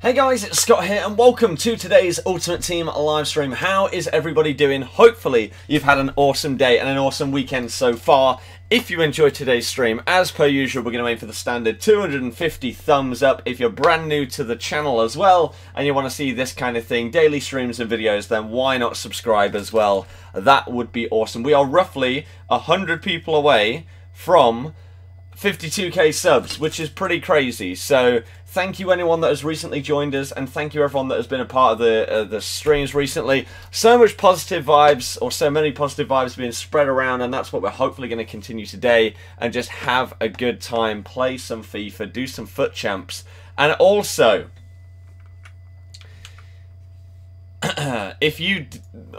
Hey guys, it's Scott here and welcome to today's Ultimate Team live stream. How is everybody doing? Hopefully you've had an awesome day and an awesome weekend so far. If you enjoyed today's stream, as per usual, we're going to aim for the standard 250 thumbs up. If you're brand new to the channel as well and you want to see this kind of thing, daily streams and videos, then why not subscribe as well? That would be awesome. We are roughly 100 people away from 52k subs, which is pretty crazy. So thank you anyone that has recently joined us, and thank you everyone that has been a part of the streams recently. So much positive vibes, or so many positive vibes being spread around, and that's what we're hopefully going to continue today, and just have a good time, play some FIFA, do some FUT Champs, and also if you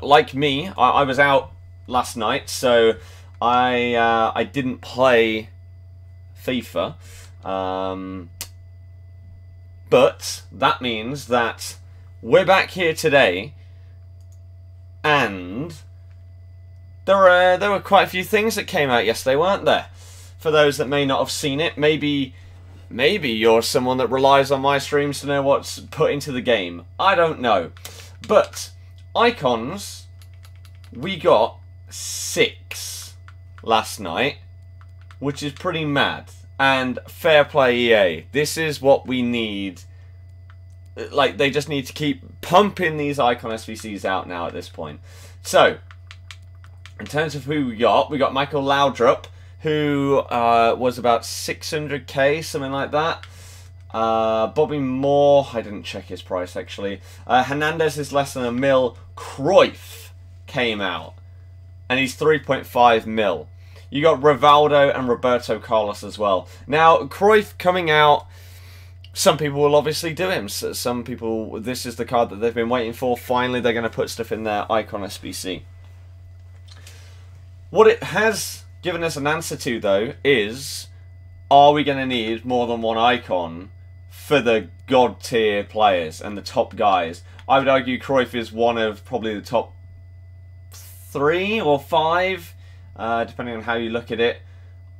like me, I was out last night, so I didn't play FIFA, but that means that we're back here today, and there were quite a few things that came out yesterday, weren't there? For those that may not have seen it, maybe you're someone that relies on my streams to know what's put into the game. I don't know, but icons, we got 6 last night, which is pretty mad. And fair play EA. This is what we need. Like, they just need to keep pumping these icon SBCs out now at this point. So, in terms of who we got Michael Laudrup, who was about 600k, something like that. Bobby Moore, I didn't check his price actually. Hernandez is less than a mil. Cruyff came out, and he's 3.5 mil. You got Rivaldo and Roberto Carlos as well. Now, Cruyff coming out, some people will obviously do him. So some people, this is the card that they've been waiting for. Finally, they're going to put stuff in their icon SBC. What it has given us an answer to, though, is, are we going to need more than one icon for the god tier players and the top guys? I would argue Cruyff is one of probably the top 3 or 5, depending on how you look at it,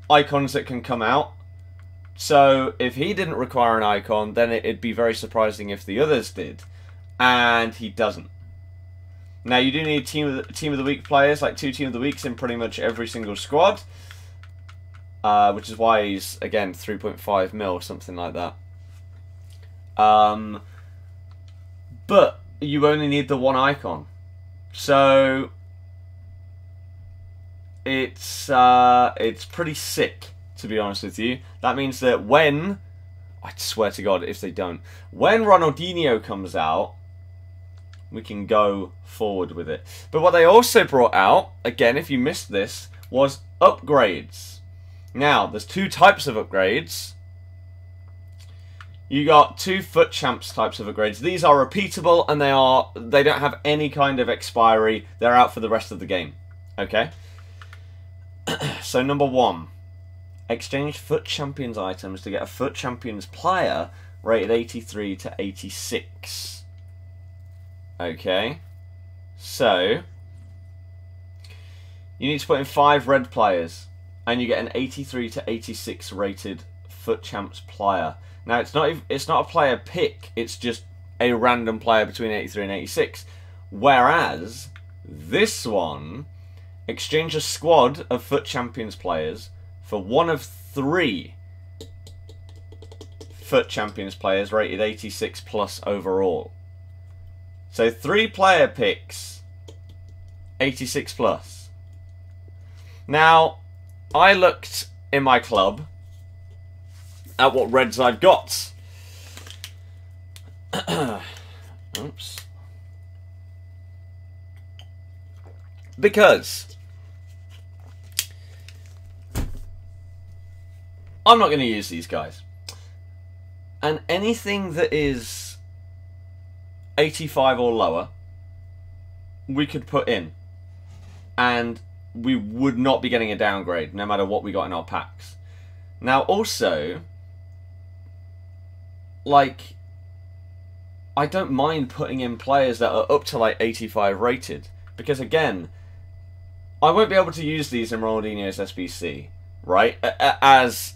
icons that can come out. So if he didn't require an icon, then it'd be very surprising if the others did, and he doesn't. Now you do need team of the week players, like 2 team of the weeks in pretty much every single squad, which is why he's again 3.5 mil, something like that. But you only need the one icon, so it's pretty sick, to be honest with you. That means that when, I swear to God if they don't, when Ronaldinho comes out, we can go forward with it. But what they also brought out, again if you missed this, was upgrades. Now there's 2 types of upgrades. You got 2 FUT Champs types of upgrades. These are repeatable, and they don't have any kind of expiry. They're out for the rest of the game. Okay? So number 1, exchange FUT Champions items to get a FUT Champions player rated 83 to 86. Okay, so you need to put in 5 red players, and you get an 83 to 86 rated FUT Champs player. Now it's not a player pick; it's just a random player between 83 and 86. Whereas this one, exchange a squad of FUT Champions players for one of 3 FUT Champions players rated 86 plus overall. So 3 player picks, 86 plus. Now, I looked in my club at what reds I've got. Oops. Because I'm not going to use these guys. And anything that is 85 or lower, we could put in. And we would not be getting a downgrade, no matter what we got in our packs. Now, also, like, I don't mind putting in players that are up to, like, 85 rated. Because, again, I won't be able to use these in Ronaldinho's SBC, right? As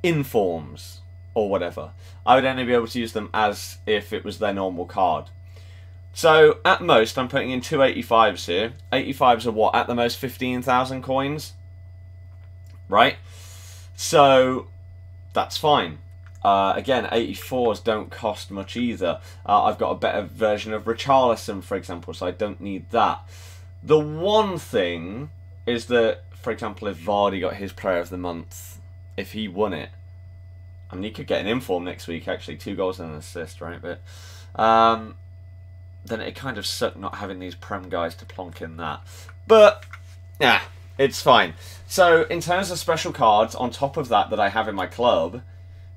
informs. or whatever. I would only be able to use them as if it was their normal card. So, at most, I'm putting in 2 85s here. 85s are what? At the most, 15,000 coins? Right? So, that's fine. Again, 84s don't cost much either. I've got a better version of Richarlison, for example, so I don't need that. The one thing is that, for example, if Vardy got his Player of the Month, if he won it, I mean, he could get an inform next week, actually. 2 goals and an assist, right? But then it kind of sucked not having these Prem guys to plonk in that. But, yeah, it's fine. So, in terms of special cards, on top of that I have in my club,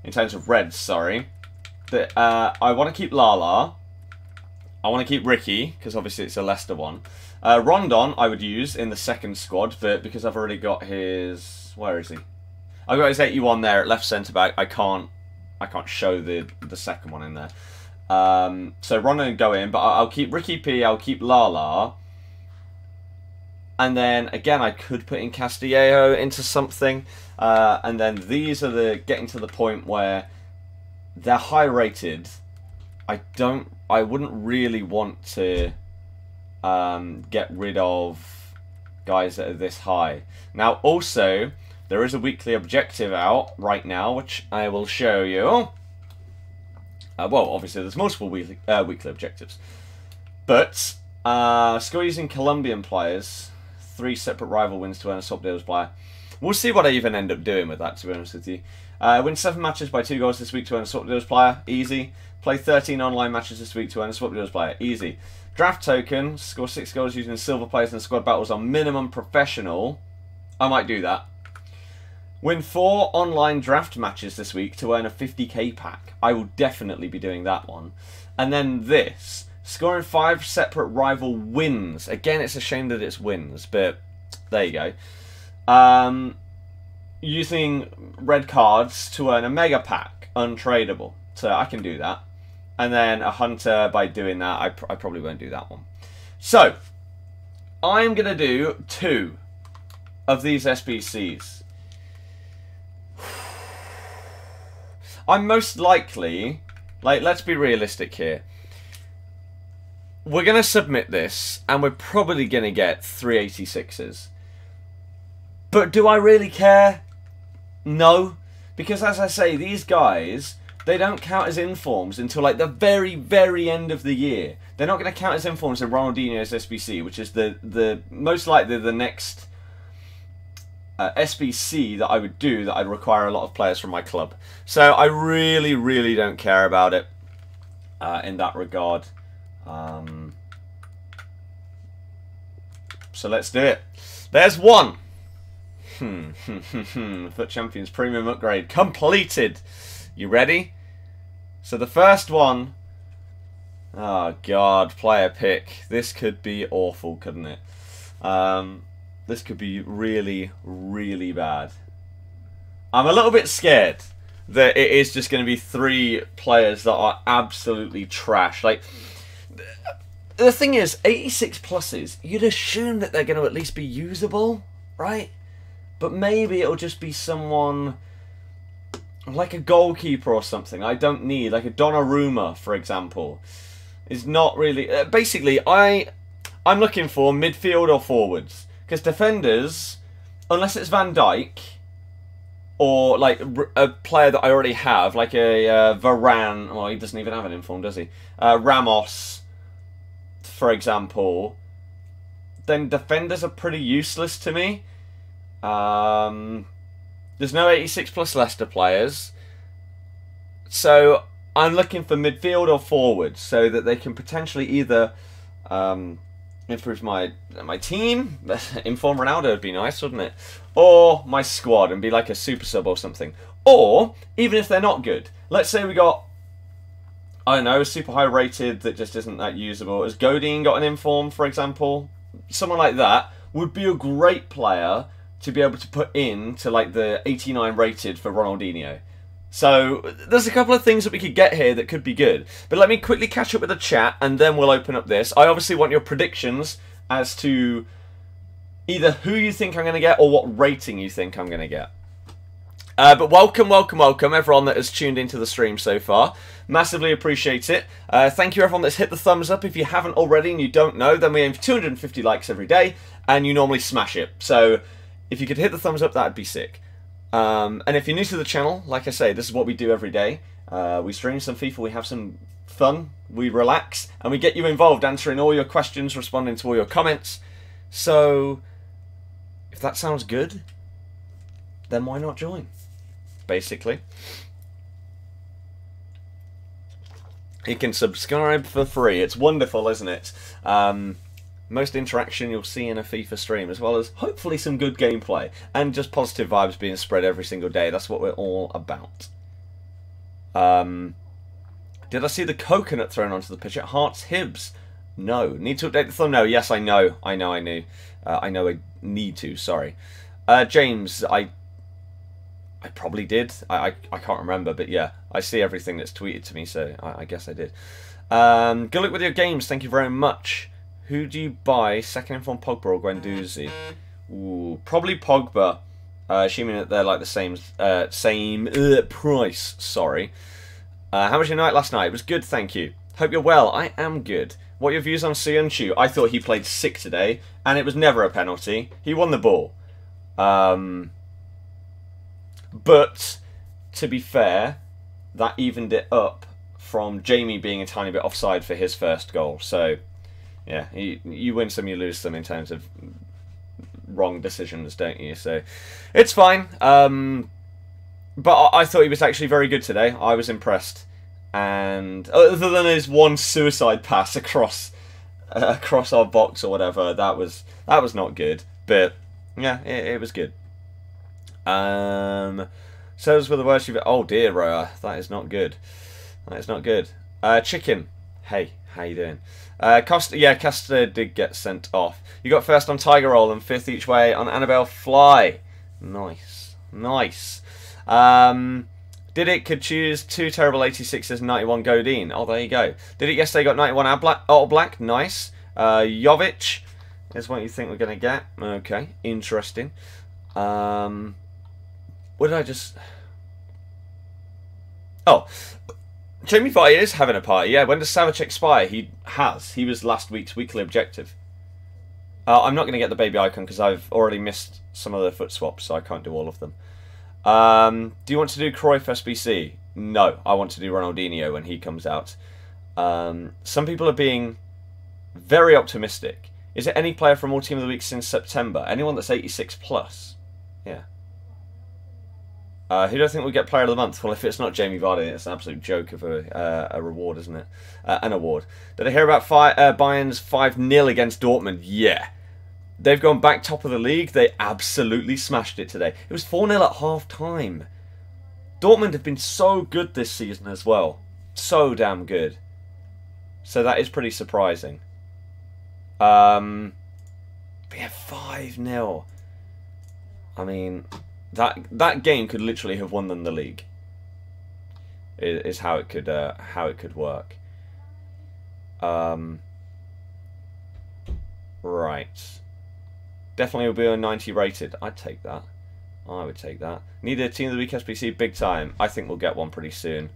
in terms of reds, sorry, that I want to keep Lala. I want to keep Ricky, because obviously it's a Leicester one. Rondon I would use in the second squad, but because I've already got his... Where is he? I've got his 81 there at left centre-back. I can't show the second one in there. So Rondon go in, but I'll keep Ricky P, I'll keep Lala. And then, again, I could put in Castillejo into something. And then these are getting to the point where they're high rated. I wouldn't really want to get rid of guys that are this high. Now, also, there is a weekly objective out right now, which I will show you. Well, obviously, there's multiple weekly objectives. But, score using Colombian players, 3 separate rival wins to earn a swap deals player. We'll see what I even end up doing with that, to be honest with you. Win 7 matches by 2 goals this week to earn a swap deals player. Easy. Play 13 online matches this week to earn a swap deals player. Easy. Draft token. Score 6 goals using silver players in squad battles on minimum professional. I might do that. Win 4 online draft matches this week to earn a 50k pack. I will definitely be doing that one. And then this. Scoring 5 separate rival wins. Again, it's a shame that it's wins, but there you go. Using red cards to earn a mega pack. Untradeable. So I can do that. And then a hunter, by doing that, I probably won't do that one. So, I'm going to do 2 of these SBCs. I'm most likely, like, let's be realistic here. We're going to submit this, and we're probably going to get 386s. But do I really care? No. Because, as I say, these guys, they don't count as informs until, like, the very, very end of the year. They're not going to count as informs in Ronaldinho's SBC, which is the most likely the next SBC that I would do that I'd require a lot of players from my club. So I really, really don't care about it in that regard. So let's do it. There's one. FUT Champions Premium Upgrade completed. You ready? So the first one. Oh God, player pick. This could be awful, couldn't it? This could be really, really bad. I'm a little bit scared that it is just going to be 3 players that are absolutely trash. Like, the thing is, 86 pluses, you'd assume that they're going to at least be usable, right? But maybe it'll just be someone like a goalkeeper or something I don't need. Like a Donnarumma, for example, is not really... basically, I'm looking for midfield or forwards. Because defenders, unless it's Van Dijk, or like a player that I already have, like a Varane, well, he doesn't even have an inform, does he? Ramos, for example, then defenders are pretty useless to me. There's no 86 plus Leicester players. So I'm looking for midfield or forwards so that they can potentially either... improve my team. Inform Ronaldo would be nice, wouldn't it? Or my squad and be like a super sub or something. Or, even if they're not good, let's say we got, I don't know, a super high rated that just isn't that usable. Has Godin got an inform, for example? Someone like that would be a great player to be able to put in to like the 89 rated for Ronaldinho. So, there's a couple of things that we could get here that could be good. But let me quickly catch up with the chat, and then we'll open up this. I obviously want your predictions as to either who you think I'm going to get or what rating you think I'm going to get. But welcome, welcome, welcome, everyone that has tuned into the stream so far. Massively appreciate it. Thank you, everyone that's hit the thumbs up. If you haven't already and you don't know, then we aim for 250 likes every day, and you normally smash it. So if you could hit the thumbs up, that'd be sick. And if you're new to the channel, like I say, this is what we do every day. We stream some FIFA, we have some fun, we relax, and we get you involved, answering all your questions, responding to all your comments. So if that sounds good, then why not join? Basically, you can subscribe for free. It's wonderful, isn't it? Most interaction you'll see in a FIFA stream, as well as hopefully some good gameplay and just positive vibes being spread every single day. That's what we're all about. Did I see the coconut thrown onto the pitch at Hearts Hibs? No. Need to update the thumbnail? Yes, I know. I need to. Sorry, James. I probably did. I can't remember, but yeah, I see everything that's tweeted to me, so I guess I did. Good luck with your games. Thank you very much. Who do you buy? Second in from Pogba or Guendouzi? Ooh, probably Pogba. Assuming that they're like the same price. Sorry. How was your night last night? It was good, thank you. Hope you're well. I am good. What are your views on Seunchu? I thought he played sick today, and it was never a penalty. He won the ball. But, to be fair, that evened it up from Jamie being a tiny bit offside for his first goal. So, yeah, you win some, you lose some in terms of wrong decisions, don't you? So, it's fine. But I thought he was actually very good today. I was impressed. And other than his one suicide pass across our box or whatever, that was not good. But, yeah, it was good. So as with the worst you've... Oh dear, Roa. That is not good. That is not good. Chicken. Hey, how you doing? Costa did get sent off. You got first on Tiger Roll and fifth each way on Annabelle Fly. Nice. Nice. Did it could choose 2 terrible 86s, 91 Godin. Oh, there you go. Did it yesterday got 91 All Black. Nice. Jovic is what you think we're going to get. Okay, interesting. What did I just... Oh, Jamie Vardy is having a party. Yeah, when does Savage expire? He has. He was last week's weekly objective. I'm not going to get the baby icon because I've already missed some of the foot swaps, so I can't do all of them. Do you want to do Cruyff SBC? No, I want to do Ronaldinho when he comes out. Some people are being very optimistic. Is it any player from all Team of the Week since September? Anyone that's 86 plus? Yeah. Who do I think will get Player of the Month? Well, if it's not Jamie Vardy, it's an absolute joke of a reward, isn't it? An award. Did I hear about Bayern's 5-0 against Dortmund? Yeah. They've gone back top of the league. They absolutely smashed it today. It was 4-0 at half-time. Dortmund have been so good this season as well. So damn good. So that is pretty surprising. But yeah, 5-0. I mean... That game could literally have won them the league. Is how it could work. Right. Definitely will be on 90 rated. I'd take that. I would take that. Need a Team of the Week SBC big time. I think we'll get one pretty soon.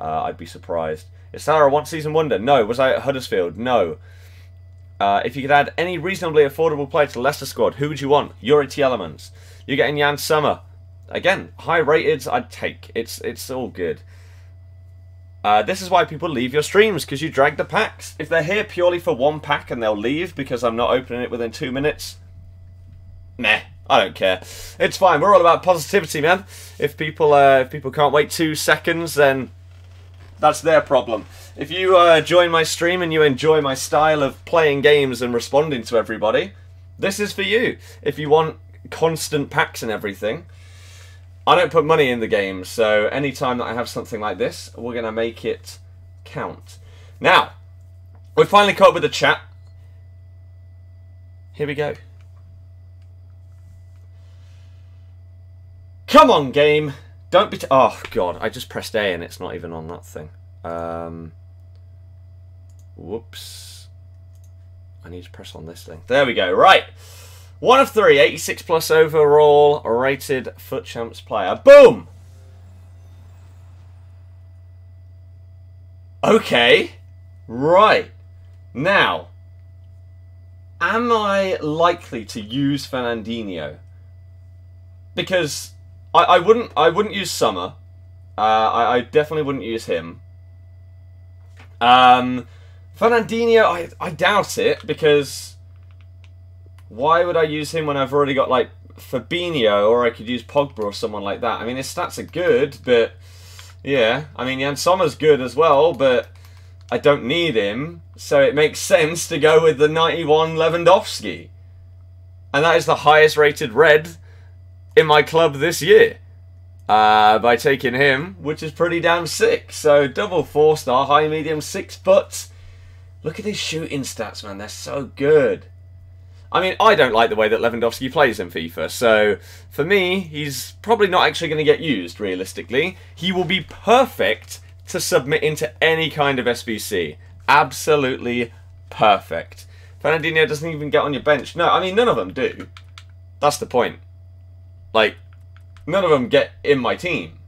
I'd be surprised. Is Sarah a one-season wonder? No. Was I at Huddersfield? No. If you could add any reasonably affordable player to the Leicester squad, who would you want? Yuri Tielemans. You're getting Jan Sommer. Again, high rated, I'd take. It's all good. This is why people leave your streams, because you drag the packs. If they're here purely for one pack and they'll leave because I'm not opening it within 2 minutes, meh, I don't care. It's fine. We're all about positivity, man. If people can't wait 2 seconds, then that's their problem. If you join my stream and you enjoy my style of playing games and responding to everybody, this is for you. If you want constant packs and everything, I don't put money in the game, so anytime that I have something like this, we're going to make it count. Now, we've finally caught up with the chat. Here we go. Come on, game. Don't be... Oh, God. I just pressed A and it's not even on that thing. Whoops. I need to press on this thing. There we go. Right. 1 of 3, 86 plus overall rated FUT Champs player. Boom! Okay. Right. Now, am I likely to use Fernandinho? Because I wouldn't use Summer. I definitely wouldn't use him. Fernandinho, I doubt it, because why would I use him when I've already got, like, Fabinho, or I could use Pogba or someone like that? I mean, his stats are good, but, yeah. I mean, Jan Sommer's good as well, but I don't need him, so it makes sense to go with the 91 Lewandowski. And that is the highest rated red in my club this year. By taking him, which is pretty damn sick. So, double 4-star, high, medium, 6 foot. Look at his shooting stats, man. They're so good. I mean, I don't like the way that Lewandowski plays in FIFA. So, for me, he's probably not actually going to get used, realistically. He will be perfect to submit into any kind of SBC. Absolutely perfect. Fernandinho doesn't even get on your bench. No, I mean, none of them do. That's the point. Like, none of them get in my team.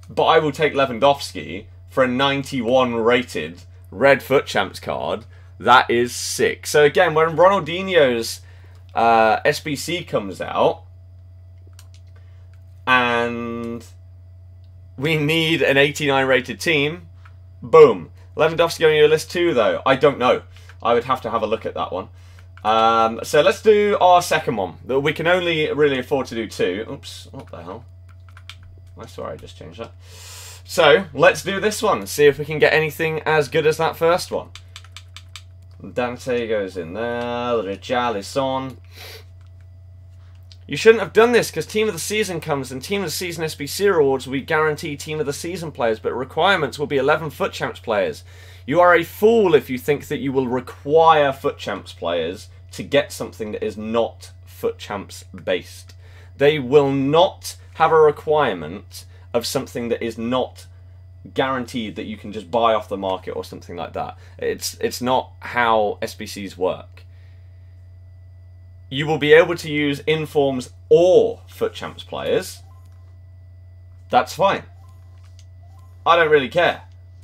But I will take Lewandowski for a 91 rated red FUT Champs card. That is sick. So again, when Ronaldinho's SBC comes out, and we need an 89 rated team, boom. Lewandowski on your list too, though? I don't know. I would have to have a look at that one. So let's do our second one. We can only really afford to do 2. Oops, what the hell? I'm sorry, I just changed that. So, let's do this one. See if we can get anything as good as that first one. Dante goes in there. Richarlison. You shouldn't have done this, because Team of the Season comes, and Team of the Season SBC rewards will be guaranteed Team of the Season players, but requirements will be 11 FUT Champs players. You are a fool if you think that you will require FUT Champs players to get something that is not FUT Champs based. They will not have a requirement of something that is not guaranteed that you can just buy off the market or something like that. It's not how SBCs work. You will be able to use Informs or FUT Champs players. That's fine. I don't really care.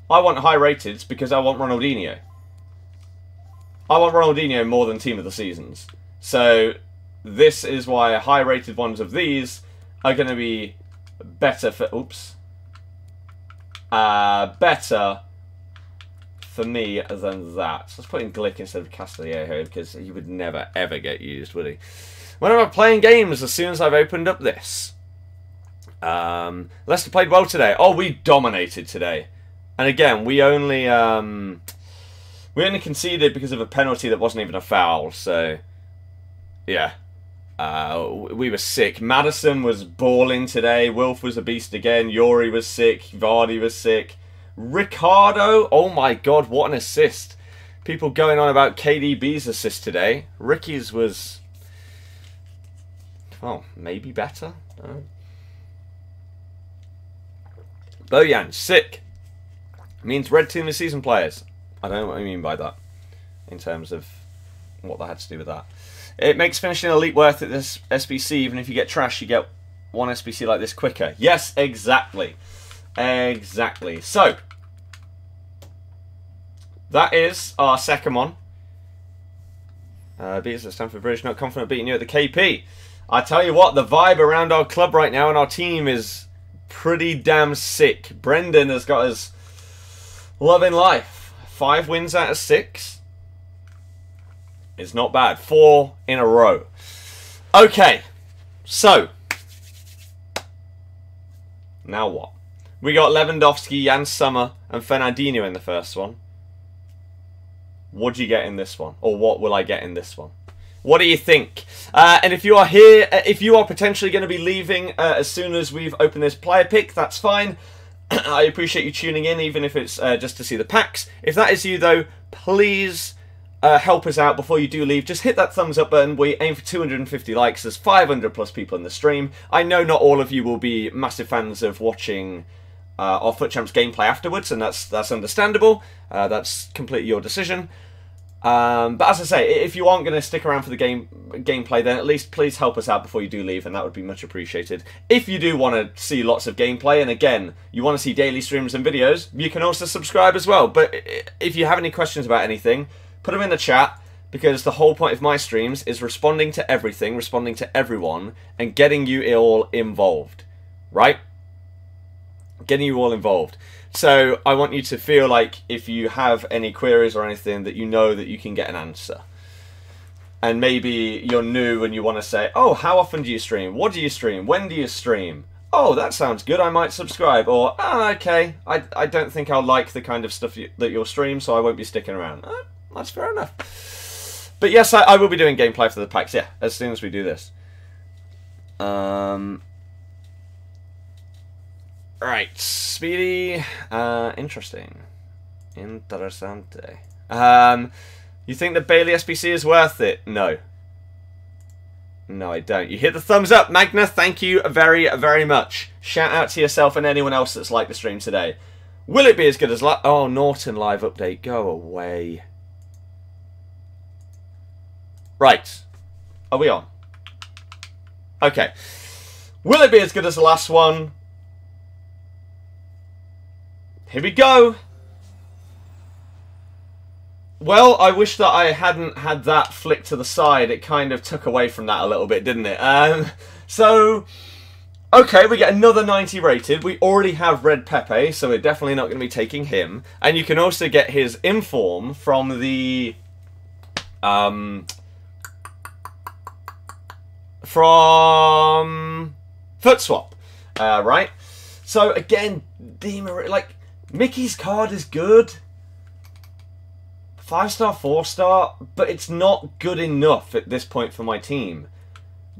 I want high rateds because I want Ronaldinho. I want Ronaldinho more than Team of the Seasons. So this is why high rated ones of these are going to be better for... Oops. Better for me than that. So let's put in Glick instead of Castillejo, because he would never ever get used, would he? When I'm playing games, as soon as I've opened up this. Leicester played well today. Oh, we dominated today. And again, we only conceded because of a penalty that wasn't even a foul. So, yeah. We were sick. Maddison was balling today. Wilf was a beast again. Yori was sick. Vardy was sick. Ricardo, oh my god, what an assist. People going on about KDB's assist today. Ricky's was, well, maybe better. Bojan, sick. Means red team of season players. I don't know what I mean by that, in terms of what that had to do with that. It makes finishing elite worth it this SBC. Even if you get trash, you get one SBC like this quicker. Yes, exactly. Exactly. So, that is our second one. Beat us at Stamford Bridge. Not confident beating you at the KP. I tell you what, the vibe around our club right now and our team is pretty damn sick. Brendan has got us loving life. 5 wins out of 6. It's not bad. 4 in a row. Okay. So, now what? We got Lewandowski, Jan Sommer, and Fernandinho in the first one. What do you get in this one? Or what will I get in this one? What do you think? And if you are here, if you are potentially going to be leaving as soon as we've opened this player pick, that's fine. I appreciate you tuning in, even if it's just to see the packs. If that is you, though, please help us out before you do leave. Just hit that thumbs up button. We aim for 250 likes. There's 500 plus people in the stream. I know not all of you will be massive fans of watching our FUT Champs gameplay afterwards, and that's understandable. That's completely your decision. But as I say, if you aren't going to stick around for the gameplay, then at least please help us out before you do leave, and that would be much appreciated. If you do want to see lots of gameplay, and again, you want to see daily streams and videos, you can also subscribe as well. But if you have any questions about anything, put them in the chat, because the whole point of my streams is responding to everything, responding to everyone, and getting you all involved. Right? Getting you all involved. So I want you to feel like if you have any queries or anything, that you know that you can get an answer. And maybe you're new and you want to say, oh, how often do you stream? What do you stream? When do you stream? Oh, that sounds good. I might subscribe. Or, oh, okay, I don't think I'll like the kind of stuff that you'll stream, so I won't be sticking around. That's fair enough. But yes, I will be doing gameplay for the packs, yeah, as soon as we do this. Right, Speedy, interesting. Interessante. You think the Bailey SBC is worth it? No. No, I don't. You hit the thumbs up, Magna, thank you very, very much. Shout out to yourself and anyone else that's liked the stream today. Will it be as good as oh, Norton live update, go away. Right, are we on? Okay. Will it be as good as the last one? Here we go. Well, I wish that I hadn't had that flick to the side. It kind of took away from that a little bit, didn't it? So, okay, we get another 90 rated. We already have Red Pepe, so we're definitely not going to be taking him. And you can also get his inform from the... from FUT Swap, right? So, again, like... Mickey's card is good. 5-star, 4-star, but it's not good enough at this point for my team.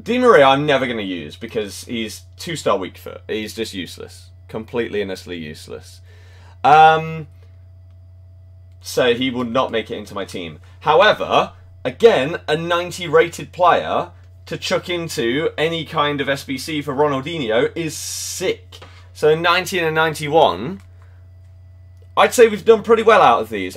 Di Maria I'm never going to use because he's 2-star weak foot. He's just useless. Completely and utterly useless. So he would not make it into my team. However, again, a 90 rated player to chuck into any kind of SBC for Ronaldinho is sick. So 90 and a 91... I'd say we've done pretty well out of these.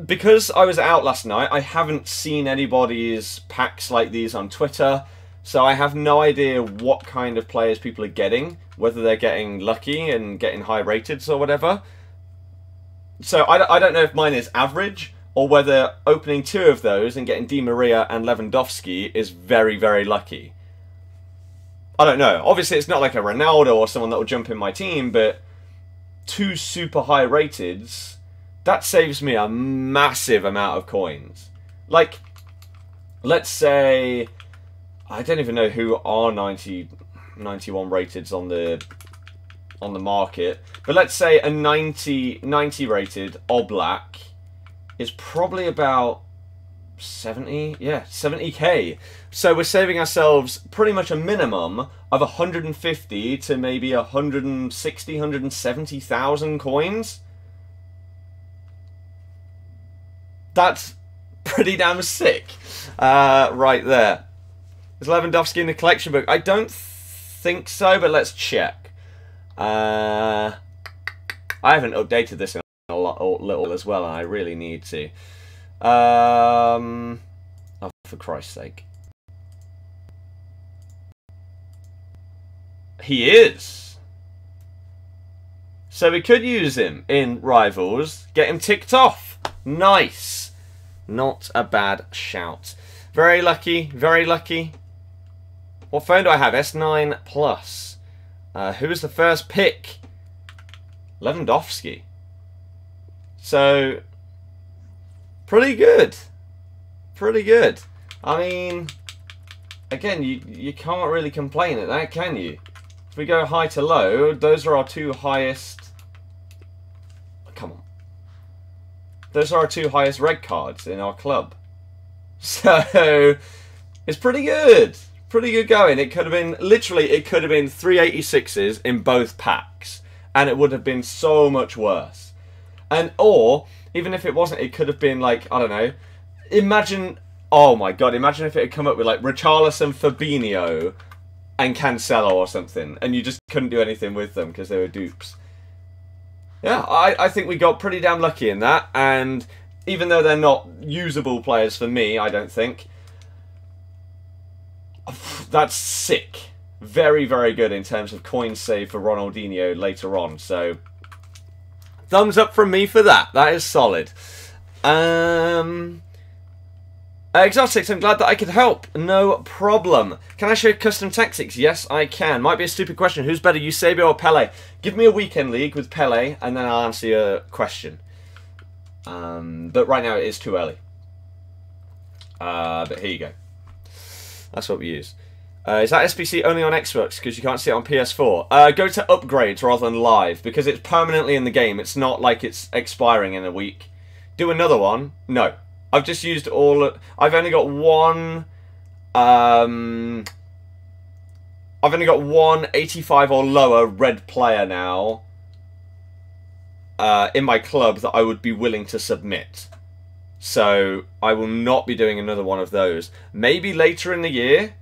Because I was out last night, I haven't seen anybody's packs like these on Twitter, so I have no idea what kind of players people are getting, whether they're getting lucky and getting high rateds or whatever. So I don't know if mine is average, or whether opening 2 of those and getting Di Maria and Lewandowski is very, very lucky. I don't know. Obviously, it's not like a Ronaldo or someone that will jump in my team, but... 2 super high rateds, that saves me a massive amount of coins. Like, let's say, I don't even know who are 91 rateds on the market, but let's say a 90 rated Oblak is probably about 70, yeah, 70k. So we're saving ourselves pretty much a minimum of 150 to maybe 160, 170,000 coins. That's pretty damn sick. Right there. Is Lewandowski in the collection book? I don't think so, but let's check. I haven't updated this in a little as well, and I really need to. Oh, for Christ's sake. He is. So we could use him in Rivals, get him ticked off. Nice. Not a bad shout. Very lucky, very lucky. What phone do I have? S9 Plus. Who was the first pick? Lewandowski. So, pretty good. Pretty good. I mean, again, you can't really complain at that, can you? If we go high to low, those are our 2 highest... Come on. Those are our 2 highest red cards in our club. So, it's pretty good. Pretty good going. It could have been, literally, it could have been 386s in both packs. And it would have been so much worse. And, or, even if it wasn't, it could have been like, I don't know, imagine, oh my god, imagine if it had come up with like Richarlison, Fabinho, and Cancelo or something, and you just couldn't do anything with them because they were dupes. Yeah, I think we got pretty damn lucky in that, and Even though they're not usable players for me, I don't think. That's sick. Very, very good in terms of coin save for Ronaldinho later on. So, thumbs up from me for that. That is solid. Exotics, I'm glad that I could help. No problem. Can I show custom tactics? Yes, I can. Might be a stupid question. Who's better, Eusebio or Pele? Give me a weekend league with Pele, and then I'll answer your question. But right now it is too early. But here you go. That's what we use. Is that SBC only on Xbox because you can't see it on PS4? Go to upgrades rather than live because it's permanently in the game. It's not like it's expiring in a week. Do another one? No. I've just used all... I've only got one... I've only got one 85 or lower red player now in my club that I would be willing to submit. So I will not be doing another one of those. Maybe later in the year.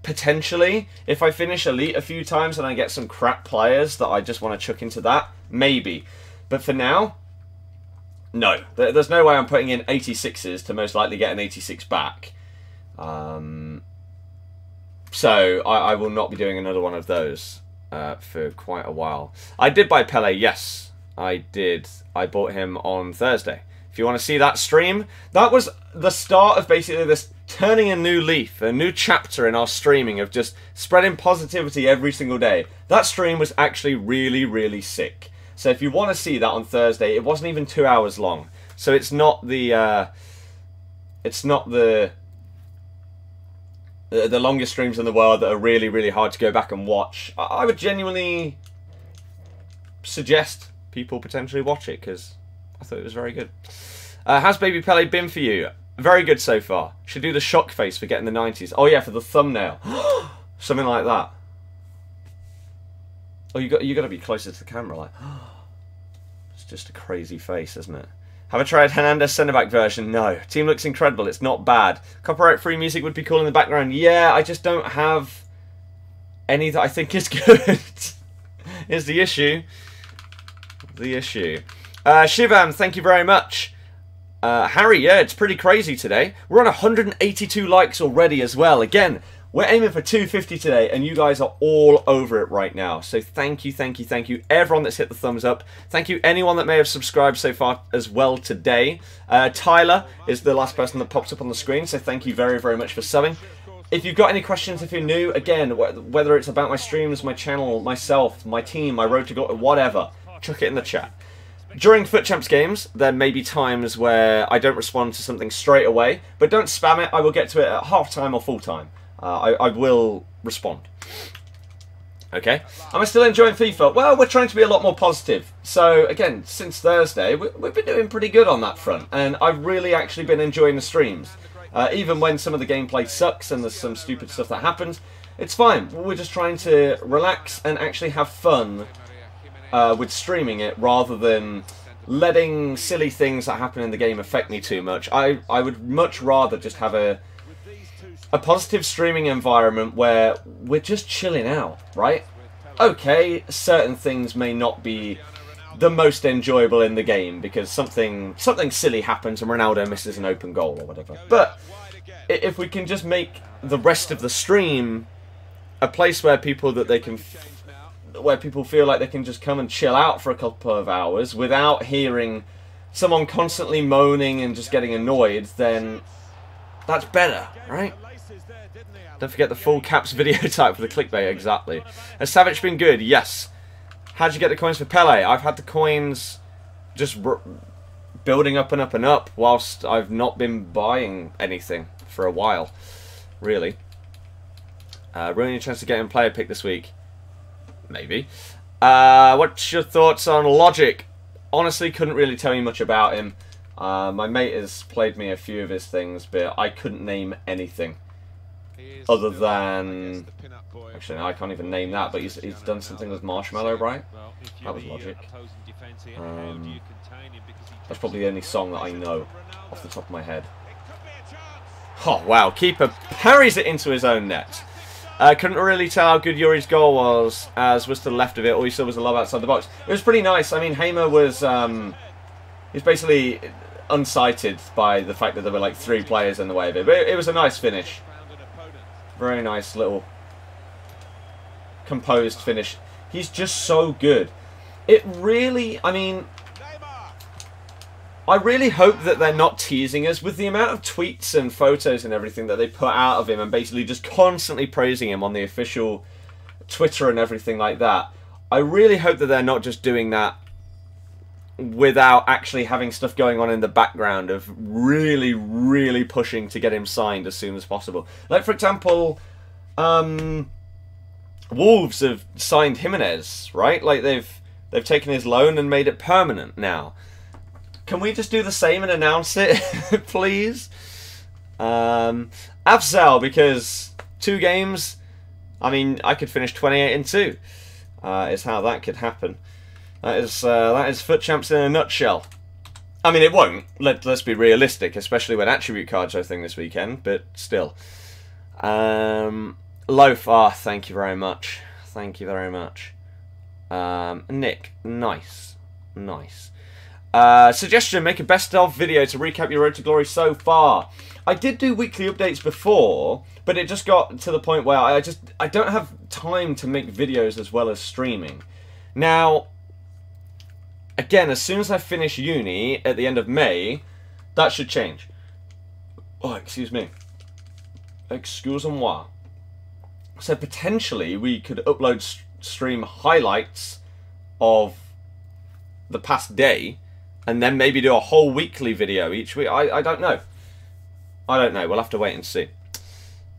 Potentially, if I finish Elite a few times and I get some crap players that I just want to chuck into that, maybe. But for now, no. There's no way I'm putting in 86s to most likely get an 86 back. So I will not be doing another one of those for quite a while. I did buy Pele, yes. I did. I bought him on Thursday. If you want to see that stream, that was the start of basically this turning a new leaf, a new chapter in our streaming of just spreading positivity every single day. That stream was actually really, really sick. So if you want to see that on Thursday, it wasn't even 2 hours long. So it's not the longest streams in the world that are really, really hard to go back and watch. I would genuinely suggest people potentially watch it because I thought it was very good. How's Baby Pele been for you? Very good so far. Should do the shock face for getting the 90s. Oh yeah, for the thumbnail. Something like that. Oh, you got to be closer to the camera, like. It's just a crazy face, isn't it? Have I tried Hernandez centre-back version? No. Team looks incredible. It's not bad. Copyright-free music would be cool in the background. Yeah, I just don't have any that I think is good. Is the issue. The issue. Shivam, thank you very much. Harry, yeah, it's pretty crazy today. We're on 182 likes already as well. Again, we're aiming for 250 today, and you guys are all over it right now. So thank you, thank you, thank you. Everyone that's hit the thumbs up. Thank you anyone that may have subscribed so far as well today. Tyler is the last person that pops up on the screen, so thank you very, very much for subbing. If you've got any questions, if you're new, again, whether it's about my streams, my channel, myself, my team, my road to go, whatever, chuck it in the chat. During FUT Champs games, there may be times where I don't respond to something straight away, but don't spam it. I will get to it at half-time or full-time. I will respond. Okay. Am I still enjoying FIFA? Well, we're trying to be a lot more positive. So, again, since Thursday, we've been doing pretty good on that front, and I've really actually been enjoying the streams. Even when some of the gameplay sucks and there's some stupid stuff that happens, it's fine. We're just trying to relax and actually have fun with streaming it rather than letting silly things that happen in the game affect me too much. I would much rather just have a positive streaming environment where we're just chilling out, right? Okay, certain things may not be the most enjoyable in the game because something silly happens and Ronaldo misses an open goal or whatever. But if we can just make the rest of the stream a place where people feel like they can just come and chill out for a couple of hours without hearing someone constantly moaning and just getting annoyed, then that's better, right? Don't forget the full caps video type for the clickbait, exactly. Has Savage been good? Yes. How'd you get the coins for Pele? I've had the coins just building up and up and up whilst I've not been buying anything for a while, really. Ruining your chance to get in player pick this week. Maybe. What's your thoughts on Logic? Honestly, couldn't really tell you much about him. My mate has played me a few of his things, but I couldn't name anything. Other than... Actually, no, I can't even name that, but he's done something with Marshmallow, right? That was Logic. That's probably the only song that I know off the top of my head. Oh, wow. Keeper parries it into his own net. Couldn't really tell how good Yuri's goal was, as was to the left of it. All you saw was a lob outside the box. It was pretty nice. I mean, Hamer was he's basically unsighted by the fact that there were like 3 players in the way of it. But it was a nice finish. Very nice little composed finish. He's just so good. It really, I mean, I really hope that they're not teasing us with the amount of tweets and photos and everything that they put out of him and basically just constantly praising him on the official Twitter and everything like that. I really hope that they're not just doing that without actually having stuff going on in the background of really, really pushing to get him signed as soon as possible. Like, for example, Wolves have signed Jimenez, right? Like, they've taken his loan and made it permanent now. Can we just do the same and announce it, please? Afzal, because 2 games, I mean, I could finish 28-2, is how that could happen. That is FUT Champs in a nutshell. I mean, it won't. Let's be realistic, especially when attribute cards are a thing this weekend, but still. Loaf, thank you very much. Thank you very much. Nick, nice. Nice. Suggestion, make a best of video to recap your road to glory so far. I did do weekly updates before, but it just got to the point where I don't have time to make videos as well as streaming. Now, again, as soon as I finish uni at the end of May, that should change. Oh, excuse me. Excusez-moi. So potentially we could upload stream highlights of the past day, and then maybe do a whole weekly video each week. I don't know. I don't know. We'll have to wait and see.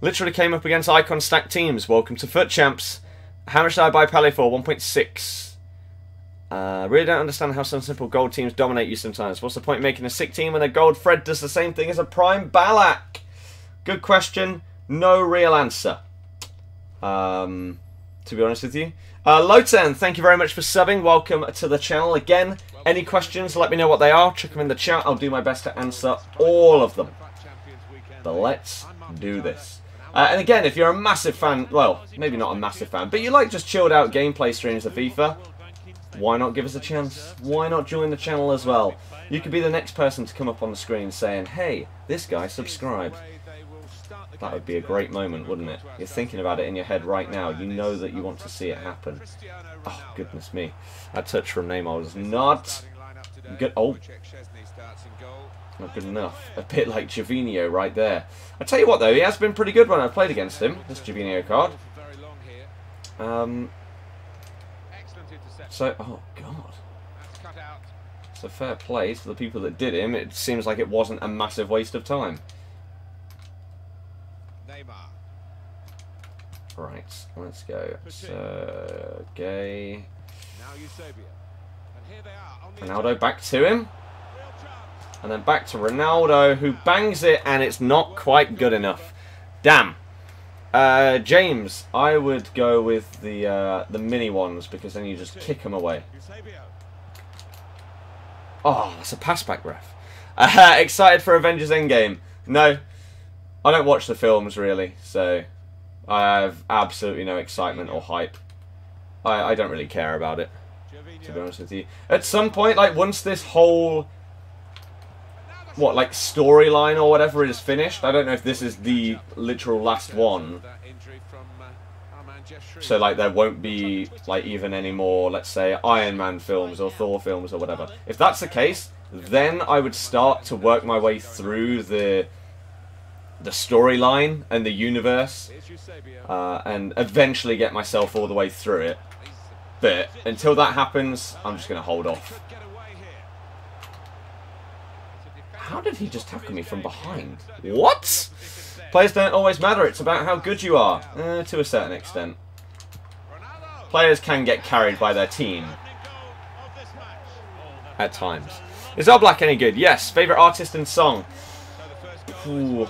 Literally came up against icon stacked teams. Welcome to FUT Champs. How much did I buy Pele for? 1.6. Really don't understand how some simple gold teams dominate you sometimes. What's the point of making a sick team when a gold Fred does the same thing as a prime Ballack? Good question. No real answer. To be honest with you. Lotan, thank you very much for subbing. Welcome to the channel again. Any questions, let me know what they are. Chuck them in the chat. I'll do my best to answer all of them. But let's do this. And again, if you're a massive fan, well, maybe not a massive fan, but you like just chilled out gameplay streams of FIFA, why not give us a chance? Why not join the channel as well? You could be the next person to come up on the screen saying, hey, this guy subscribed. That would be a great moment, wouldn't it? You're thinking about it in your head right now. You know that you want to see it happen. Oh, goodness me. That touch from Neymar was not good. Oh, not good enough. A bit like Javinho right there. I tell you what, though, he has been pretty good when I've played against him, this Javinho card. So, oh, God. So fair play to the people that did him. It seems like it wasn't a massive waste of time. Right, let's go. Sergey. Ronaldo back to him. And then back to Ronaldo, who bangs it, and it's not quite good enough. Damn. James, I would go with the mini ones, because then you just kick them away. Oh, that's a pass back, ref. Excited for Avengers Endgame? No. I don't watch the films, really, so I have absolutely no excitement or hype. I don't really care about it, to be honest with you. At some point, like, once this whole, what, like, storyline or whatever is finished, I don't know if this is the literal last one. So, like, there won't be, like, even any more, let's say, Iron Man films or Thor films or whatever. If that's the case, then I would start to work my way through the storyline and the universe, and eventually get myself all the way through it. But until that happens, I'm just going to hold off. How did he just tackle me from behind? What? Players don't always matter. It's about how good you are, to a certain extent. Players can get carried by their team at times. Is our Black any good? Yes. Favourite artist and song? Ooh.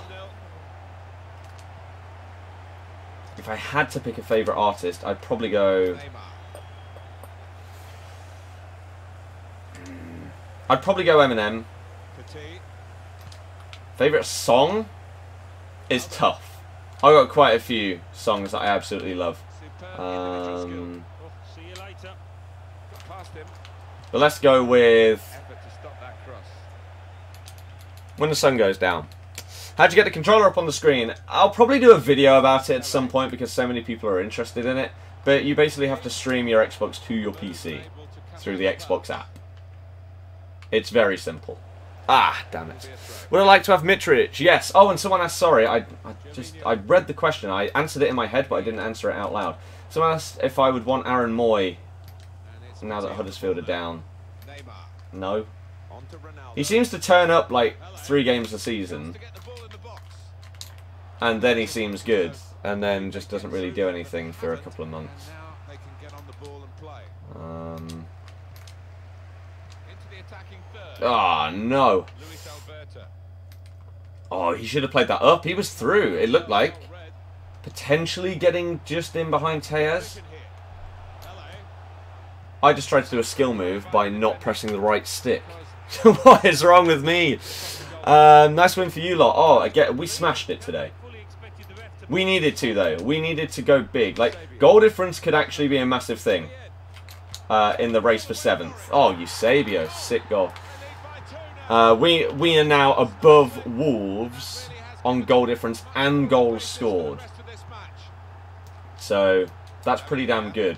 If I had to pick a favourite artist, I'd probably go... I'd probably go Eminem. Favourite song is tough. I got quite a few songs that I absolutely love. But let's go with When the Sun Goes Down. How'd you get the controller up on the screen? I'll probably do a video about it at some point because so many people are interested in it. But you basically have to stream your Xbox to your PC through the Xbox app. It's very simple. Ah, damn it. Would I like to have Mitrovic? Yes. Oh, and someone asked, sorry, I read the question. I answered it in my head, but I didn't answer it out loud. Someone asked if I would want Aaron Moy now that Huddersfield are down. No. He seems to turn up like 3 games a season. And then he seems good. And then just doesn't really do anything for a couple of months. Oh, no. Oh, he should have played that up. He was through, it looked like. Potentially getting just in behind Tejas. I just tried to do a skill move by not pressing the right stick. What is wrong with me? Nice win for you lot. Oh, again, we smashed it today. We needed to, though. We needed to go big. Like, goal difference could actually be a massive thing in the race for 7th. Oh, Eusebio. Sick goal. We are now above Wolves on goal difference and goals scored. So, that's pretty damn good.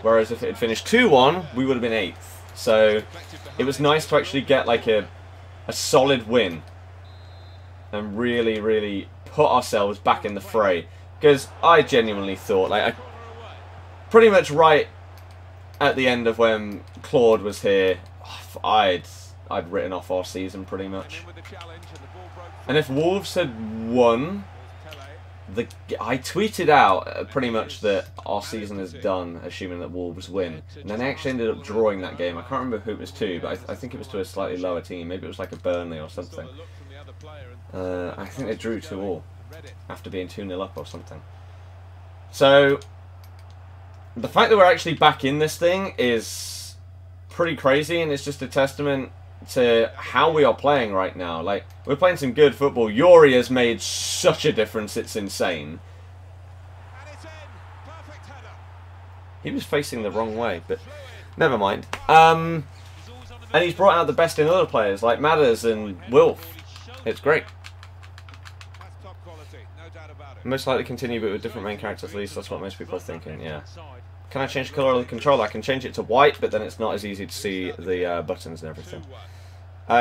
Whereas if it had finished 2-1, we would have been 8th. So, it was nice to actually get like a solid win. And really, really put ourselves back in the fray. Because I genuinely thought, like, pretty much right at the end of when Claude was here, I'd written off our season pretty much. And if Wolves had won, I tweeted out pretty much that our season is done, assuming that Wolves win. And then they actually ended up drawing that game. I can't remember who it was to, but I think it was to a slightly lower team. Maybe it was like a Burnley or something. I think they drew 2-2 after being 2-0 up or something. So, the fact that we're actually back in this thing is pretty crazy, and it's just a testament to how we are playing right now. Like, we're playing some good football. Yuri has made such a difference, it's insane. He was facing the wrong way, but never mind. And he's brought out the best in other players, like Madders and Wilf. It's great. Most likely continue, but with different main characters at least. That's what most people are thinking, yeah. Can I change the colour of the controller? I can change it to white, but then it's not as easy to see the buttons and everything.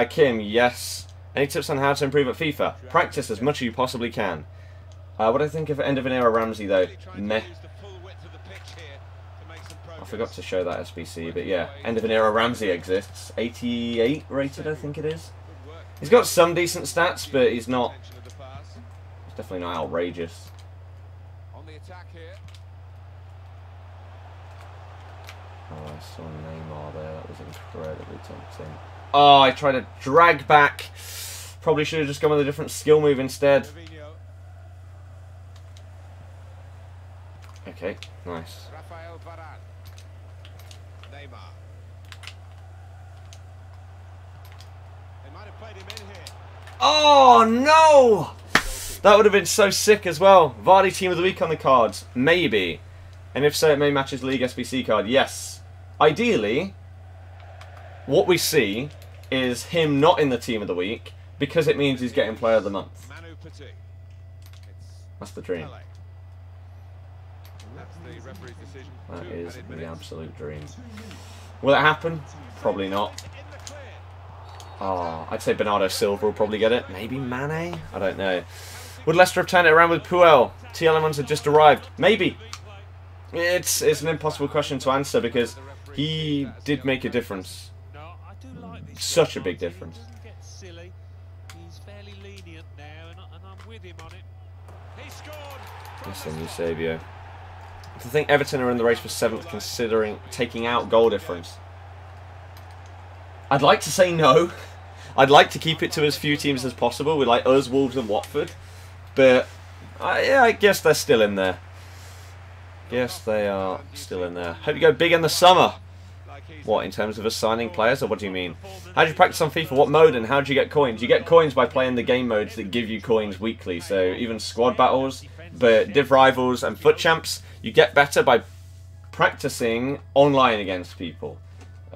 Kim, yes. Any tips on how to improve at FIFA? Practice as much as you possibly can. What do I think of End of an Era Ramsey, though? Meh. I forgot to show that SBC, but yeah. End of an Era Ramsey exists. 88 rated, I think it is. He's got some decent stats, but he's not... He's definitely not outrageous. On the attack here. Oh, I saw Neymar there. That was incredibly tempting. Oh, I tried to drag back. Probably should have just gone with a different skill move instead. Okay, nice. Oh, no! That would have been so sick as well. Vardy Team of the Week on the cards. Maybe. And if so, it may match his League SBC card. Yes. Ideally, what we see is him not in the Team of the Week because it means he's getting Player of the Month. That's the dream. That is the absolute dream. Will it happen? Probably not. Oh, I'd say Bernardo Silva will probably get it. Maybe Mane? I don't know. Would Leicester have turned it around with Puel? T Elements had just arrived. Maybe. It's an impossible question to answer because he did make a difference. Such a big difference. Listen, Eusebio. To think Everton are in the race for 7th considering taking out goal difference. I'd like to say no. I'd like to keep it to as few teams as possible with like us, Wolves and Watford. But yeah, I guess they're still in there. Yes, they are still in there. Hope you go big in the summer. What, in terms of assigning players, or what do you mean? How do you practice on FIFA? What mode, and how do you get coins? You get coins by playing the game modes that give you coins weekly. So even squad battles, but Div Rivals and FUT Champs, you get better by practicing online against people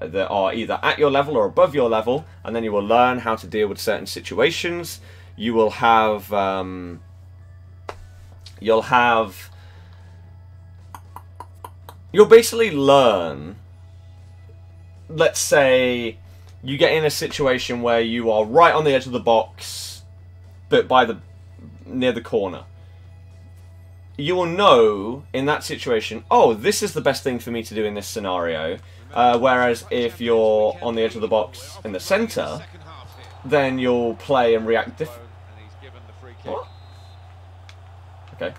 that are either at your level or above your level, and then you will learn how to deal with certain situations. You will have you'll basically learn. Let's say you get in a situation where you are right on the edge of the box, but near the corner. You will know in that situation, oh, this is the best thing for me to do in this scenario. Whereas if you're on the edge of the box in the centre, then you'll play and react differently. Okay.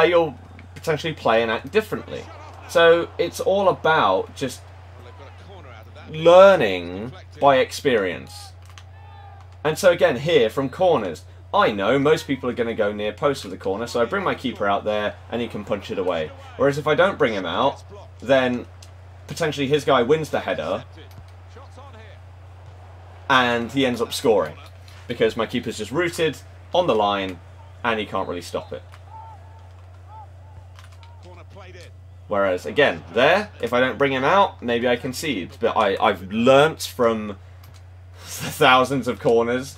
You'll potentially play and act differently. So it's all about just learning by experience. And so again, here from corners, I know most people are going to go near post of the corner, so I bring my keeper out there and he can punch it away. Whereas if I don't bring him out, then potentially his guy wins the header and he ends up scoring because my keeper's just rooted on the line and he can't really stop it. Whereas again, there, if I don't bring him out, maybe I concede. But I've learnt from thousands of corners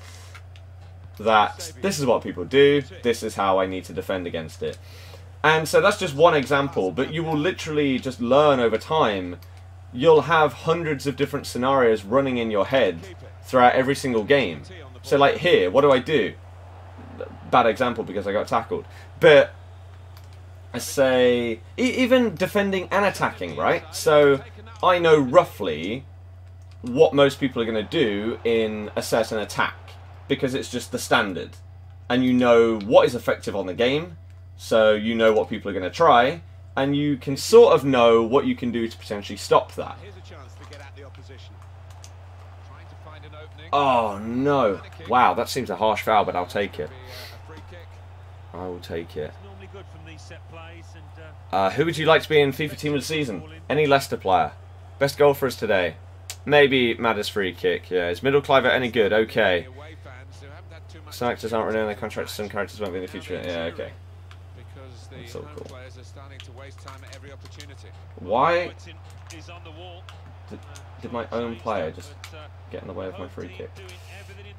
that this is what people do, this is how I need to defend against it. And so that's just one example, but you will literally just learn over time. You'll have hundreds of different scenarios running in your head throughout every single game. So like here, what do? Bad example because I got tackled. But I say, even defending and attacking, right? So I know roughly what most people are going to do in a certain attack because it's just the standard. And you know what is effective on the game, so you know what people are going to try, and you can sort of know what you can do to potentially stop that. Oh no. Wow, that seems a harsh foul, but I'll take it. I will take it. Who would you like to be in FIFA Team of the Season? Any Leicester player. Best goal for us today. Maybe Madder's free kick. Yeah, is Middle Cliver any good? Okay. Some actors aren't renewing their contracts. Some characters won't be in the future. Yeah, okay. That's so cool. Why did my own player just get in the way of my free kick?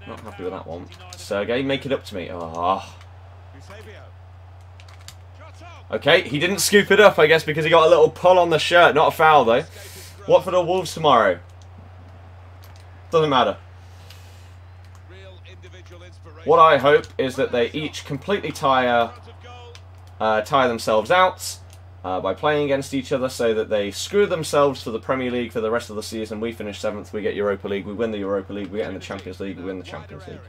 Not happy with that one. Sergey, make it up to me. Oh. Okay, he didn't scoop it up, I guess, because he got a little pull on the shirt. Not a foul, though. Watford or Wolves tomorrow? Doesn't matter. What I hope is that they each completely tire themselves out by playing against each other so that they screw themselves for the Premier League for the rest of the season. We finish 7th, we get Europa League, we win the Europa League, we get in the Champions League, we win the Champions League.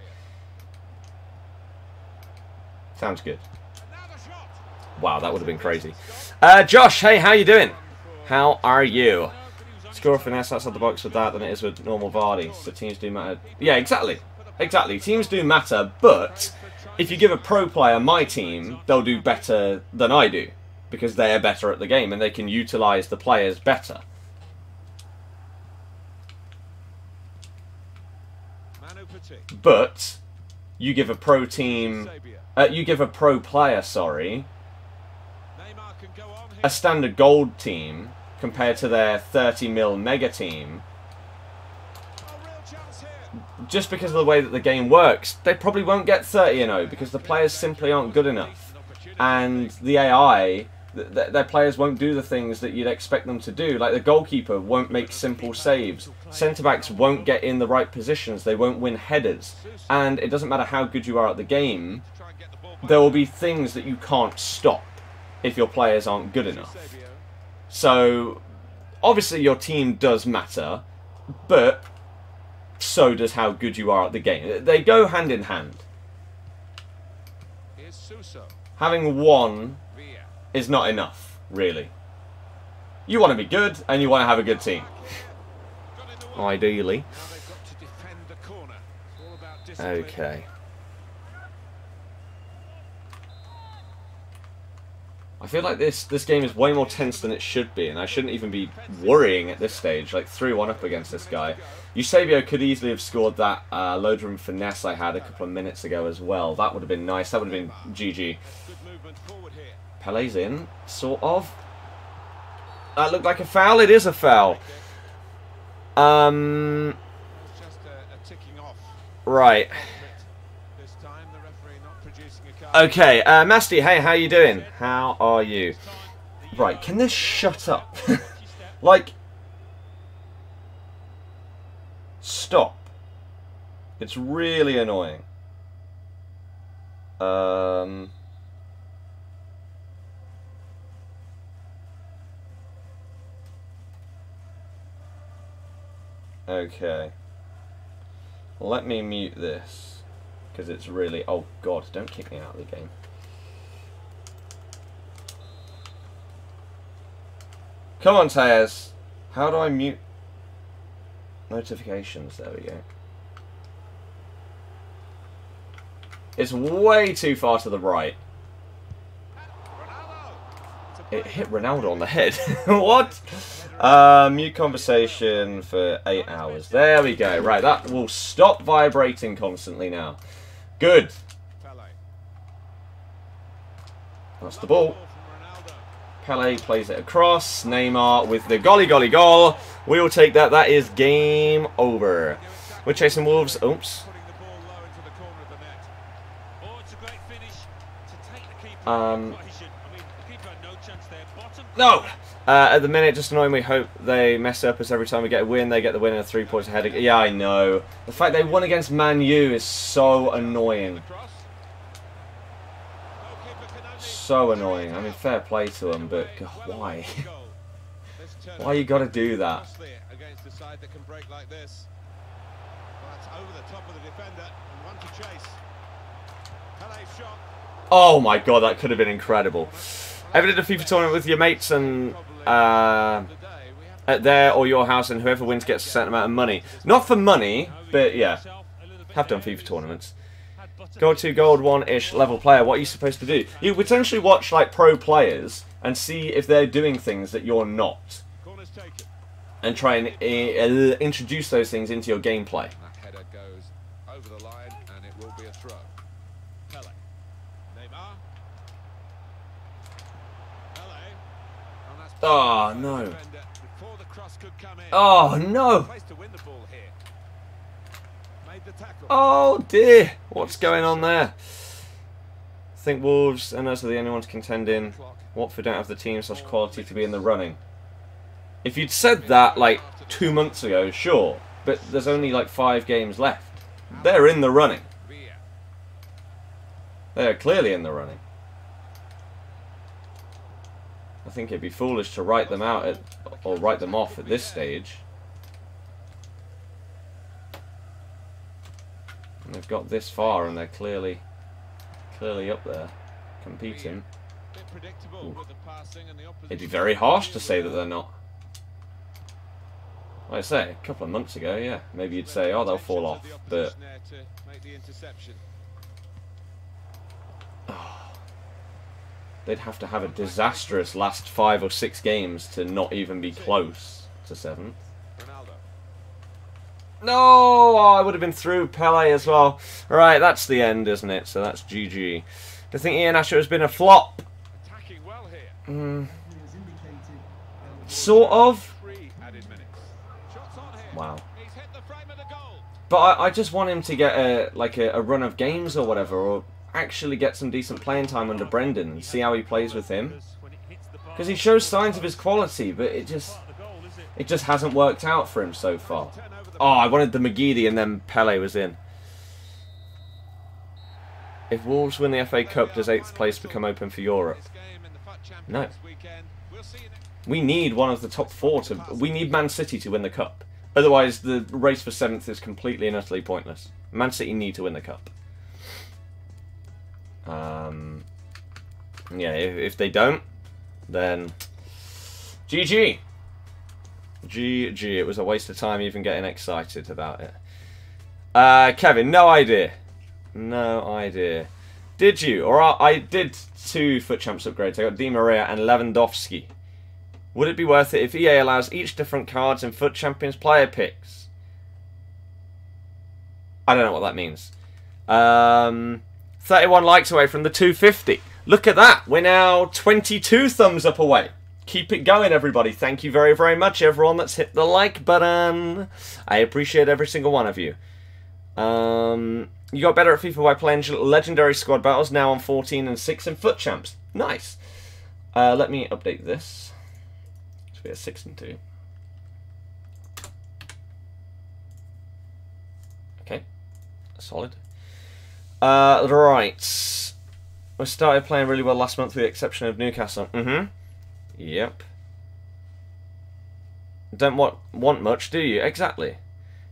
Sounds good. Wow, that would have been crazy. Josh, hey, how you doing? How are you? Score finesse outside the box with that than it is with normal Vardy. So teams do matter. Yeah, exactly. Exactly. Teams do matter, but if you give a pro player my team, they'll do better than I do. Because they're better at the game and they can utilise the players better. But you give a pro team... you give a pro player, sorry, a standard gold team compared to their 30 mil mega team, just because of the way that the game works, they probably won't get 30-0 because the players simply aren't good enough. And the AI, their players won't do the things that you'd expect them to do. Like the goalkeeper won't make simple saves. Centre-backs won't get in the right positions. They won't win headers. And it doesn't matter how good you are at the game, there will be things that you can't stop if your players aren't good enough. So, obviously your team does matter, but so does how good you are at the game. They go hand in hand. Having one is not enough, really. You want to be good, and you want to have a good team. Ideally. Okay. I feel like this game is way more tense than it should be, and I shouldn't even be worrying at this stage. Like 3-1 up against this guy. Eusebio could easily have scored that load room finesse I had a couple of minutes ago as well. That would have been nice. That would have been GG. Pele's in, sort of. That looked like a foul. It is a foul. Right. Okay, Masty, hey, how you doing? How are you? Right, can this shut up? Like, stop. It's really annoying. Okay. Let me mute this. Because it's really... Oh, God, don't kick me out of the game. Come on, Taz. How do I mute notifications? There we go. It's way too far to the right. It hit Ronaldo on the head. What? Mute conversation for 8 hours. There we go. Right, that will stop vibrating constantly now. Good. That's the ball. Pele plays it across. Neymar with the golly goal. We will take that. That is game over. We're chasing Wolves. Oops. No! At the minute, just annoying. We hope they mess up us every time we get a win. They get the win and 3 points ahead. Yeah, I know. The fact they won against Man U is so annoying. So annoying. I mean, fair play to them, but God, why? Why you got to do that? Oh my God, that could have been incredible. Ever did a FIFA tournament with your mates and at their or your house, and whoever wins gets a certain amount of money? Not for money, but yeah, have done FIFA tournaments. Gold 2, Gold 1-ish level player. What are you supposed to do? You potentially watch like pro players and see if they're doing things that you're not, and try and introduce those things into your gameplay. That header goes over the line, and it will be a throw. Pele. Neymar. Oh no. Oh no. Oh dear. What's going on there? I think Wolves and us are the only ones contending. Watford don't have the team / quality to be in the running. If you'd said that like 2 months ago, sure. But there's only like 5 games left. They're in the running. They are clearly in the running. I think it'd be foolish to write them out or write them off at this stage. And they've got this far, and they're clearly up there, competing. Ooh. It'd be very harsh to say that they're not. Like I say, a couple of months ago, yeah, maybe you'd say, oh, they'll fall off, but they'd have to have a disastrous last 5 or 6 games to not even be close to 7th. No! Oh, I would have been through Pele as well. Right, that's the end, isn't it? So that's GG. Do you think Ian Asher has been a flop? Sort of. Wow. But I just want him to get a run of games or whatever, or actually get some decent playing time under Brendan and see how he plays with him. Because he shows signs of his quality, but it just hasn't worked out for him so far. Oh, I wanted the McGeady and then Pele was in. If Wolves win the FA Cup, does 8th place become open for Europe? No. We need one of the top 4 to... We need Man City to win the Cup. Otherwise, the race for 7th is completely and utterly pointless. Man City need to win the Cup. Yeah, if they don't, then... GG! GG, it was a waste of time even getting excited about it. Kevin, no idea. No idea. Did you? Or I did 2 FUT Champs upgrades. I got Di Maria and Lewandowski. Would it be worth it if EA allows each different cards in FUT Champions player picks? I don't know what that means. 31 likes away from the 250. Look at that. We're now 22 thumbs up away. Keep it going, everybody. Thank you very, very much, everyone that's hit the like button. I appreciate every single one of you. You got better at FIFA by playing legendary squad battles, now on 14 and 6 in FUT Champs. Nice. Let me update this. So we are 6 and 2. Okay. Solid. Right. We started playing really well last month with the exception of Newcastle. Yep. Don't want much, do you? Exactly.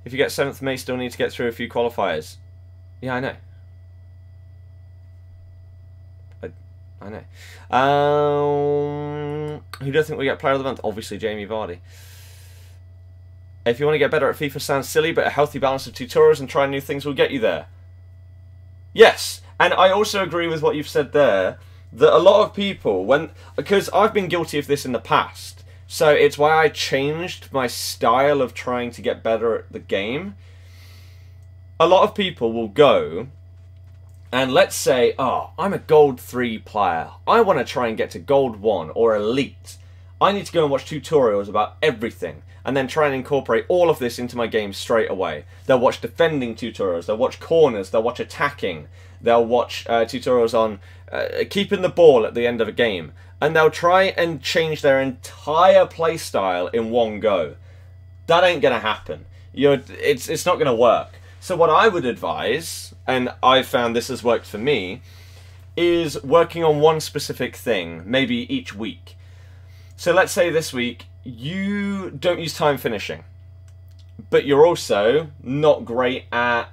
If you get 7th, may still need to get through a few qualifiers. Yeah, I know. I know. Who do you think we get player of the month? Obviously, Jamie Vardy. If you want to get better at FIFA, sounds silly, but a healthy balance of tutorials and trying new things will get you there. Yes, and I also agree with what you've said there, that a lot of people, because I've been guilty of this in the past, so it's why I changed my style of trying to get better at the game. A lot of people will go, and let's say, oh, I'm a Gold 3 player. I want to try and get to Gold 1 or Elite. I need to go and watch tutorials about everything, and then try and incorporate all of this into my game straight away. They'll watch defending tutorials, they'll watch corners, they'll watch attacking, they'll watch tutorials on keeping the ball at the end of a game, and they'll try and change their entire play style in one go. That ain't going to happen. It's not going to work. So what I would advise, and I've found this has worked for me, is working on one specific thing, maybe each week. So let's say this week, you don't use time finishing, but you're also not great at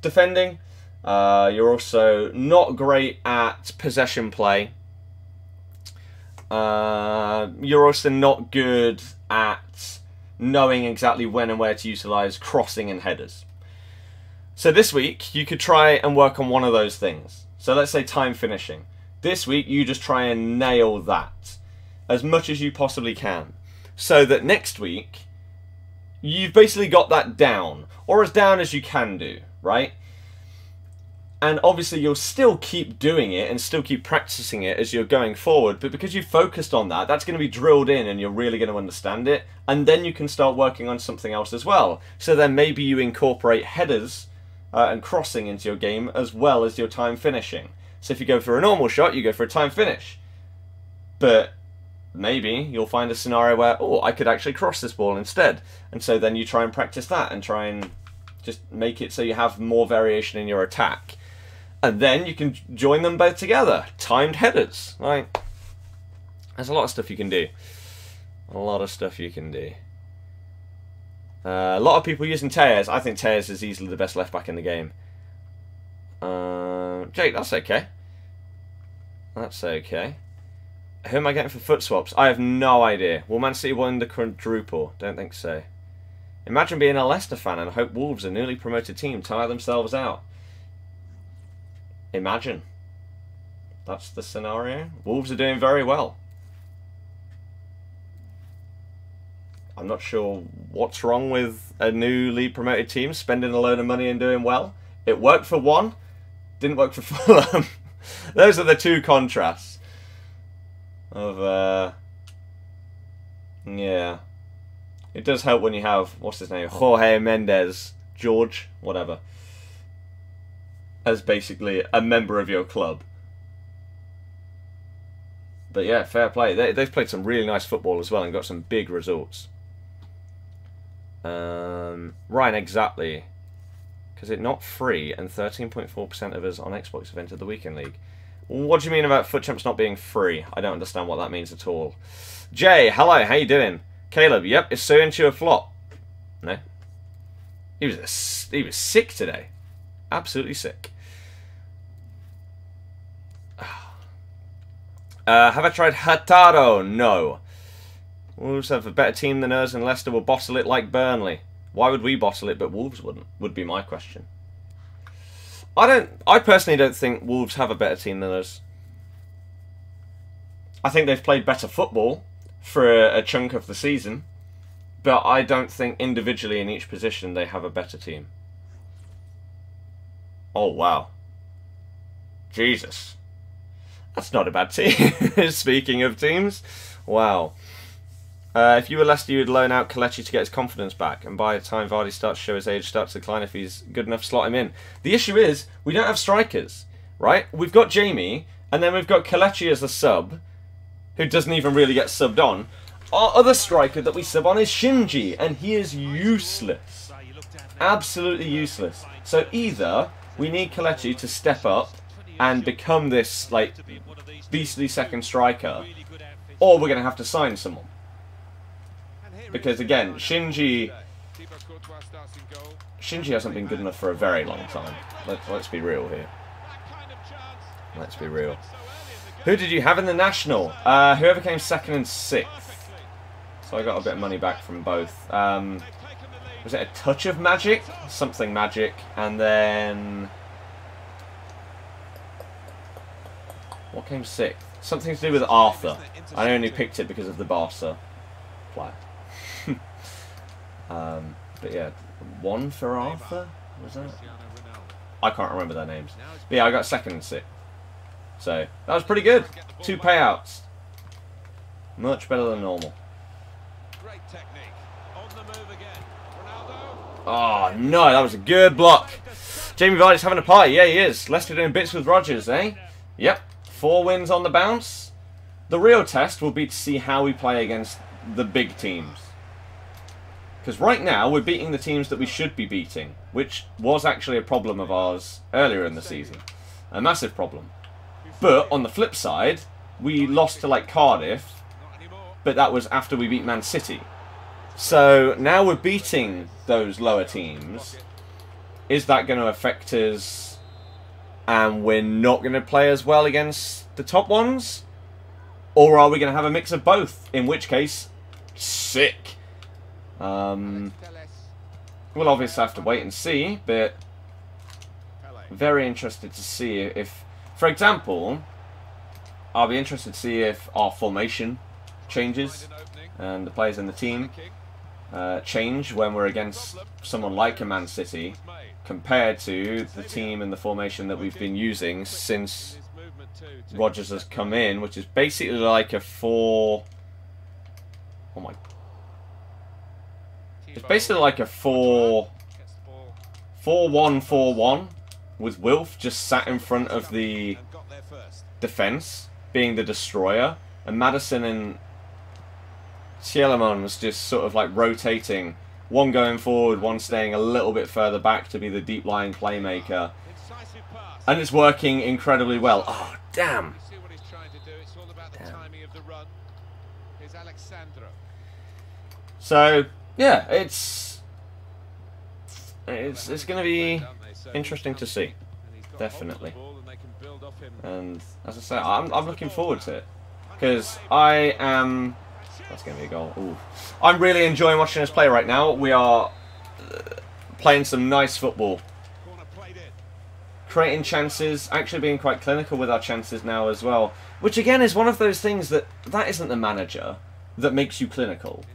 defending. You're also not great at possession play. You're also not good at knowing exactly when and where to utilise crossing and headers. So this week, you could try and work on one of those things. So let's say time finishing. This week, you just try and nail that as much as you possibly can, so that next week, you've basically got that down, or as down as you can do, right? And obviously you'll still keep doing it and still keep practicing it as you're going forward, but because you've focused on that, that's going to be drilled in and you're really going to understand it, and then you can start working on something else as well. So then maybe you incorporate headers and crossing into your game as well as your time finishing. So if you go for a normal shot, you go for a time finish. But maybe you'll find a scenario where, oh, I could actually cross this ball instead. And so then you try and practice that and try and just make it so you have more variation in your attack. And then you can join them both together. Timed headers. Right? There's a lot of stuff you can do. A lot of stuff you can do. A lot of people using Tejas. I think Tejas is easily the best left back in the game. Jake, that's okay. That's okay. Who am I getting for foot swaps? I have no idea. Will Man City win the quadruple? Don't think so. Imagine being a Leicester fan and hope Wolves, a newly promoted team, tire themselves out. Imagine. That's the scenario. Wolves are doing very well. I'm not sure what's wrong with a newly promoted team spending a load of money and doing well. It worked for one, didn't work for Fulham. Those are the two contrasts of yeah. It does help when you have, what's his name, Jorge Mendes, George, whatever, as basically a member of your club. But yeah, fair play. They've played some really nice football as well and got some big results. Ryan, exactly. Because it's not free and 13.4% of us on Xbox have entered the Weekend League. What do you mean about FUT Champs not being free? I don't understand what that means at all. Jay, hello, how you doing? Caleb, yep, it's so into a flop. No. He was sick today. Absolutely sick. Have I tried Hataro? No. Wolves have a better team than us and Leicester will bottle it like Burnley. Why would we bottle it but Wolves wouldn't? Would be my question. I personally don't think Wolves have a better team than us. I think they've played better football for a chunk of the season, but I don't think individually in each position they have a better team. Oh, wow. Jesus. That's not a bad team. Speaking of teams. Wow. If you were Leicester, you would loan out Kelechi to get his confidence back, and by the time Vardy starts to show his age, starts to decline. If he's good enough, slot him in. The issue is, we don't have strikers, right? We've got Jamie, and then we've got Kelechi as a sub, who doesn't even really get subbed on. Our other striker that we sub on is Shinji, and he is useless. Absolutely useless. So either we need Kelechi to step up and become this, like, beastly second striker, or we're going to have to sign someone. Because again, Shinji hasn't been good enough for a very long time. Let's be real here. Let's be real. Who did you have in the National? Whoever came second and sixth. So I got a bit of money back from both. Was it a touch of magic? Something magic. And then... what came sixth? Something to do with Arthur. I only picked it because of the Barca player. But yeah, one for Arthur? Was that? I can't remember their names. But yeah, I got second and sixth. So, that was pretty good. 2 payouts. Much better than normal. Oh, no, that was a good block. Jamie Vardy's having a party. Yeah, he is. Leicester doing bits with Rodgers, eh? Yep. 4 wins on the bounce. The real test will be to see how we play against the big teams. Because right now, we're beating the teams that we should be beating, which was actually a problem of ours earlier in the season. A massive problem. But, on the flip side, we lost to, like, Cardiff, but that was after we beat Man City. So, now we're beating those lower teams. Is that going to affect us, and we're not going to play as well against the top ones? Or are we going to have a mix of both? In which case, sick. We'll obviously have to wait and see, but very interested to see if, for example, I'll be interested to see if our formation changes and the players in the team change when we're against someone like a Man City compared to the team and the formation that we've been using since Rodgers has come in, which is basically like a 4... oh my... it's basically like a 4-1-4-1 with Wilf just sat in front of the defence, being the destroyer, and Maddison and Tielemans was just sort of like rotating, one going forward, one staying a little bit further back to be the deep-lying playmaker. And it's working incredibly well. Oh, damn. So, yeah, it's going to be interesting to see, definitely. And as I say, I'm looking forward to it because I am. That's going to be a goal. Ooh. I'm really enjoying watching us play right now. We are playing some nice football, creating chances, actually being quite clinical with our chances now as well. Which again is one of those things that isn't the manager that makes you clinical.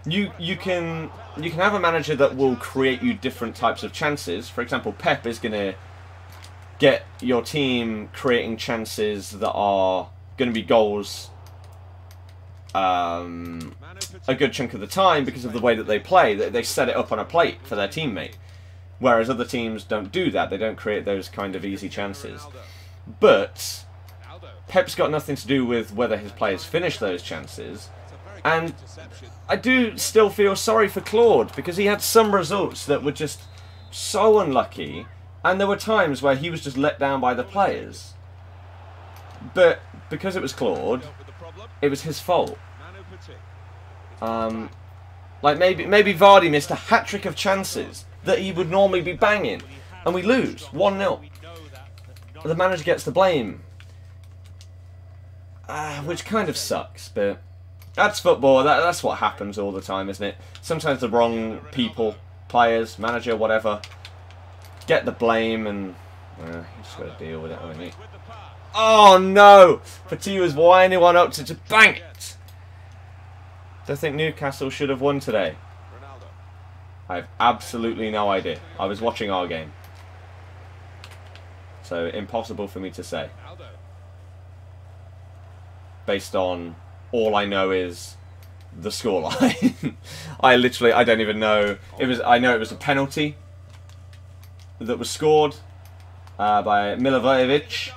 You can have a manager that will create you different types of chances. For example, Pep is going to get your team creating chances that are going to be goals a good chunk of the time because of the way that they play. They set it up on a plate for their teammate. Whereas other teams don't do that. They don't create those kind of easy chances. But Pep's got nothing to do with whether his players finish those chances. And I do still feel sorry for Claude because he had some results that were just so unlucky. And there were times where he was just let down by the players. But because it was Claude, it was his fault. Like maybe Vardy missed a hat-trick of chances that he would normally be banging. And we lose 1-0. The manager gets the blame. Which kind of sucks, but that's football. That's what happens all the time, isn't it? Sometimes the wrong people, players, manager, whatever, get the blame and you just got to deal with it, haven't you? Oh no! Petit was winding one up to bang it! Do I think Newcastle should have won today? I have absolutely no idea. I was watching our game. So impossible for me to say. Based on all I know is the scoreline. I don't even know. I know it was a penalty that was scored by Milivojevic.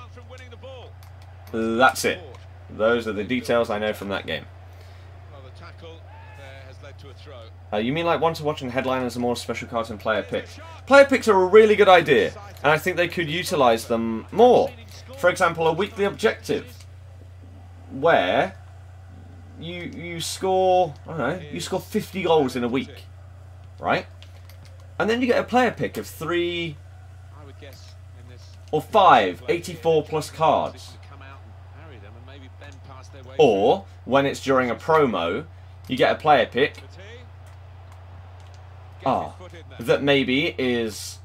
That's it. Those are the details I know from that game. You mean like one to watch and headliners are more special cards than player picks? Player picks are a really good idea, and I think they could utilise them more. For example, a weekly objective where you score, I don't know, you score 50 goals in a week, right? And then you get a player pick of 3 or 5 84 plus cards. Or when it's during a promo, you get a player pick that maybe is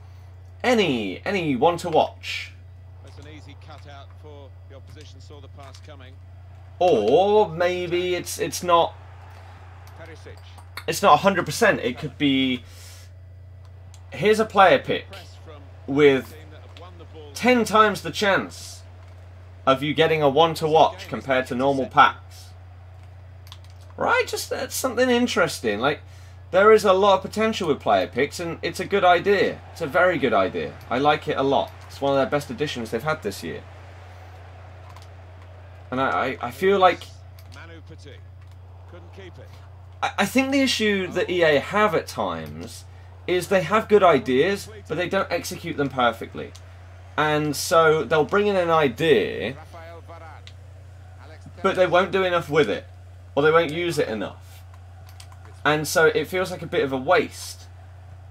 any one to watch. Or maybe it's not 100%. It could be, here's a player pick with 10 times the chance of you getting a one to watch compared to normal packs. Right? Just that's something interesting. Like, there is a lot of potential with player picks, and it's a good idea. It's a very good idea. I like it a lot. It's one of their best additions they've had this year. And I feel like I think the issue that EA have at times is they have good ideas, but they don't execute them perfectly. And so they'll bring in an idea, but they won't do enough with it, or they won't use it enough. And so it feels like a bit of a waste,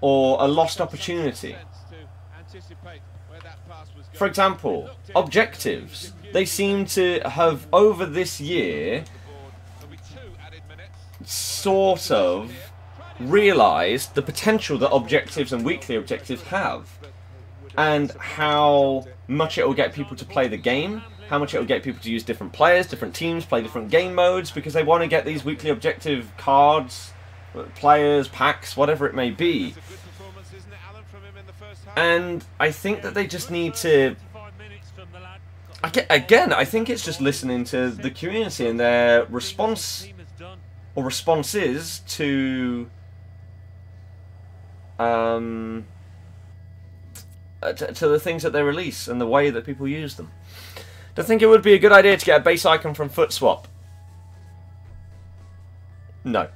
or a lost opportunity. For example, objectives. They seem to have, over this year, sort of realised the potential that objectives and weekly objectives have. And how much it will get people to play the game, how much it will get people to use different players, different teams, play different game modes, because they want to get these weekly objective cards, players, packs, whatever it may be. And I think that they just need to... Again, I think it's just listening to the community and their response, or responses to... to the things that they release and the way that people use them. Do you think it would be a good idea to get a base icon from FUT Swap? No.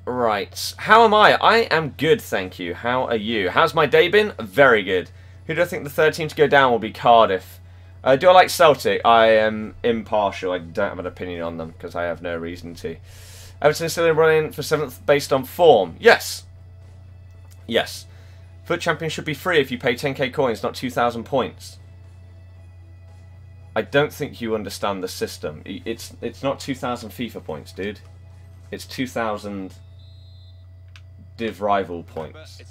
Right. How am I? I am good, thank you. How are you? How's my day been? Very good. Who do I think the third team to go down will be? Cardiff. Do I like Celtic? I am impartial. I don't have an opinion on them because I have no reason to. Everton still running for 7th based on form? Yes. Yes. FUT Champions should be free if you pay 10k coins, not 2,000 points. I don't think you understand the system. It's not 2,000 FIFA points, dude. It's 2,000 Div Rival points.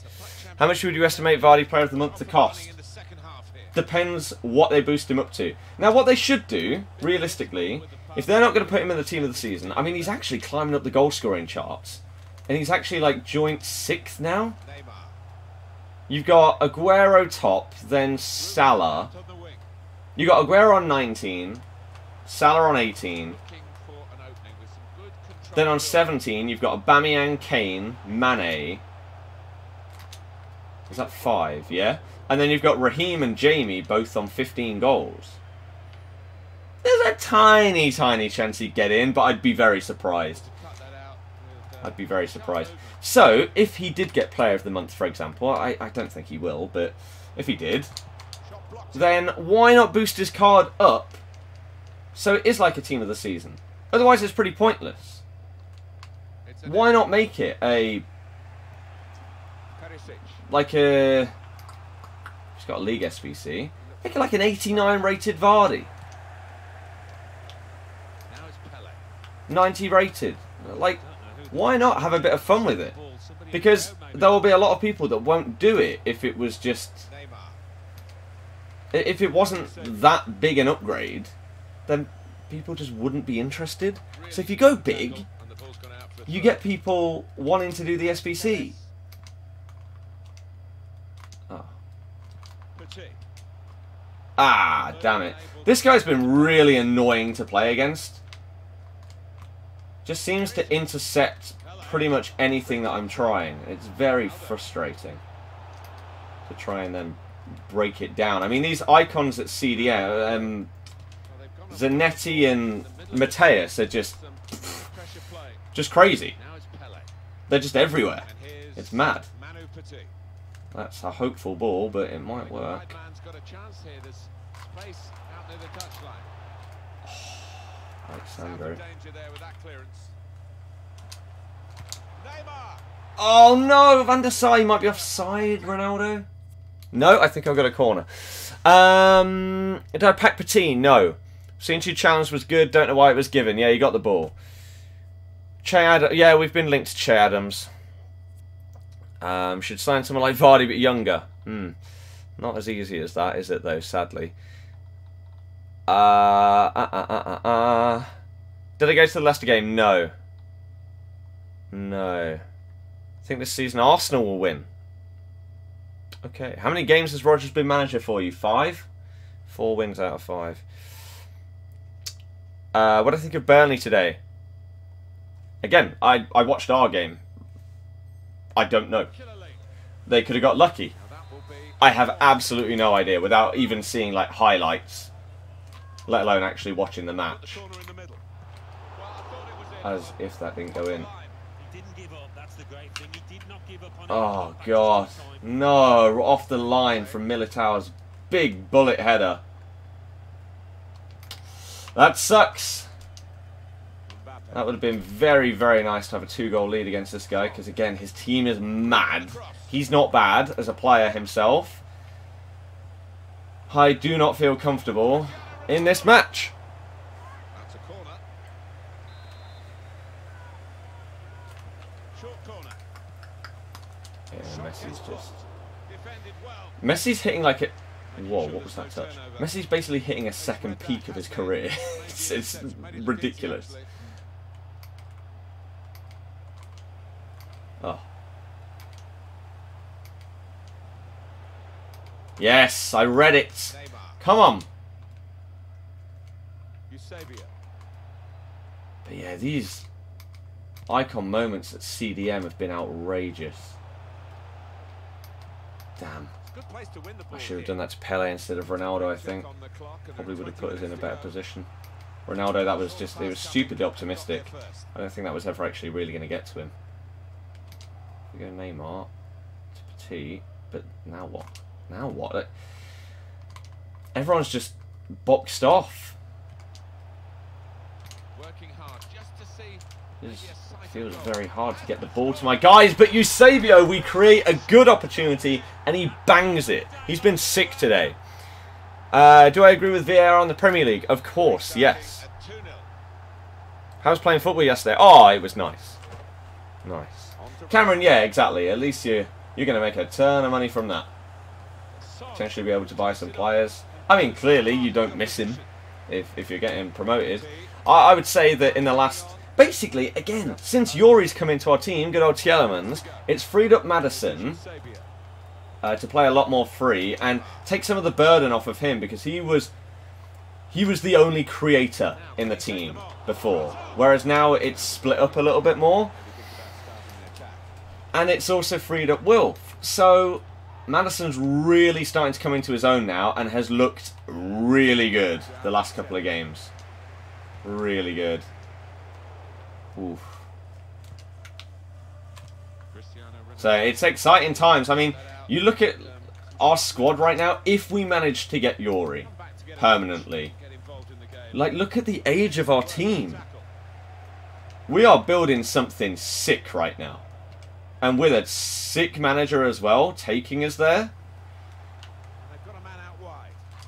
How much would you estimate Vardy Player of the Month to cost? Depends what they boost him up to. Now, what they should do, realistically, if they're not going to put him in the team of the season, I mean, he's actually climbing up the goal scoring charts. And he's actually like joint 6th now. You've got Aguero top, then Salah. You've got Aguero on 19, Salah on 18. Then on 17, you've got Aubameyang, Kane, Mane. Is that 5? Yeah. And then you've got Raheem and Jamie both on 15 goals. There's a tiny, tiny chance he'd get in, but I'd be very surprised. I'd be very surprised. So, if he did get Player of the Month, for example, I don't think he will, but if he did, then why not boost his card up so it is like a team of the season? Otherwise, it's pretty pointless. Why not make it a... like a... He's got a League SBC. Make it like an 89 rated Vardy. 90 rated. Like, why not have a bit of fun with it? Because there will be a lot of people that won't do it if it was just... If it wasn't that big an upgrade, then people just wouldn't be interested. So if you go big, you get people wanting to do the SBC. Oh. Ah, damn it. This guy's been really annoying to play against. Just seems to intercept pretty much anything that I'm trying. It's very frustrating to try and then break it down. I mean, these icons at CDM, Zanetti and Mateus are just crazy. They're just everywhere. It's mad. That's a hopeful ball, but it might work. Alexandro. Oh no, Van der Sar might be offside, Ronaldo. No, I think I've got a corner. Did I pack Patine? No. CN2 challenge was good, don't know why it was given. Yeah, you got the ball. Yeah, we've been linked to Che Adams. Should sign someone like Vardy but younger. Not as easy as that, is it though, sadly. Did I go to the Leicester game? No. No. I think this season Arsenal will win. Okay. How many games has Rodgers been manager for you? 5? 4 wins out of 5. What do I think of Burnley today? Again, I watched our game. I don't know. They could have got lucky. I have absolutely no idea without even seeing like highlights, let alone actually watching the match. As if that didn't go in. Oh god. No, off the line from Militao's big bullet header. That sucks. That would have been very, very nice to have a 2-goal lead against this guy, because again, his team is mad. He's not bad as a player himself. I do not feel comfortable in this match. Yeah, Messi's just... Messi's hitting like it... Whoa, what was that touch? Messi's basically hitting a second peak of his career. it's ridiculous. Oh. Yes, I read it. Come on. But yeah, these icon moments at CDM have been outrageous. Damn. I should have done that to Pele instead of Ronaldo, I think. Probably would have put us in a better position. Ronaldo, that was just, it was stupidly optimistic. I don't think that was ever actually really going to get to him. We go Neymar to Petit, but now what? Now what? Like, everyone's just boxed off. It feels very hard to get the ball to my guys, but Eusebio, we create a good opportunity and he bangs it. He's been sick today. Do I agree with VAR on the Premier League? Of course, yes. How was playing football yesterday? Oh, it was nice. Nice. Cameron, yeah, exactly. At least you're going to make a ton of money from that. Potentially be able to buy some players. I mean, clearly you don't miss him if you're getting promoted. I would say that in the last... Basically, again, since Yori's come into our team, good old Tielemans, it's freed up Maddison to play a lot more free and take some of the burden off of him, because he was the only creator in the team before, whereas now it's split up a little bit more, and it's also freed up Wilf. So Maddison's really starting to come into his own now and has looked really good the last couple of games. Really good. Oof. So it's exciting times. I mean, you look at our squad right now. If we manage to get Yori permanently, like, look at the age of our team. We are building something sick right now, and with a sick manager as well taking us there.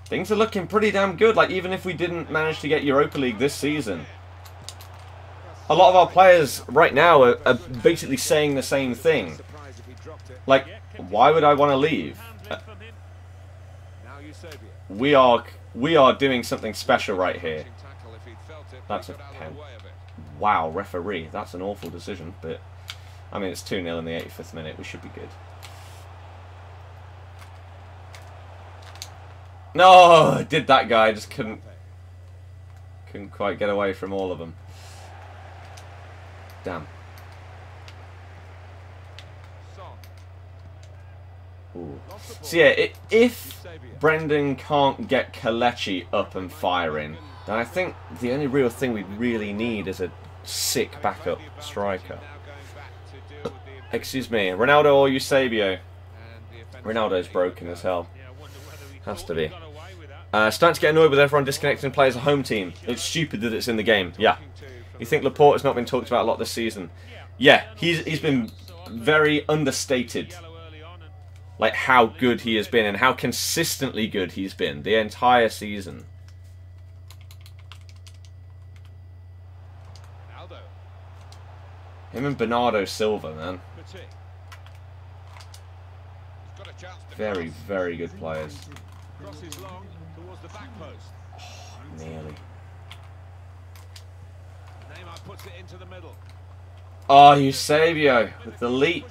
Things are looking pretty damn good. Like, even if we didn't manage to get Europa League this season, a lot of our players right now are basically saying the same thing. Like, why would I want to leave? We are doing something special right here. That's a pen. Wow, referee. That's an awful decision, but I mean, it's 2-0 in the 85th minute. We should be good. No, did that guy. Just couldn't quite get away from all of them. Damn. Ooh. So yeah, if Brendan can't get Kelechi up and firing, then I think the only real thing we really need is a sick backup striker. Excuse me, Ronaldo or Eusebio? Ronaldo's broken as hell. Has to be. Starting to get annoyed with everyone disconnecting players a home team. It's stupid that it's in the game. Yeah. You think Laporte has not been talked about a lot this season? Yeah, he's been very understated. Like how good he has been and how consistently good he's been the entire season. Him and Bernardo Silva, man. Very, very good players. Oh, nearly. Oh, Eusebio with the leap.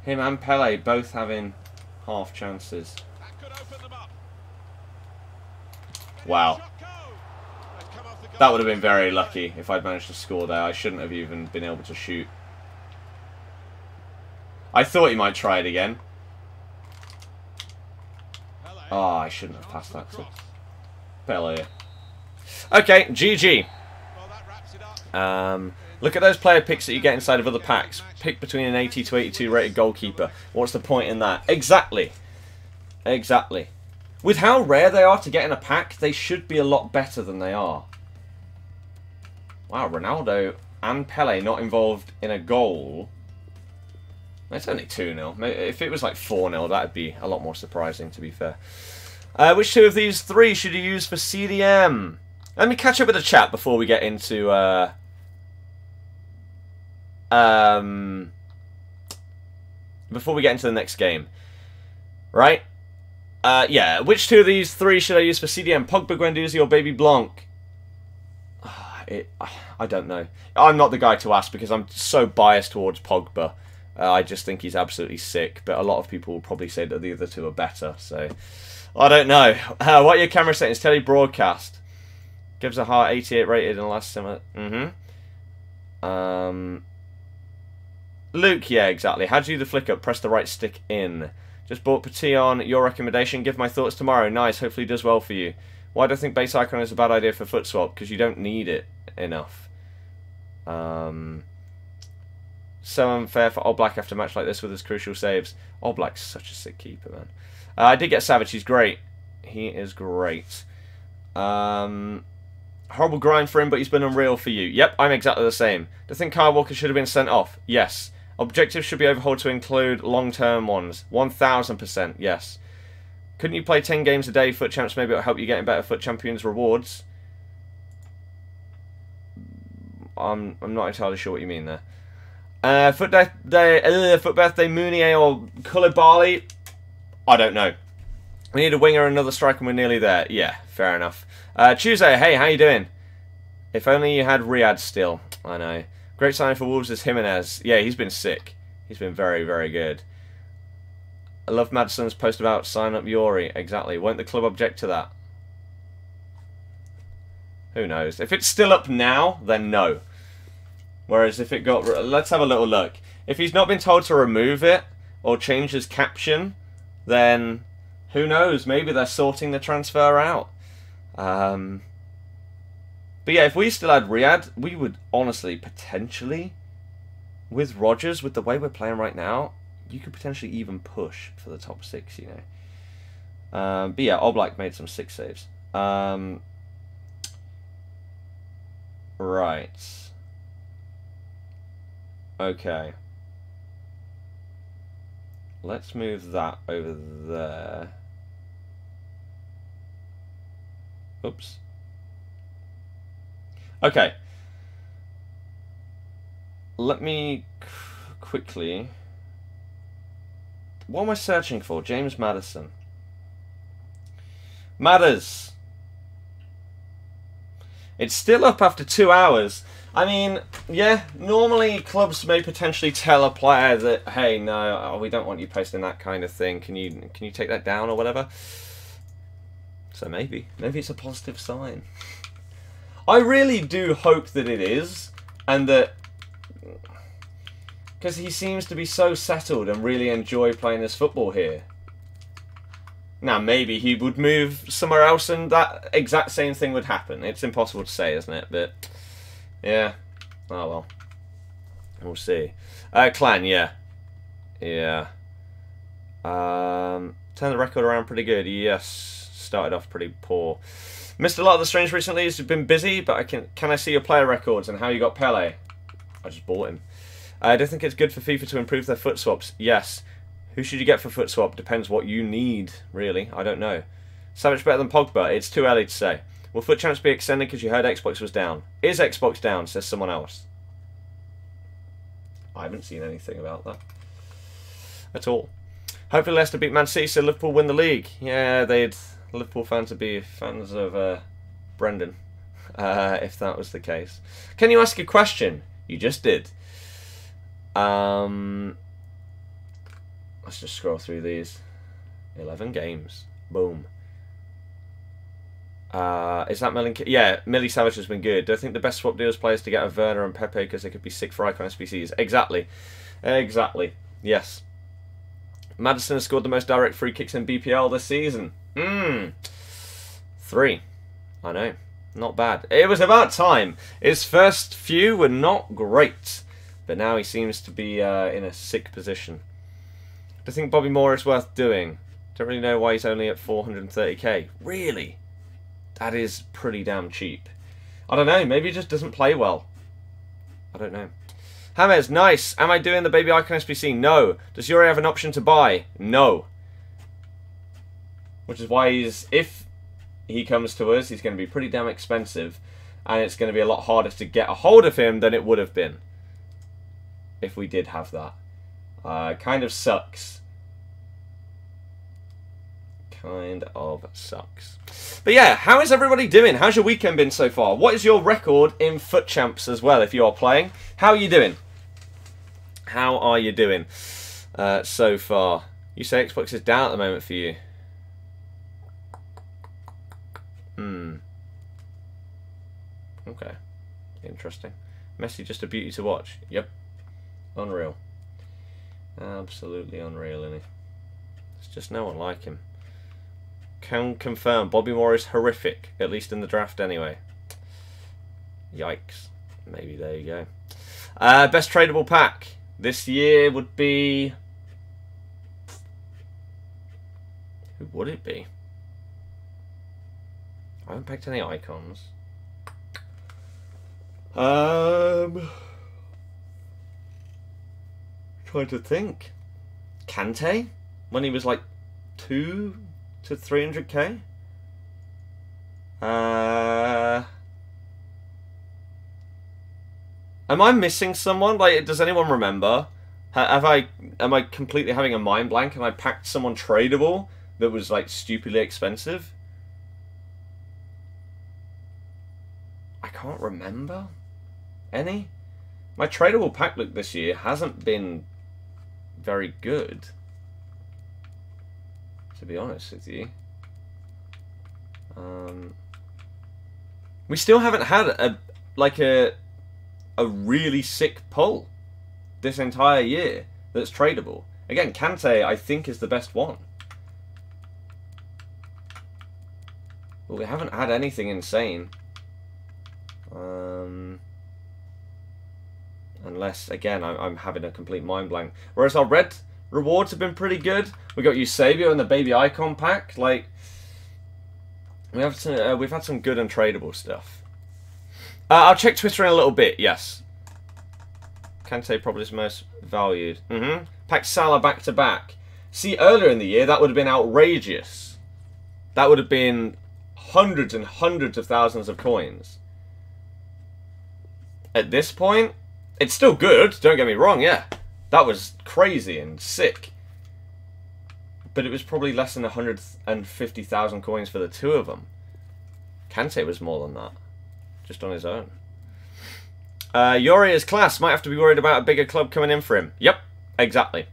Him and Pele both having half chances. Wow. That would have been very lucky if I'd managed to score there. I shouldn't have even been able to shoot. I thought he might try it again. Oh, I shouldn't have passed that to Pele. Okay, GG. Look at those player picks that you get inside of other packs. Pick between an 80 to 82 rated goalkeeper. What's the point in that? Exactly. Exactly. With how rare they are to get in a pack, they should be a lot better than they are. Wow, Ronaldo and Pele not involved in a goal. It's only 2-0. If it was like 4-0, that'd be a lot more surprising, to be fair. Which two of these three should you use for CDM? Let me catch up with the chat before we get into... before we get into the next game. Right? Yeah, which two of these three should I use for CDM? Pogba, Guendouzi, or Baby Blanc? I don't know. I'm not the guy to ask because I'm so biased towards Pogba. I just think he's absolutely sick, but a lot of people will probably say that the other two are better, so... I don't know. What are your camera settings? Tele broadcast. Gives a heart 88 rated in the last summer. Luke, yeah, exactly. How do you do the flick up? Press the right stick in. Just bought Petit on your recommendation. Give my thoughts tomorrow. Nice. Hopefully it does well for you. Why do I think base icon is a bad idea for foot swap? Because you don't need it enough. So unfair for Oblak after a match like this with his crucial saves. Oblak's such a sick keeper, man. I did get Savage. He's great. He is great. Horrible grind for him, but he's been unreal for you. Yep, I'm exactly the same. Do you think Kyle Walker should have been sent off? Yes. Objectives should be overhauled to include long-term ones. 1000%, yes. Couldn't you play 10 games a day, FUT Champs? Maybe it'll help you getting better FUT Champions rewards. I'm not entirely sure what you mean there. FUT Birthday Mounier or Koulibaly? I don't know. We need a winger and another striker and we're nearly there. Yeah, fair enough. Tuesday, hey, how you doing? If only you had Riyadh still. I know. Great signing for Wolves is Jimenez. Yeah, he's been sick. He's been very, very good. I love Madison's post about sign up Yori. Exactly. Won't the club object to that? Who knows? If it's still up now, then no. Whereas if it got... Let's have a little look. If he's not been told to remove it or change his caption, then who knows? Maybe they're sorting the transfer out. But yeah, if we still had Riyadh, we would honestly, potentially, with Rodgers, with the way we're playing right now, you could potentially even push for the top 6, you know. But yeah, Oblak made some 6 saves. Right. Okay. Let's move that over there. Oops. Okay. Let me quickly... What am I searching for? James Maddison. Matters. It's still up after 2 hours. I mean, yeah, normally clubs may potentially tell a player that, hey, no, we don't want you posting that kind of thing. Can you take that down or whatever? So maybe it's a positive sign. I really do hope that it is, and that, because he seems to be so settled and really enjoy playing this football here. Now, maybe he would move somewhere else and that exact same thing would happen. It's impossible to say, isn't it? But, yeah. Oh, well. We'll see. Clan, yeah. Yeah. Turned the record around pretty good. Yes. Started off pretty poor. Missed a lot of the streams recently. It's been busy, but can I see your player records and how you got Pele? I just bought him. I don't think it's good for FIFA to improve their foot swaps. Yes. Who should you get for foot swap? Depends what you need, really. I don't know. Savage better than Pogba? It's too early to say. Will FUT Champs be extended because you heard Xbox was down? Is Xbox down, says someone else. I haven't seen anything about that at all. Hopefully Leicester beat Man City so Liverpool win the league. Yeah, Liverpool fans would be fans of Brendan, if that was the case. Can you ask a question? You just did. Let's just scroll through these. 11 games. Boom. Is that Millie? Yeah, Millie Savage has been good. Do I think the best swap deals players to get a Werner and Pepe because they could be sick for icon SBCs? Exactly. Exactly. Yes. Maddison has scored the most direct free kicks in BPL this season. 3. I know. Not bad. It was about time. His first few were not great. But now he seems to be in a sick position. Do you think Bobby Moore is worth doing? Don't really know why he's only at 430k. Really? That is pretty damn cheap. I don't know. Maybe he just doesn't play well. I don't know. James, nice. Am I doing the baby icon SBC? No. Does Yuri have an option to buy? No. Which is why if he comes to us, he's going to be pretty damn expensive. And it's going to be a lot harder to get a hold of him than it would have been if we did have that. Kind of sucks. Kind of sucks. But yeah, how is everybody doing? How's your weekend been so far? What is your record in FUT Champs as well, if you are playing? How are you doing? How are you doing so far? You say Xbox is down at the moment for you. Okay. Interesting. Messi just a beauty to watch. Yep. Unreal. Absolutely unreal, isn't he? There's just no one like him. Can confirm Bobby Moore is horrific, at least in the draft anyway. Yikes. Maybe there you go. Best tradable pack this year would be... Who would it be? I haven't picked any icons. Trying to think. Kante? When he was like 2 to 300k? Am I missing someone? Like, does anyone remember? Am I completely having a mind blank and I packed someone tradable that was like stupidly expensive? I can't remember any. My tradable pack look this year hasn't been very good, to be honest with you. We still haven't had a really sick pull this entire year that's tradable. Again, Kante I think is the best one. But we haven't had anything insane. Unless, again, I'm having a complete mind blank. Whereas our red rewards have been pretty good. We got Eusebio in the baby icon pack. Like, we've had some good and tradable stuff. I'll check Twitter in a little bit. Yes, Kante probably is most valued. Packed Salah back to back. See, earlier in the year that would have been outrageous. That would have been hundreds and hundreds of thousands of coins. at this point, it's still good, don't get me wrong, yeah. That was crazy and sick. But it was probably less than 150,000 coins for the two of them. Kante was more than that. Just on his own. Yori is class. Might have to be worried about a bigger club coming in for him. Yep, exactly.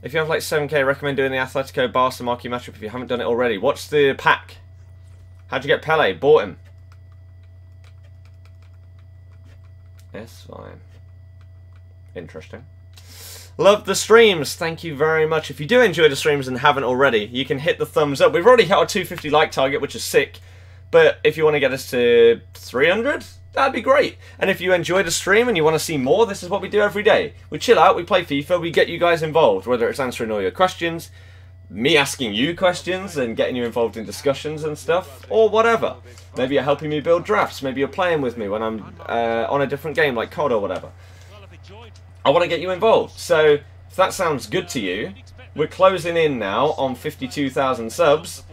If you have like 7k, recommend doing the Atletico Barca marquee matchup if you haven't done it already. Watch the pack. How'd you get Pele? Bought him. Yes, fine. Interesting. Love the streams. Thank you very much. If you do enjoy the streams and haven't already, you can hit the thumbs up. We've already hit our 250 like target, which is sick. But if you want to get us to 300, that'd be great. And if you enjoy the stream and you want to see more, this is what we do every day. We chill out, we play FIFA, we get you guys involved, whether it's answering all your questions, me asking you questions and getting you involved in discussions and stuff, or whatever. Maybe you're helping me build drafts, maybe you're playing with me when I'm on a different game like COD or whatever. I want to get you involved. So if that sounds good to you, we're closing in now on 52,000 subs.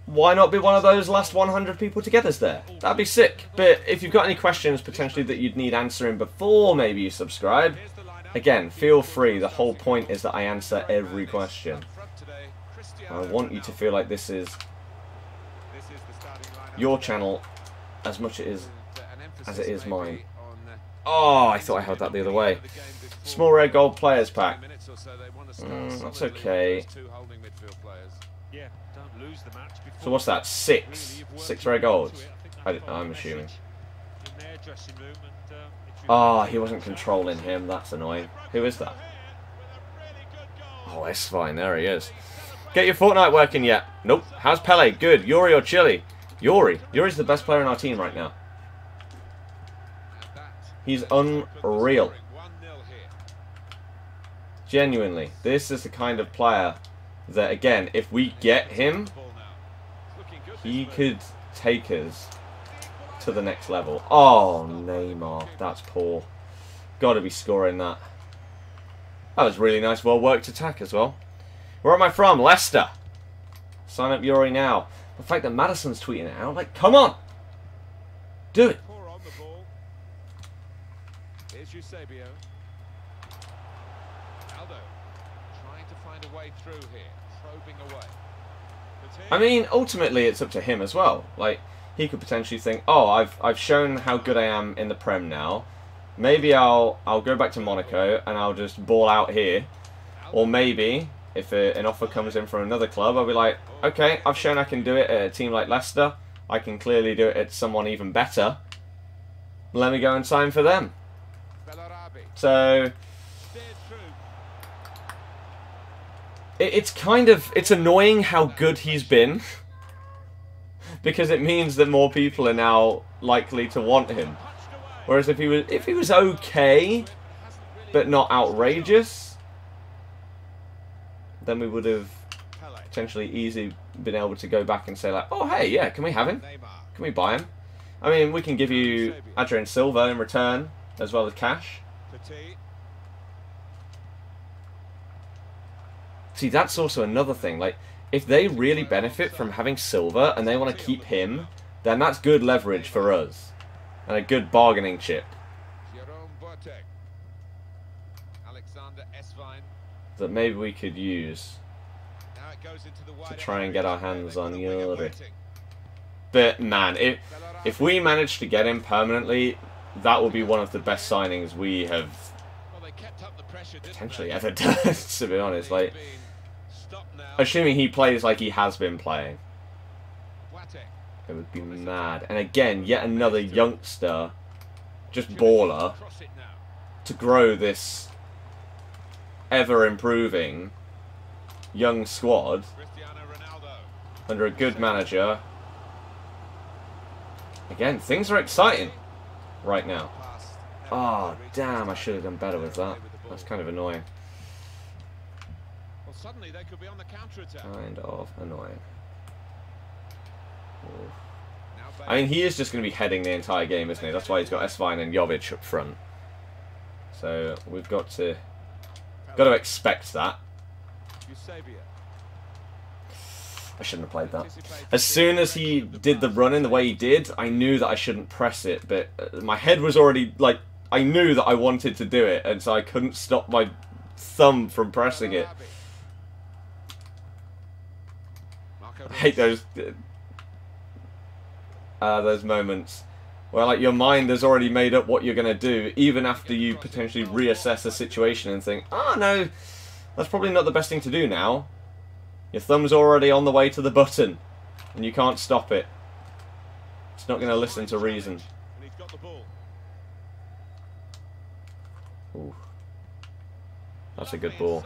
Why not be one of those last 100 people to get us there? That'd be sick. But if you've got any questions potentially that you'd need answering before maybe you subscribe, again, feel free. The whole point is that I answer every question. I want you to feel like this is your channel as much as it is mine. Oh, I thought I held that the other way. Small rare gold players pack. That's okay. So what's that? 6 rare golds. I'm assuming. Oh, he wasn't controlling him. That's annoying. Who is that? Oh, it's fine. There he is. Get your Fortnite working yet? Nope. How's Pele? Good. Yori or Chile? Yori. Yori's the best player in our team right now. He's unreal. Genuinely. This is the kind of player that, again, if we get him, he could take us to the next level. Oh, Neymar. That's poor. Got to be scoring that. That was really nice. Well-worked attack as well. Where am I from? Leicester. Sign up Yori now. The fact that Madison's tweeting it out, like, come on. Do it. Eusebio. Aldo trying to find a way through here, probing away. I mean, ultimately it's up to him as well. Like, he could potentially think, oh, I've shown how good I am in the Prem now. Maybe I'll go back to Monaco and I'll just ball out here. Or maybe if an offer comes in from another club, I'll be like, okay, I've shown I can do it at a team like Leicester. I can clearly do it at someone even better. Let me go and sign for them. So it's annoying how good he's been, because it means that more people are now likely to want him. Whereas if he was okay but not outrageous, then we would have potentially easily been able to go back and say like, oh hey, yeah, can we have him? Can we buy him? I mean, we can give you Adrian Silva in return as well as cash. See, that's also another thing. Like, if they really benefit from having Silva and they want to keep him, then that's good leverage for us and a good bargaining chip that maybe we could use to try and get our hands on Yuri. But man, if we manage to get him permanently, that will be one of the best signings we have potentially ever done, to be honest. Like, assuming he plays like he has been playing, it would be mad. And again, yet another youngster, just baller, to grow this ever-improving young squad under a good manager. Again, things are exciting right now. Oh, damn, I should have done better with that. That's kind of annoying. Kind of annoying. Ooh. I mean, he is just going to be heading the entire game, isn't he? That's why he's got Esvine and Jovic up front. So we've got to expect that. I shouldn't have played that. As soon as he did the run-in the way he did, I knew that I shouldn't press it, but my head was already, like, I knew that I wanted to do it, and so I couldn't stop my thumb from pressing it. I hate those moments where, like, your mind has already made up what you're going to do, even after you potentially reassess the situation and think, oh no, that's probably not the best thing to do now. Your thumb's already on the way to the button, and you can't stop it. It's not going to listen to reason. Ooh. That's a good ball.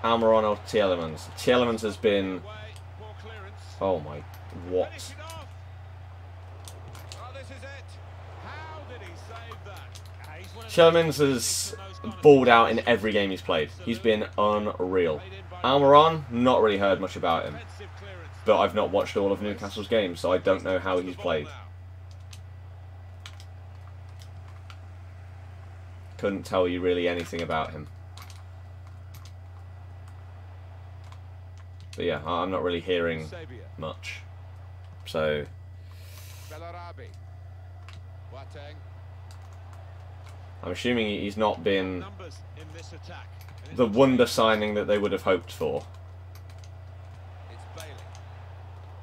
Almiron or Tielemans? Tielemans has been... Oh my... What? Tielemans has balled out in every game he's played. He's been unreal. Almiron, not really heard much about him. But I've not watched all of Newcastle's games, so I don't know how he's played. Couldn't tell you really anything about him. But yeah, I'm not really hearing much. So... I'm assuming he's not been the wonder signing that they would have hoped for.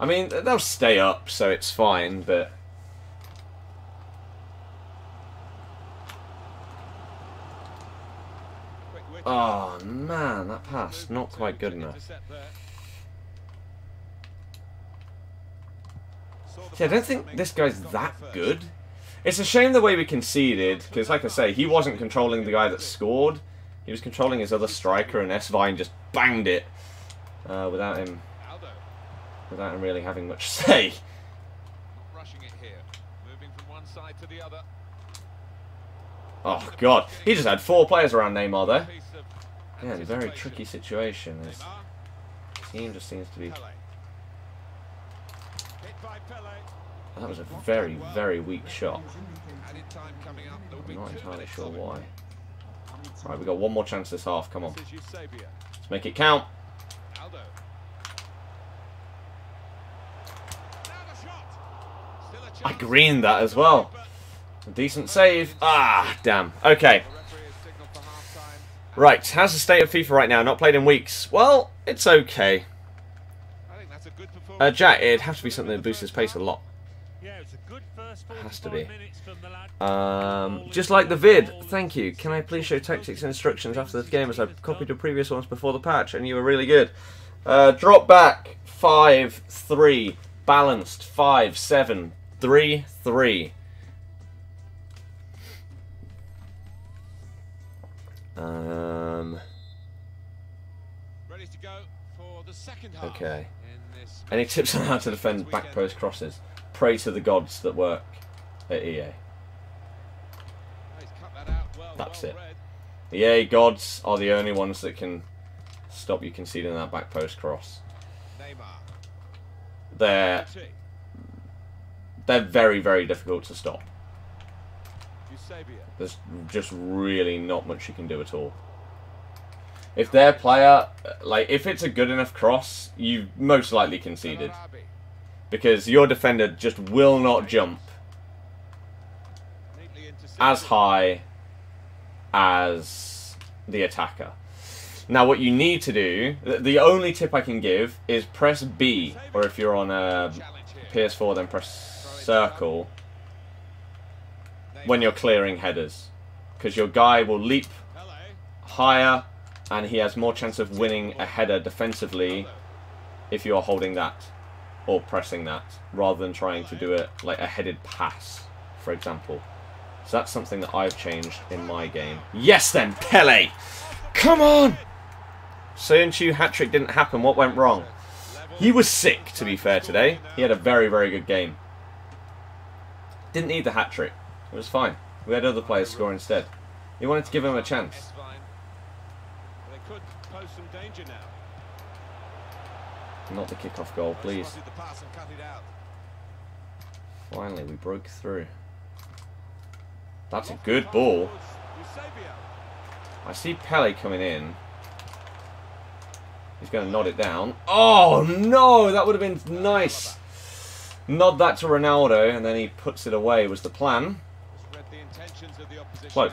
I mean, they'll stay up, so it's fine, but... Oh, man, that pass, not quite good enough. See, I don't think this guy's that good. It's a shame the way we conceded, because like I say, he wasn't controlling the guy that scored. He was controlling his other striker, and S-Vine just banged it without him really having much say. Oh god, he just had 4 players around Neymar there. Yeah, in a very tricky situation. His team just seems to be... That was a very, very weak shot. I'm not entirely sure why. Right, we've got one more chance this half. Come on. Let's make it count. I greened that as well. A decent save. Ah, damn. Okay. Right, how's the state of FIFA right now? Not played in weeks. Well, it's okay. Jack, it'd have to be something that boosts his pace a lot. Has to be. Just like the vid, thank you. Can I please show tactics and instructions after this game, as I've copied the previous ones before the patch, and you were really good. Drop back 5-3, balanced 5-7, 3-3. Ready to go for the second half. Okay. Any tips on how to defend back post crosses? Pray to the gods that work at EA. That's it. The EA gods are the only ones that can stop you conceding that back post cross. They're very, very difficult to stop. There's just really not much you can do at all. If their player, like, if it's a good enough cross, you've most likely conceded. Because your defender just will not jump as high as the attacker. Now what you need to do, the only tip I can give is press B, or if you're on a PS4 then press circle when you're clearing headers. Because your guy will leap higher and he has more chance of winning a header defensively if you are holding that or pressing that, rather than trying to do it like a headed pass, for example. So that's something that I've changed in my game. Yes then, Pele! Come on! Soyuncu hat-trick didn't happen. What went wrong? He was sick, to be fair, today. He had a very, very good game. Didn't need the hat-trick. It was fine. We had other players score instead. He wanted to give him a chance. Not the kickoff goal, please. Finally, we broke through. That's a good ball. I see Pele coming in. He's going to nod it down. Oh, no! That would have been nice. Nod that to Ronaldo, and then he puts it away, was the plan. Close.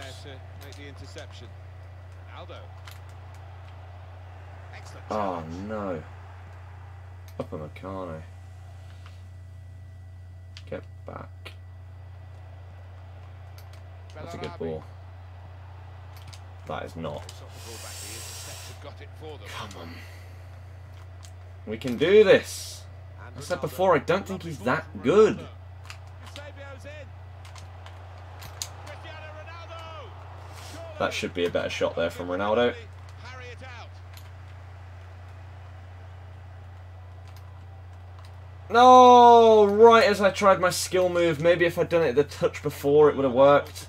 Oh, no. Upamecano. Get back. That's a good ball. That is not. Come on. We can do this. I said before, I don't think he's that good. That should be a better shot there from Ronaldo. No! Right as I tried my skill move. Maybe if I'd done it at the touch before, it would have worked.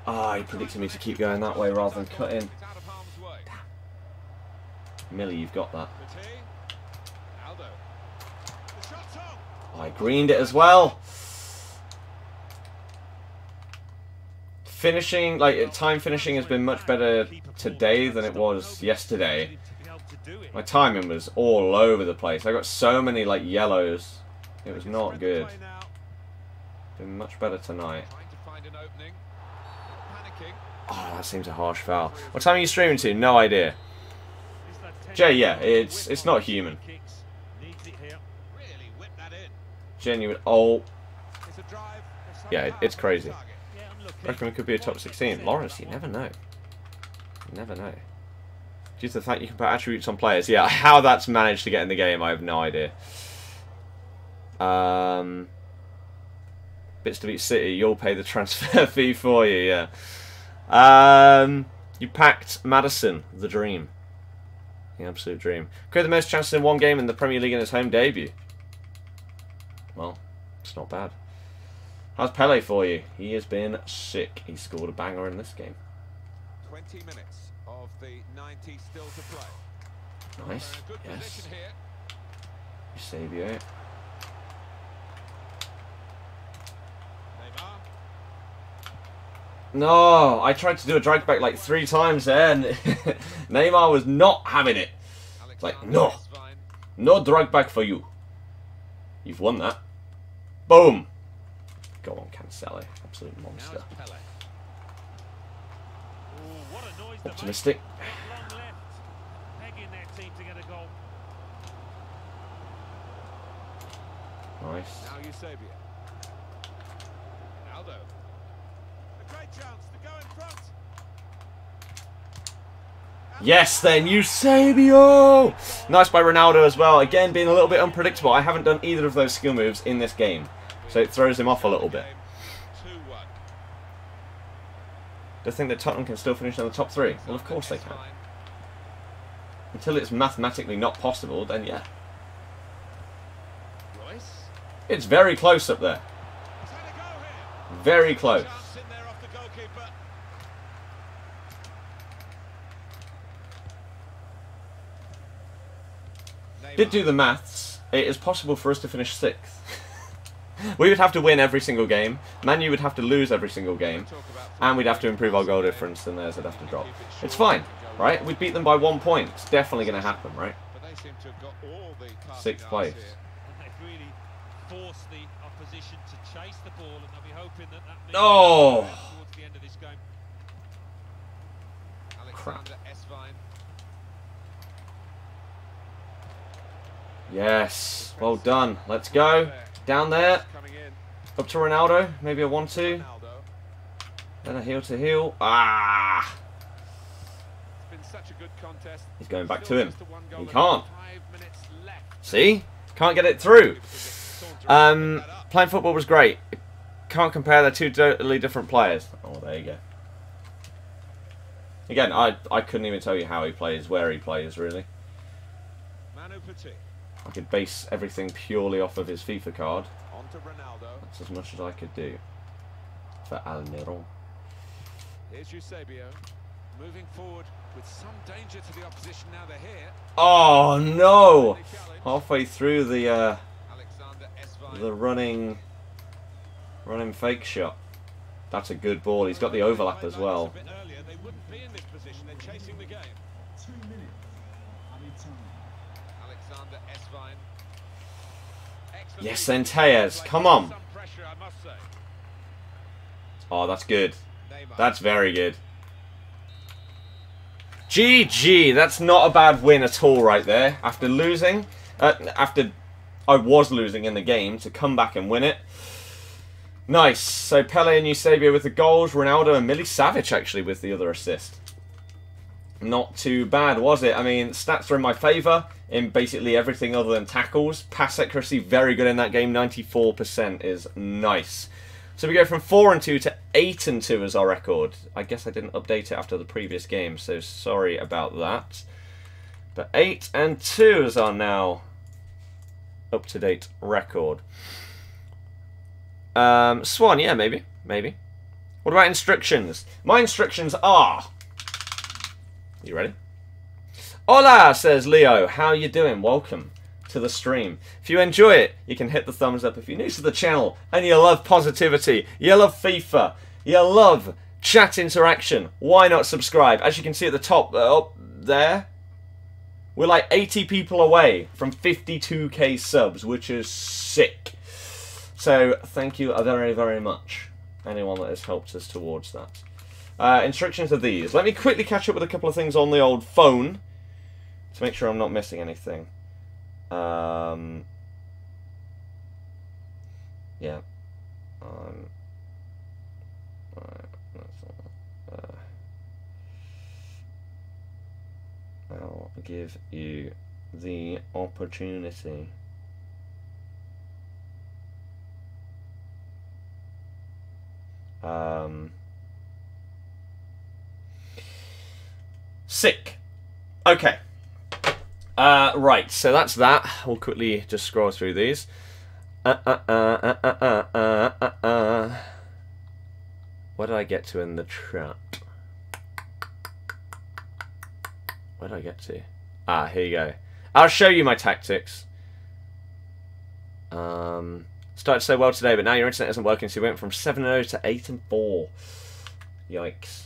Ah, he predicted me to keep going that way rather than cut in. Millie, you've got that. I greened it as well. Finishing, like, time finishing has been much better today than it was yesterday. My timing was all over the place. I got so many, like, yellows. It was not good. Been much better tonight. Oh, that seems a harsh foul. What time are you streaming to? No idea. Jay, yeah, it's not human. Genuine. Oh. Yeah, it's crazy. I reckon it could be a top 16. Lawrence, you never know. You never know. Due to the fact you can put attributes on players. Yeah, how that's managed to get in the game, I have no idea. Bits to beat City, you'll pay the transfer fee for you, yeah. You packed Maddison, the dream. The absolute dream. Created the most chances in one game in the Premier League in his home debut. Well, it's not bad. How's Pele for you? He has been sick. He scored a banger in this game. 20 minutes of the 90 still to play. Nice. Yes. Eusebio. No, I tried to do a drag back like 3 times there, and Neymar was not having it. It's like, no. No drag back for you. You've won that. Boom. Go on, Cancelo. Absolute monster. Optimistic. Nice. Yes, then, Eusebio! Nice by Ronaldo as well. Again, being a little bit unpredictable. I haven't done either of those skill moves in this game, so it throws him off a little bit. Do you think that Tottenham can still finish in the top 3? Well, of course they can. Until it's mathematically not possible, then yeah. It's very close up there. Very close. Did do the maths. It is possible for us to finish 6th. We would have to win every single game. Man U would have to lose every single game. And we'd have to improve our goal difference, and theirs would have to drop. It's fine, right? We'd beat them by 1 point. It's definitely going to happen, right? 6th place. Oh! Crap. Yes, well done. Let's go. Down there. Up to Ronaldo. Maybe a 1-2. Then a heel to heel. Ah! He's going back to him. He can't. See? Can't get it through. Playing football was great. Can't compare. They're 2 totally different players. Oh, there you go. Again, I couldn't even tell you how he plays, where he plays, really. I could base everything purely off of his FIFA card. That's as much as I could do for Almiron. Here's Eusebio, moving forward with some danger to the opposition now they're here. Oh no! Halfway through the running fake shot. That's a good ball. He's got the overlap as well. Yes, then Tejas. Come on. Oh, that's good. That's very good. GG. That's not a bad win at all right there. After losing, after I was losing in the game, to come back and win it. Nice. So Pele and Eusebio with the goals. Ronaldo and Milicevic actually with the other assist. Not too bad, was it? I mean, stats are in my favour in basically everything other than tackles. Pass accuracy, very good in that game. 94% is nice. So we go from 4-2 to 8-2 as our record. I guess I didn't update it after the previous game, so sorry about that. But 8-2 is our now up-to-date record. Swan, yeah, maybe. What about instructions? My instructions are... You ready? Hola, says Leo. How you doing? Welcome to the stream. If you enjoy it, you can hit the thumbs up. If you're new to the channel and you love positivity, you love FIFA, you love chat interaction, why not subscribe? As you can see at the top, up there, we're like 80 people away from 52k subs, which is sick. So thank you very, very much, anyone that has helped us towards that. Instructions are these. Let me quickly catch up with a couple of things on the old phone to make sure I'm not missing anything. Yeah. I'll give you the opportunity. Sick. Okay. Right, so that's that. We'll quickly just scroll through these. What did I get to in the chat? Where did I get to? Ah, here you go. I'll show you my tactics. Started so well today, but now your internet isn't working, so you went from 7-0 to 8-4. Yikes.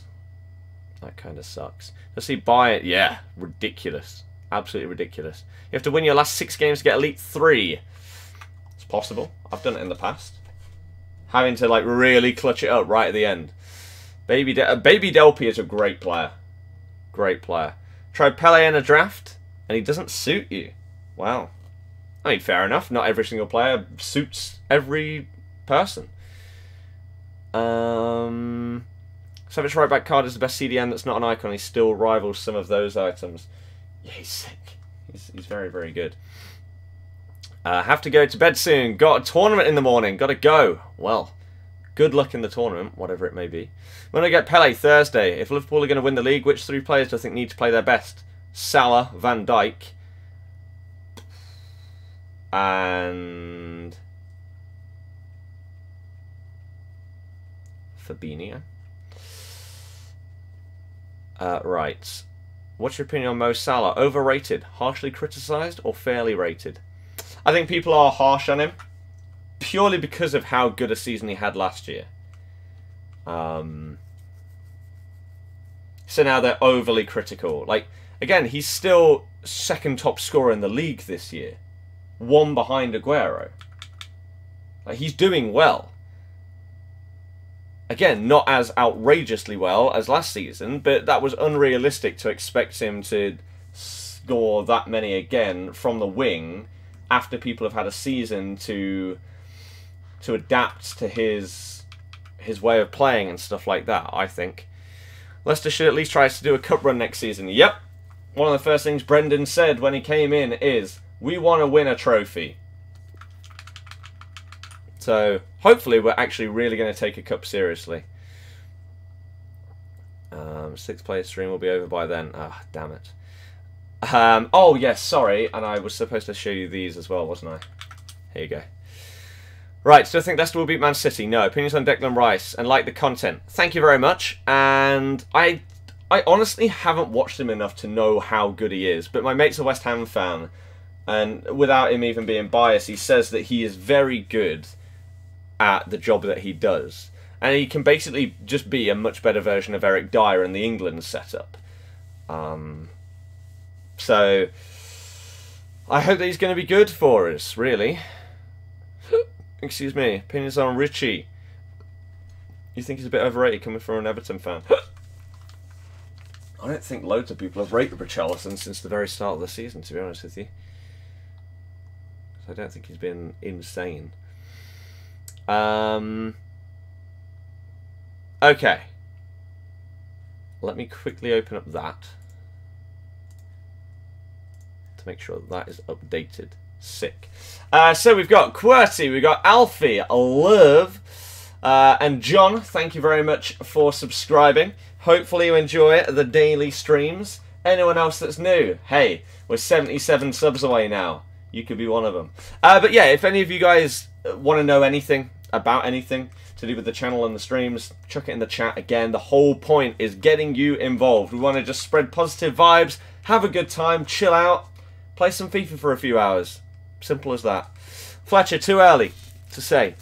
That kind of sucks. Let's see, buy it. Yeah, ridiculous. Absolutely ridiculous. You have to win your last 6 games to get Elite 3. It's possible. I've done it in the past. Having to, like, really clutch it up right at the end. Baby Delpy is a great player. Great player. Tried Pele in a draft, and he doesn't suit you. Wow. I mean, fair enough. Not every single player suits every person. Savage right back card is the best CDM that's not an icon. He still rivals some of those items. Yeah, he's sick. He's very, very good. Have to go to bed soon. Got a tournament in the morning. Got to go. Well, good luck in the tournament, whatever it may be. When I get Pele Thursday, if Liverpool are going to win the league, which 3 players do I think need to play their best? Salah, Van Dijk, and Fabinho. Right. What's your opinion on Mo Salah? Overrated, harshly criticised, or fairly rated? I think people are harsh on him purely because of how good a season he had last year. So now they're overly critical. Like, again, he's still second top scorer in the league this year. 1 behind Aguero. Like, he's doing well. Again, not as outrageously well as last season, but that was unrealistic to expect him to score that many again from the wing after people have had a season to adapt to his way of playing and stuff like that, I think. Leicester should at least try to do a cup run next season. Yep. One of the first things Brendan said when he came in is, we want to win a trophy. So, hopefully we're actually really going to take a cup seriously. 6-player stream will be over by then. Ah, damn it. Oh, yes, sorry. And I was supposed to show you these as well, wasn't I? Here you go. Right, so I think Leicester will beat Man City. No, opinions on Declan Rice and like the content. Thank you very much. And I honestly haven't watched him enough to know how good he is. But my mate's a West Ham fan. And without him even being biased, he says that he is very good at the job that he does. And he can basically just be a much better version of Eric Dyer in the England setup. So, I hope that he's going to be good for us, really. Excuse me. Opinions on Richie. You think he's a bit overrated coming from an Everton fan? I don't think loads of people have rated Richarlison since the very start of the season, to be honest with you. So I don't think he's been insane. Okay. Let me quickly open up that to make sure that is updated. Sick. So we've got QWERTY, we've got Alfie, Love, and John. Thank you very much for subscribing. Hopefully you enjoy the daily streams. Anyone else that's new, hey, we're 77 subs away now. You could be one of them. But yeah, if any of you guys want to know anything about anything to do with the channel and the streams, chuck it in the chat. Again, the whole point is getting you involved. We want to just spread positive vibes, have a good time, chill out, play some FIFA for a few hours. Simple as that. Fletcher, too early to say.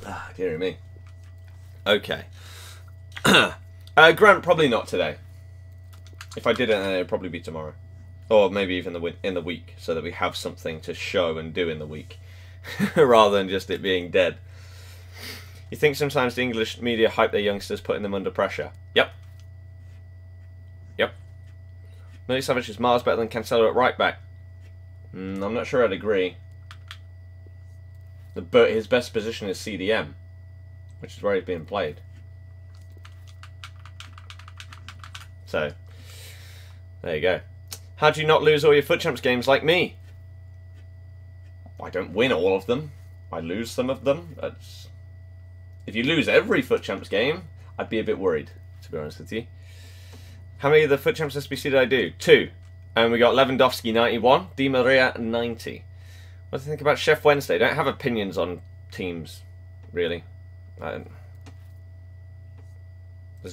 Ah, dearie me. Okay. Grant, probably not today. If I did it, then it'd probably be tomorrow. Or maybe even in the week, so that we have something to show and do in the week. Rather than just it being dead. You think sometimes the English media hype their youngsters, putting them under pressure? Yep. Yep. Millie Savage is miles better than Cancelo at right back. I'm not sure I'd agree. But his best position is CDM, which is where he's being played. So, there you go. How do you not lose all your FUT Champs games like me? I don't win all of them. I lose some of them. If you lose every FUT Champs game, I'd be a bit worried, to be honest with you. How many of the FUT Champs SBC did I do? 2. And we got Lewandowski 91, Di Maria 90. What do you think about Chef Wednesday? Don't have opinions on teams, really. There's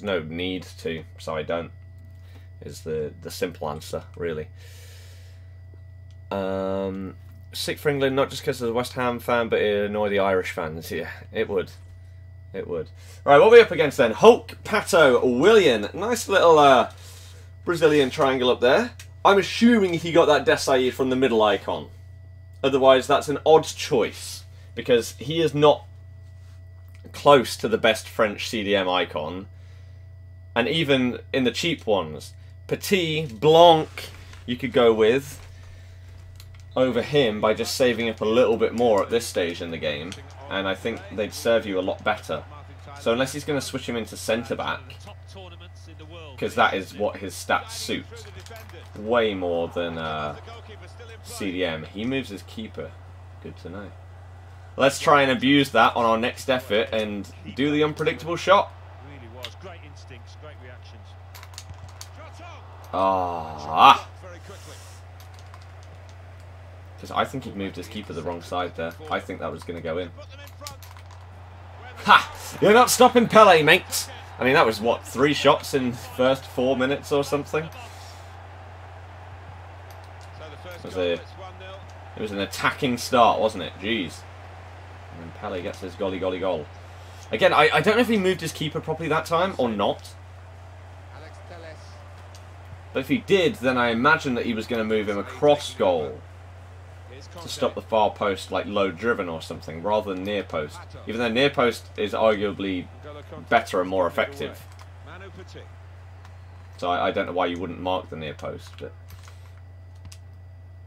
no need to, so I don't. Is the simple answer, really. Sick for England, not just because of the West Ham fan, but it annoy the Irish fans. Yeah, it would. It would. Right, what are we up against then? Hulk, Pato, Willian. Nice little Brazilian triangle up there. I'm assuming he got that Desailly from the middle icon. Otherwise, that's an odd choice. Because he is not close to the best French CDM icon. And even in the cheap ones, Petit, Blanc, you could go with over him by just saving up a little bit more at this stage in the game. And I think they'd serve you a lot better. So unless he's going to switch him into centre-back, because that is what his stats suit, way more than CDM. He moves his keeper. Good to know. Let's try and abuse that on our next effort and do the unpredictable shot. Really was. Great instincts, great reactions. Ah. Because I think he moved his keeper the wrong side there. I think that was going to go in. Ha! You're not stopping Pele, mate! I mean, that was, what, 3 shots in the first 4 minutes or something? It was an attacking start, wasn't it? Jeez. And then Pele gets his golly goal. Again, I don't know if he moved his keeper properly that time or not. But if he did, then I imagine that he was going to move him across goal to stop the far post, like low driven or something, rather than near post. Even though near post is arguably better and more effective. So I don't know why you wouldn't mark the near post, but...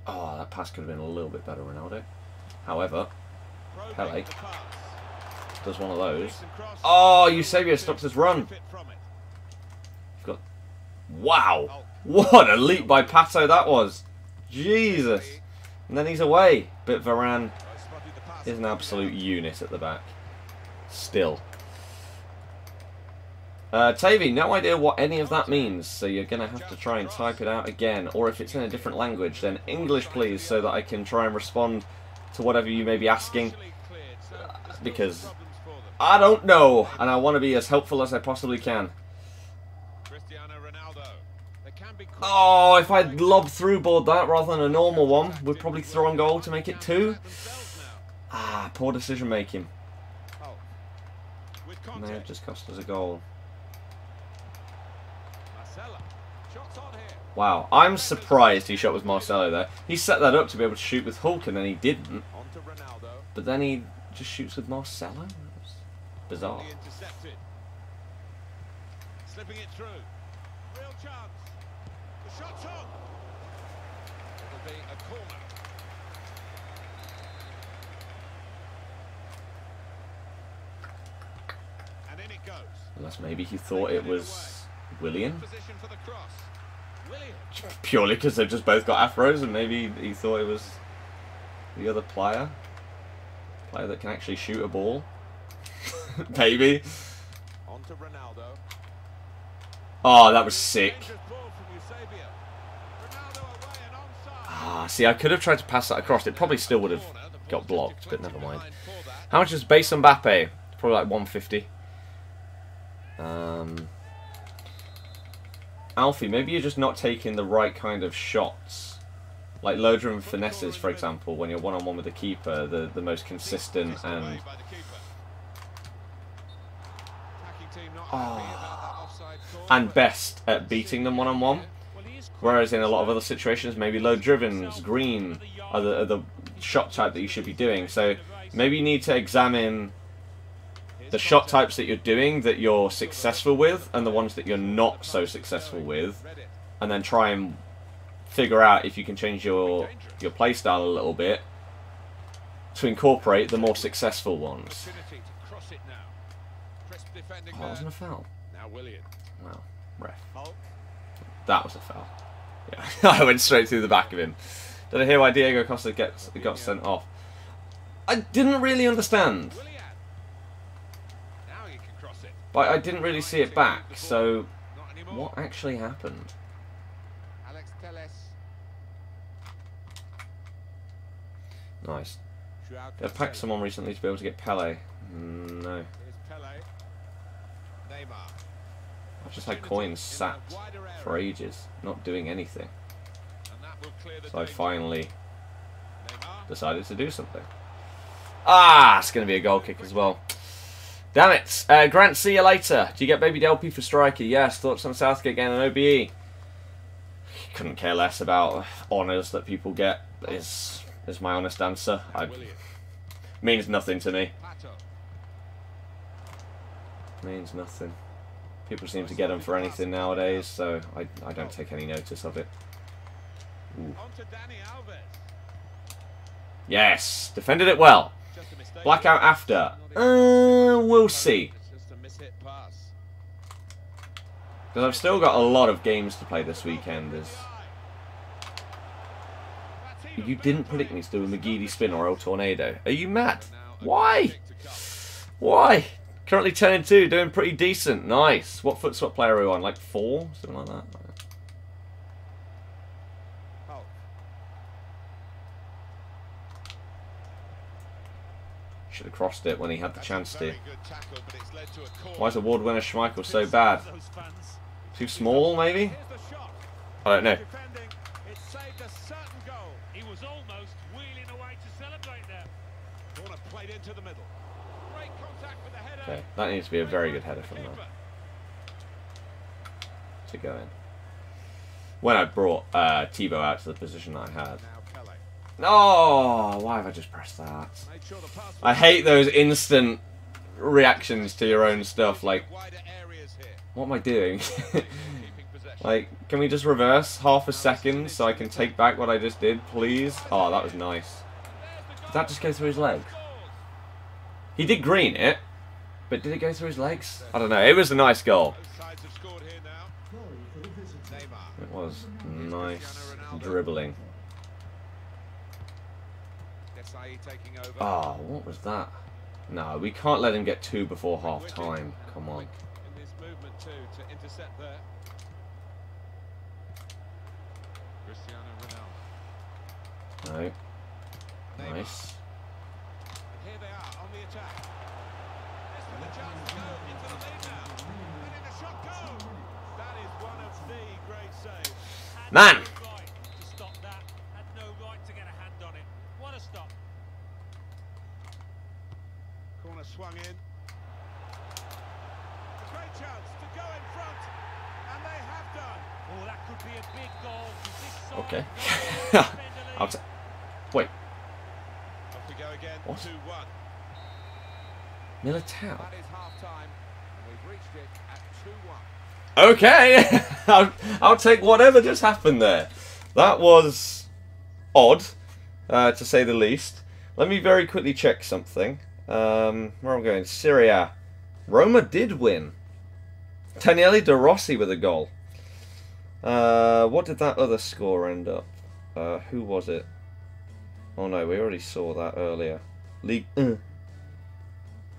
Oh, that pass could have been a little bit better, Ronaldo. However, Pele does one of those. Oh, Eusebio stops his run. Wow! What a leap by Pato that was! Jesus! And then he's away. But Varane is an absolute unit at the back. Still. Tavy, no idea what any of that means, so you're going to have to try and type it out again. Or if it's in a different language, then English please, so that I can try and respond to whatever you may be asking. Because I don't know, and I want to be as helpful as I possibly can. Oh, if I'd lobbed through board that rather than a normal one, we'd probably throw on goal to make it 2. Ah, poor decision making. May have just cost us a goal. Wow, I'm surprised he shot with Marcelo there. He set that up to be able to shoot with Hulk and then he didn't. But then he just shoots with Marcelo? That was bizarre. Slipping it through. Real chance. The shot's on. It'll be a corner. And in it goes. Unless maybe he thought it was Willian. Position for the cross. Willian. Purely because they've just both got afros and maybe he thought it was the other player. Player that can actually shoot a ball. Maybe. On to Ronaldo. Oh, that was sick. Ah, see, I could have tried to pass that across. It probably still would have got blocked, but never mind. How much is base on Mbappe? Probably like 150. Alfie, maybe you're just not taking the right kind of shots. Like loader and finesses, for example, when you're one-on-one with the keeper, the most consistent and... and best at beating them one-on-one. Whereas in a lot of other situations, maybe low drivens, green are the shot type that you should be doing. So maybe you need to examine the shot types that you're doing that you're successful with and the ones that you're not so successful with, and then try and figure out if you can change your play style a little bit to incorporate the more successful ones. Oh, that wasn't a foul. Wow, ref. That was a foul. Yeah, I went straight through the back of him. Did I hear why Diego Costa got sent off? I didn't really understand. But I didn't really see it back, so what actually happened? Nice. They've packed someone recently to be able to get Pele. No. I've just had coins sat for ages, not doing anything. So I finally decided to do something. Ah, it's going to be a goal kick as well. Damn it. Grant, see you later. Do you get Baby LP for striker? Yes. Thoughts on Southgate getting an OBE? Couldn't care less about honours that people get, is my honest answer. Means nothing to me. Means nothing. People seem to get them for anything nowadays, so I don't take any notice of it. Ooh. Yes, defended it well. Blackout after. We'll see. Because I've still got a lot of games to play this weekend. You didn't predict me to do a McGeady spin or El Tornado. Are you mad? Why? Why? Currently 10-2, doing pretty decent. Nice. What FUT swap player are we on? Like 4? Something like that. Should have crossed it when he had the chance to. Why is award winner Schmeichel so bad? Too small, maybe? I don't know. Okay, that needs to be a very good header from there to go in. When I brought Thibaut out to the position that I had. Oh, why have I just pressed that? I hate those instant reactions to your own stuff. Like, what am I doing? Like, can we just reverse half a second so I can take back what I just did, please? Oh, that was nice. Did that just go through his legs? He did green it, but did it go through his legs? I don't know. It was a nice goal. It was nice dribbling. Oh, what was that? No, we can't let him get 2 before half time. Come on. No. Nice. Here they are on the attack. This with a chance to go into the lead now. And in the shot goal. That is one of the great saves. Man! Right to stop that. Had no right to get a hand on it. What a stop. Corner swung in. A great chance to go in front, and they have done. Oh, that could be a big goal. This side Okay. goes I'll wait. Off we go again. What? 2-1. Militao. That is half time, and we've reached it at 2-1. Okay. I'll take whatever just happened there. That was odd, to say the least. Let me very quickly check something. Where am I going? Syria. Roma did win. Daniele De Rossi with a goal. What did that other score end up? Who was it? Oh no, we already saw that earlier. League.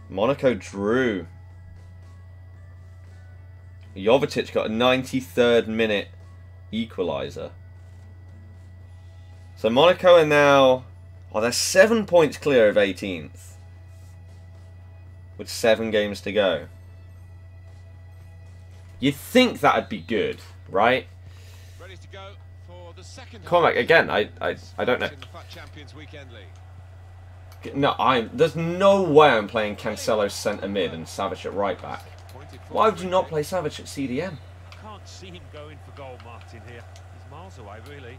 Monaco drew. Jovetic got a 93rd minute equaliser. So Monaco are now... Oh, they're 7 points clear of 18th. With 7 games to go. You'd think that'd be good, right? Ready to go for the second. Cormac, again, I don't know. In the FUT Champions Weekend League. No, there's no way I'm playing Cancelo centre mid and Savic at right back. Why would you not play Savic at CDM? I can't see him going for goal, Martin, here. He's miles away, really.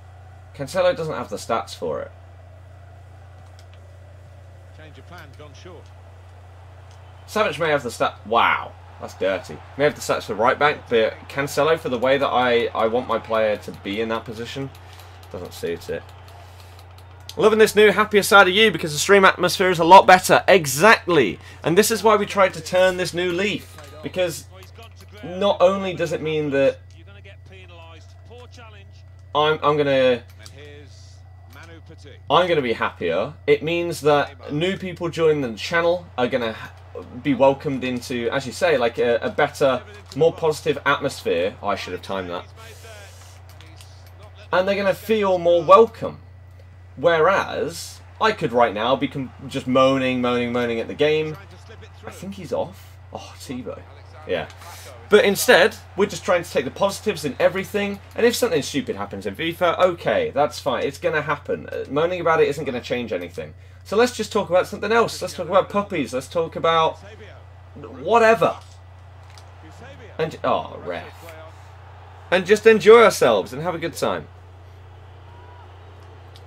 Cancelo doesn't have the stats for it. Change of plan, gone short. Savic may have the stat. Wow, that's dirty. May have the stats for right back, but Cancelo, for the way that I want my player to be in that position, doesn't suit it. Loving this new happier side of you because the stream atmosphere is a lot better. Exactly. And this is why we tried to turn this new leaf. Because not only does it mean that I'm gonna be happier, it means that new people joining the channel are gonna be welcomed into, as you say, like a better, more positive atmosphere. Oh, I should have timed that. And they're gonna feel more welcome. Whereas I could right now be just moaning at the game. I think he's off. Oh, Tebow. Yeah. But instead, we're just trying to take the positives in everything. And if something stupid happens in FIFA, okay, that's fine. It's going to happen. Moaning about it isn't going to change anything. So let's just talk about something else. Let's talk about puppies. Let's talk about whatever. And oh, ref. And just enjoy ourselves and have a good time.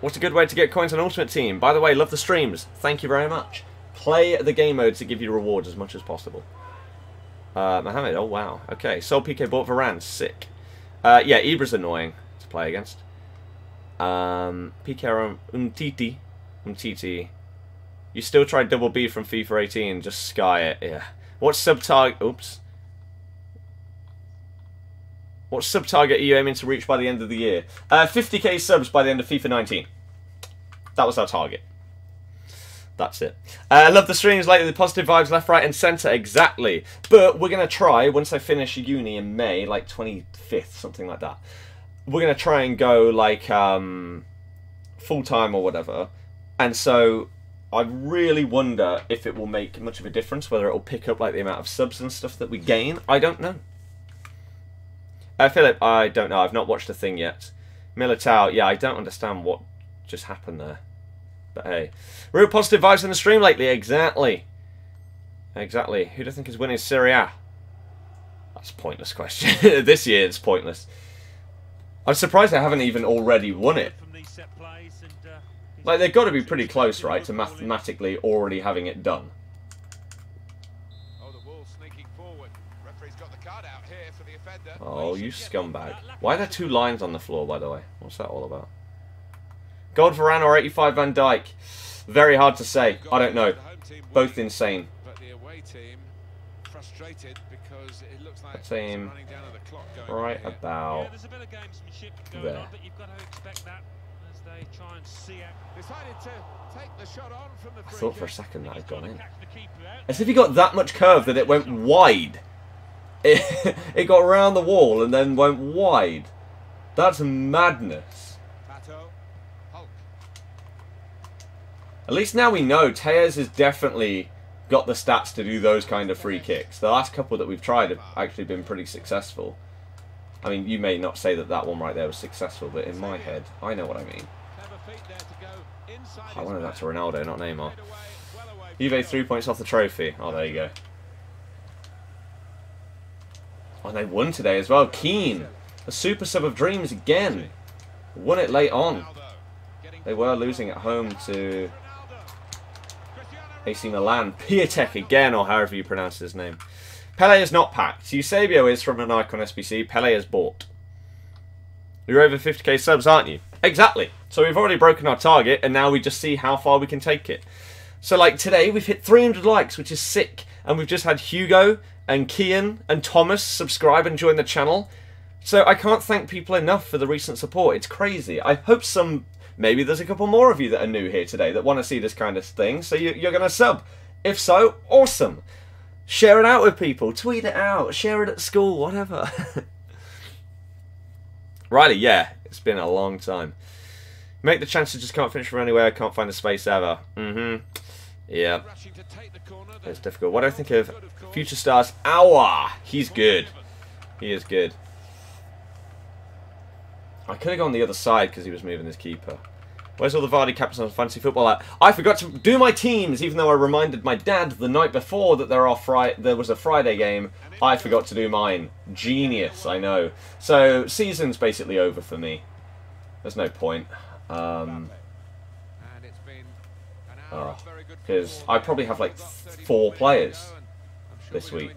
What's a good way to get coins on Ultimate Team? By the way, love the streams. Thank you very much. Play the game mode to give you rewards as much as possible. Mohamed, oh wow. Okay, Sol PK bought Varane. Sick. Yeah, Ibra's annoying to play against. PK Umtiti. You still tried double B from FIFA 18, just sky it. Yeah. What sub-target... Oops. What sub-target are you aiming to reach by the end of the year? 50k subs by the end of FIFA 19. That was our target. That's it. I love the streams lately, the positive vibes left, right and centre, exactly. But we're going to try, once I finish uni in May, like 25th, something like that, we're going to try and go like full-time or whatever. And so I really wonder if it will make much of a difference, whether it will pick up like the amount of subs and stuff that we gain. I don't know. Philip, I don't know. I've not watched the thing yet. Militao, yeah, I don't understand what just happened there. But hey. Real positive vibes in the stream lately. Exactly. Exactly. Who do you think is winning Serie A? That's a pointless question. This year it's pointless. I'm surprised they haven't even already won it. Like, they've got to be pretty close, right, to mathematically already having it done. Oh, you scumbag. Why are there 2 lines on the floor, by the way? What's that all about? Gold Varane or 85 Van Dijk? Very hard to say. I don't know. Both insane. Let's aim right about there. I thought for a second that had gone in. As if he got that much curve that it went wide. It got around the wall and then went wide. That's madness. At least now we know Tejas has definitely got the stats to do those kind of free kicks. The last couple that we've tried have actually been pretty successful. I mean, you may not say that that one right there was successful, but in my head, I know what I mean. I wanted that to Ronaldo, not Neymar. Juve 3 points off the trophy. Oh, there you go. Oh, and they won today as well. Keane, a super sub of dreams again. Won it late on. They were losing at home to AC Milan. Piatek again, or however you pronounce his name. Pele is not packed. Eusebio is from an Icon SBC. Pele is bought. You're over 50k subs, aren't you? Exactly. So we've already broken our target, and now we just see how far we can take it. So like today, we've hit 300 likes, which is sick. And we've just had Hugo and Kian and Thomas subscribe and join the channel. So I can't thank people enough for the recent support. It's crazy. I hope maybe there's a couple more of you that are new here today that want to see this kind of thing. So you're going to sub. If so, awesome. Share it out with people. Tweet it out. Share it at school. Whatever. Riley, yeah. It's been a long time. Make the chances, just can't finish from anywhere. Can't find the space ever. Yeah. It's difficult. What do I think of Future Stars? Awa! He's good. He is good. I could have gone the other side because he was moving his keeper. Where's all the Vardy captains on fantasy football at? I forgot to do my teams, even though I reminded my dad the night before that there was a Friday game. I forgot to do mine. Genius, I know. So, season's basically over for me. There's no point. Because I probably have like 4 players this week.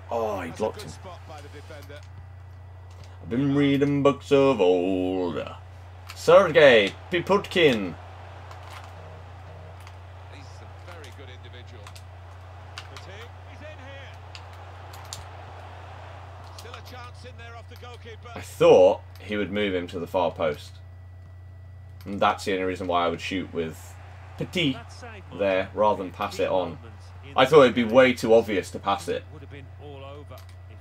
Oh, he blocked him. I've been reading books of old. Sergei Piputkin. He's a very good individual. He's in here. Still a chance in there off the goalkeeper. I thought he would move him to the far post. And that's the only reason why I would shoot with Petit there rather than pass it on. I thought it'd be way too obvious to pass it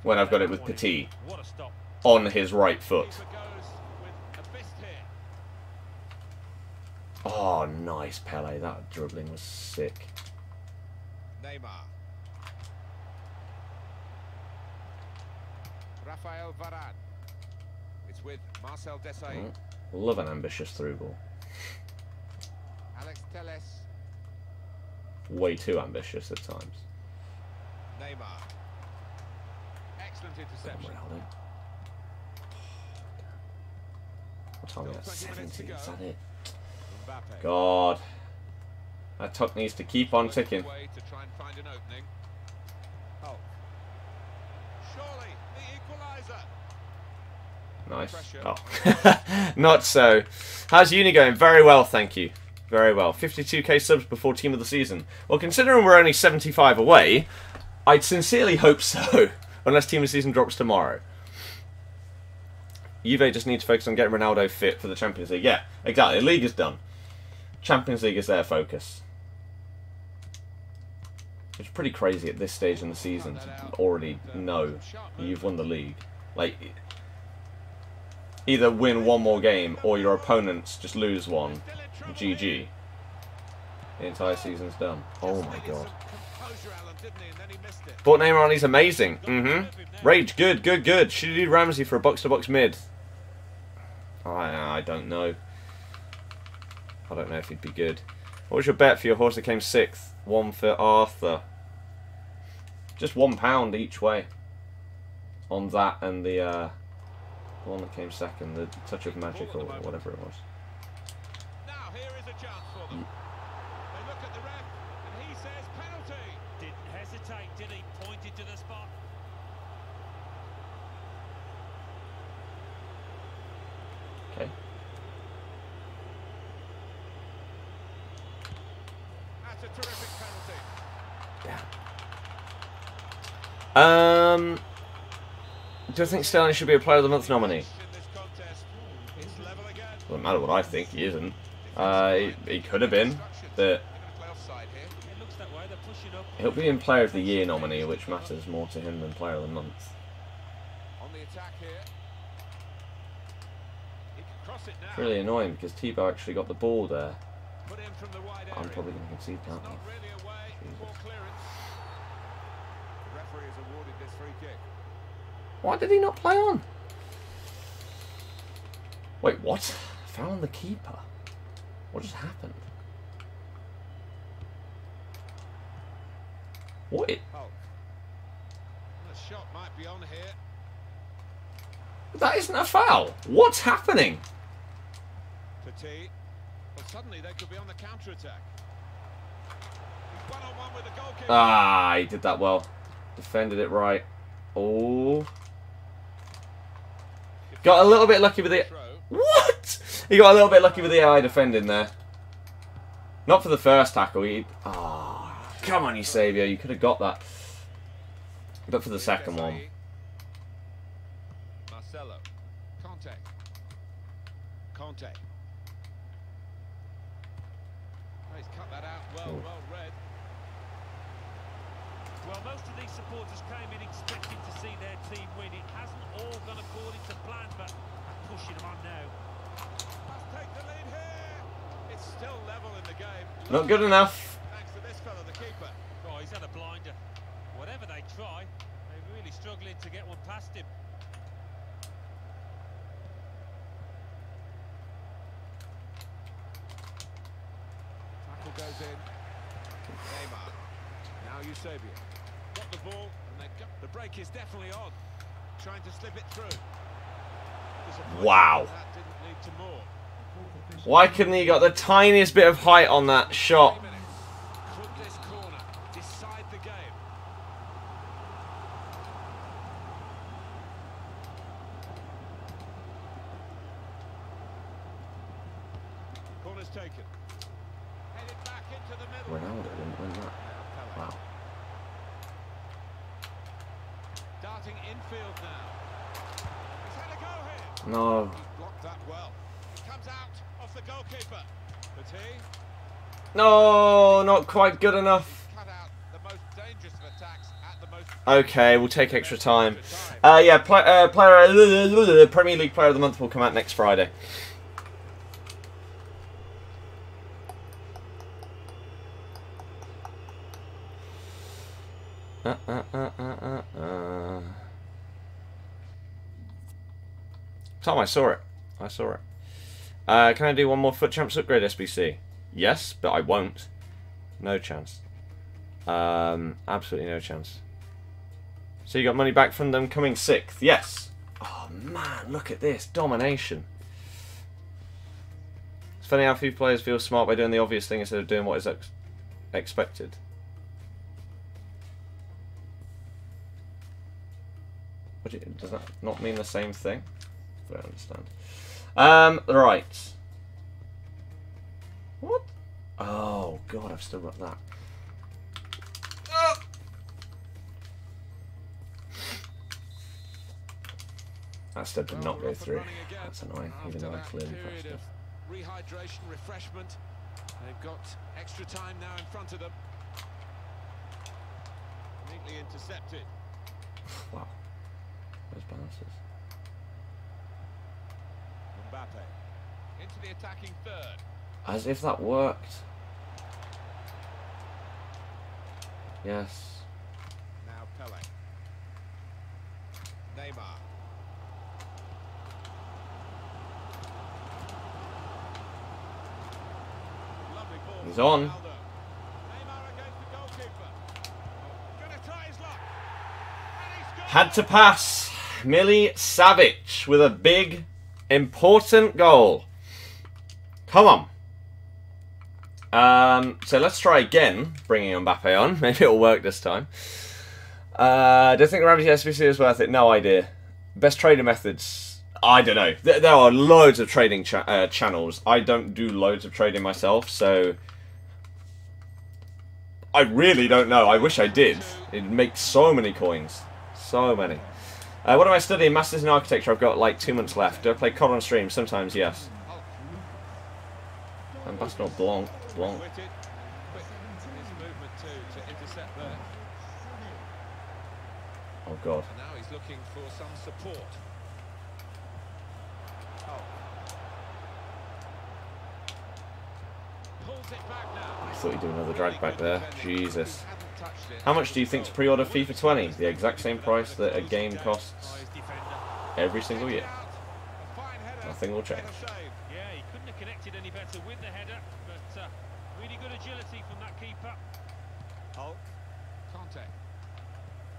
when I've got it with Petit on his right foot. Oh, nice, Pele. That dribbling was sick. Neymar. Rafael Varane. It's with Marcel Desailly. Love an ambitious through ball. Alex Telles. Way too ambitious at times. Neymar. Excellent interception. What time are we at? 17. Is that it? Mbappe. God. That tuck needs to keep on ticking. Way to try and find an opening. Oh. Surely the equaliser. Nice. Oh. Not so. How's uni going? Very well, thank you. Very well. 52k subs before team of the season. Well, considering we're only 75 away, I'd sincerely hope so. Unless team of the season drops tomorrow. Juve just need to focus on getting Ronaldo fit for the Champions League. Yeah, exactly. The league is done. Champions League is their focus. It's pretty crazy at this stage in the season to already know you've won the league. Like, either win one more game or your opponents just lose one. GG. The entire season's done. Oh my god. Bought Neymar on, he's amazing. Rage, good, good, good. Should you do Ramsey for a box-to-box mid? I don't know. I don't know if he'd be good. What was your bet for your horse that came 6th? One for Arthur. Just £1 each way. On that and the one that came 2nd, the Touch of Magic or whatever it was. Now here is a chance for them. They look at the ref and he says penalty. Didn't hesitate, did he? Pointed to the spot. Okay. That's a terrific penalty. Yeah. Do I think Sterling should be a Player of the Month nominee? Doesn't matter what I think, he isn't. He could have been, but he'll be in Player of the Year nominee, which matters more to him than Player of the Month. On the attack here. He can cross it now. It's really annoying because Tebow actually got the ball there. Put in from the wide I'm area. probably going to concede that. Not really away. Poor clearance. referee has awarded this free kick. Why did he not play on? Wait, what? Foul on the keeper. What just happened? What? Oh. The shot might be on here. That isn't a foul. What's happening? Petit. But suddenly they could be on the counter-attack. He's one-on-one with the goalkeeper. Ah, he did that well. Defended it right. Oh. Got a little bit lucky with it. What? He got a little bit lucky with the AI defending there. Not for the first tackle. Come on, you saviour. You could have got that. But for the second one. Marcelo. Conte. Oh, he's cut that out. Well read. Well, most of these supporters came in expecting to see their team win. It hasn't all gone according to plan, but pushing them on now. Must take the lead here. It's still level in the game. Not good enough. Thanks to this fella, the keeper. Oh, he's had a blinder. Whatever they try, they're really struggling to get one past him. Tackle goes in. Neymar. Now Eusebio. Got the ball, and the break is definitely on. Trying to slip it through. Wow. That didn't lead to more. Why couldn't he got the tiniest bit of height on that shot? Could this corner decide the game? Corner's taken. Headed back into the middle. Ronaldo didn't win that. Wow. Darting infield now. He's had a go here. No. He's blocked that well. It comes out off the goalkeeper. Petit. No, not quite good enough. Cut out the most dangerous of attacks at the most. Okay, we'll take extra time. Yeah, Premier League Player of the Month will come out next Friday. Tom, I saw it. Can I do one more FUT Champs upgrade SBC? Yes, but I won't. No chance. Absolutely no chance. So you got money back from them coming 6th? Yes. Oh man, look at this. Domination. It's funny how few players feel smart by doing the obvious thing instead of doing what is expected. Does that not mean the same thing? I don't understand. Right. What? Oh, God, I've still got that. That step did not go through. That's annoying, even though I clearly pressed it. Rehydration, refreshment. They've got extra time now in front of them. Neatly intercepted. Wow. Those balances. Mbappe into the attacking third. As if that worked. Yes. Now Pele. Neymar. Lovely ball. He's on. Neymar against the goalkeeper. Gonna try his luck. And he scores. Had to pass. Savic with a big, important goal. Come on. So let's try again, bringing Mbappe on. Maybe it'll work this time. Do you think the Ramsey SBC is worth it? No idea. Best trading methods? I don't know. There are loads of trading channels. I don't do loads of trading myself, so I really don't know. I wish I did. It'd make so many coins. So many. What am I studying? Masters in Architecture. I've got like 2 months left. Do I play COD on stream? Sometimes, yes. Ambassador Blanc. Quick his movement to intercept there. Oh God. And now he's looking for some support. Oh. Pulls it back now. I thought he'd do another drag back there. Jesus. touched it. How much do you think to pre-order FIFA 20? The exact same price that a game costs every single year. Nothing will change. Yeah, he couldn't have connected any better with the header, but really good agility from that keeper. Hulk. Conte.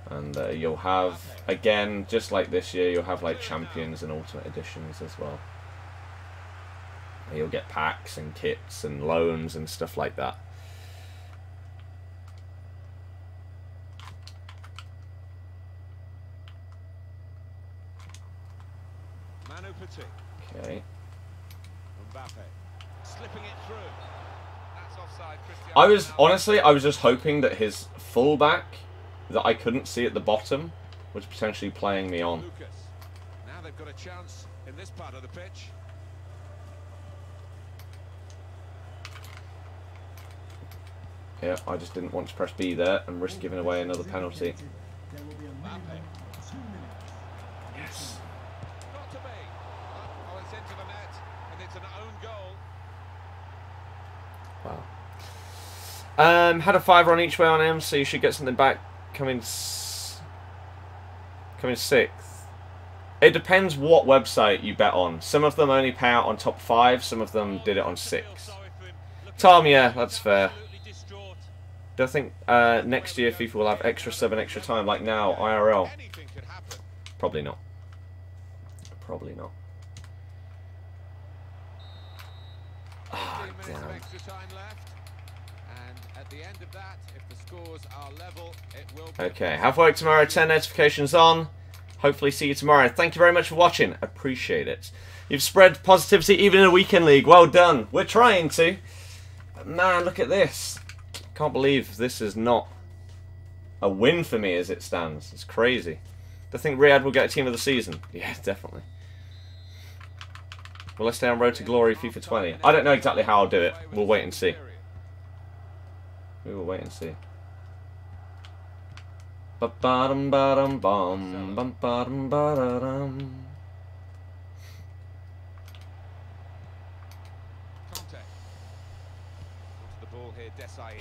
And you'll have, again, just like this year, you'll have like Champions and Ultimate Editions as well. You'll get packs and kits and loans and stuff like that. Okay. Slipping it through. That's offside. I was just hoping that his fullback that I couldn't see at the bottom was potentially playing me on. Lucas. Now they've got a chance in this part of the pitch. Yeah, I just didn't want to press B there and risk giving away another penalty. Yes. Got to be. Oh, it's into the net, and it's an own goal. Wow. Had a fiver on each way on him, so you should get something back coming sixth. It depends what website you bet on. Some of them only pay out on top 5, some of them did it on 6. Tom, yeah, that's fair. Do I think next year FIFA will have extra sub and extra time like now, IRL? Probably not. Probably not. Ah, damn. Okay, have work tomorrow, 10 notifications on. Hopefully see you tomorrow. Thank you very much for watching. Appreciate it. You've spread positivity even in a weekend league. Well done. We're trying to. But man, look at this. Can't believe this is not a win for me as it stands. It's crazy. Do I think Riyadh will get a team of the season? Yeah, definitely. Will I stay on Road to Glory FIFA 20? I don't know exactly how I'll do it. We'll wait and see. We will wait and see. Ba-ba-dum ba-dum bum bum ba-dum. Conte. Onto the ball here, Desai.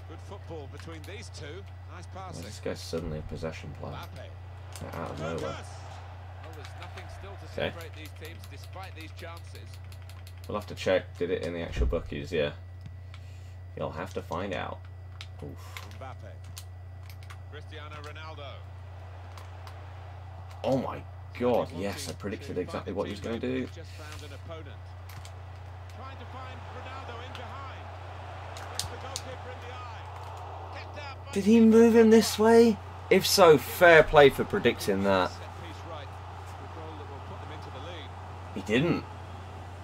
Good football between these two. Nice passing. This guy's suddenly a possession player. Out of nowhere. Well, there's nothing still to separate these teams despite these chances. We'll have to check. Did it in the actual bookies? Yeah. You'll have to find out. Oof. Cristiano Ronaldo. Oh my god, yes, I predicted exactly what he was going to do. Just found an opponent. Trying to find Ronaldo in behind. Gets the goalkeeper in the eye. Kept out by Did he move him this way? If so, fair play for predicting that. set piece right. The goal that will put them into the lead. He didn't.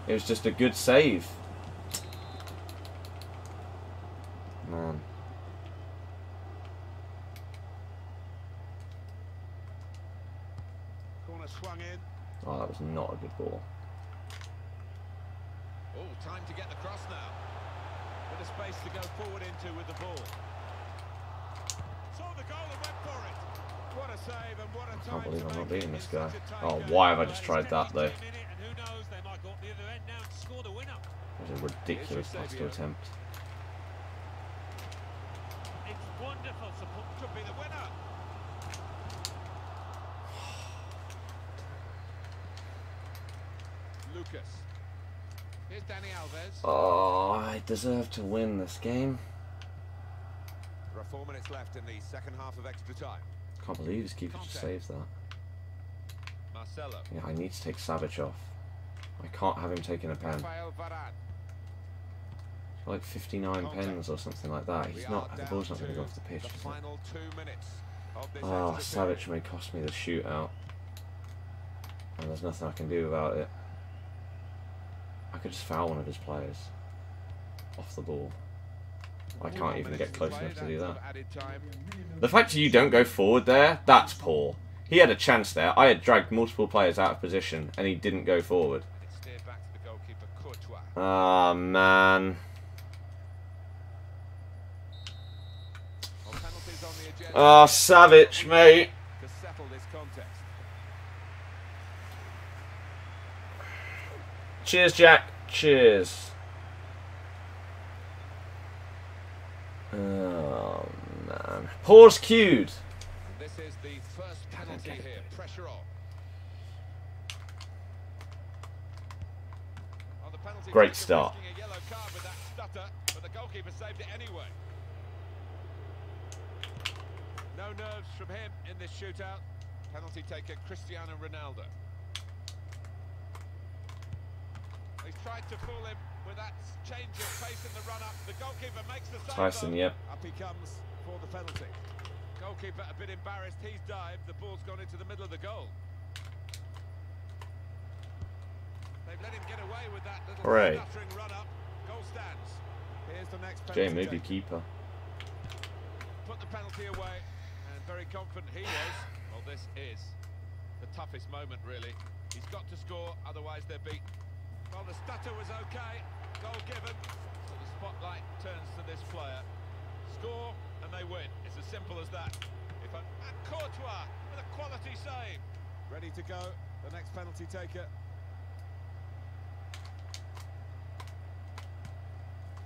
It was just a good save. Man. Corner swung in. Oh, that was not a good ball. Oh, time to get the cross now. Bit of space to go forward into with the ball. Saw the goal and went for it. What a save and what a time. I can't believe I'm to not make beating it this in guy. such a tight Oh, game. why have I just tried that though? And who knows, they might go up the other end now and score the winner. That was a ridiculous pass to attempt. It's wonderful support. Could be the winner. Lucas. Here's Dani Alves. Oh, I deserve to win this game. There are 4 minutes left in the second half of extra time. Can't believe his keeper just saves that. Marcelo. Yeah, I need to take Savage off. I can't have him taking a pen. Rafael Varane. Like 59 pens or something like that. He's not. The ball's not going to go off the pitch. The Is it? final 2 minutes of this Oh, extra Savage period. may cost me the shootout. And there's nothing I can do about it. I could just foul one of his players off the ball. I can't even get close enough to do that. Added time. The fact that you don't go forward there, that's poor. He had a chance there. I had dragged multiple players out of position and he didn't go forward. It steered back to the goalkeeper, Courtois. Ah, man. Well, penalties on the agenda Oh, Savage, mate. to settle this contest. Cheers, Jack. Cheers. Oh, man. Pause cued. This is the first penalty here. Pressure on. On the penalty Great start. a yellow card with that stutter, but the goalkeeper saved it anyway. No nerves from him in this shootout. Penalty taker Cristiano Ronaldo. He's tried to fool him with that change of pace in the run-up. The goalkeeper makes the save. Tyson, yep. Up he comes for the penalty. Goalkeeper a bit embarrassed. He's dived. The ball's gone into the middle of the goal. They've let him get away with that little stuttering run-up. Goal stands. Here's the next penalty. Jay, move your keeper. Put the penalty away, and very confident he was. Well, this is the toughest moment, really. He's got to score, otherwise they're beaten. Well, the stutter was okay. Goal given. So the spotlight turns to this player. Score, and they win. It's as simple as that. And Courtois with a quality save. Ready to go. The next penalty taker.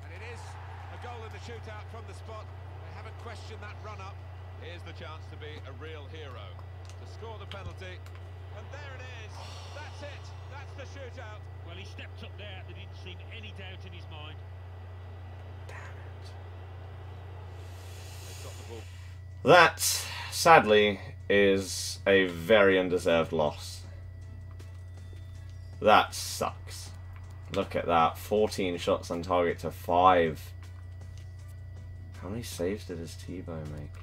And it is a goal in the shootout from the spot. They haven't questioned that run-up. Here's the chance to be a real hero. To score the penalty. And there it is. That's it. That's the shootout. Well, he stepped up there. There didn't seem any doubt in his mind. They've got the ball. That, sadly, is a very undeserved loss. That sucks. Look at that. 14 shots on target to 5. How many saves did his T-Bow make?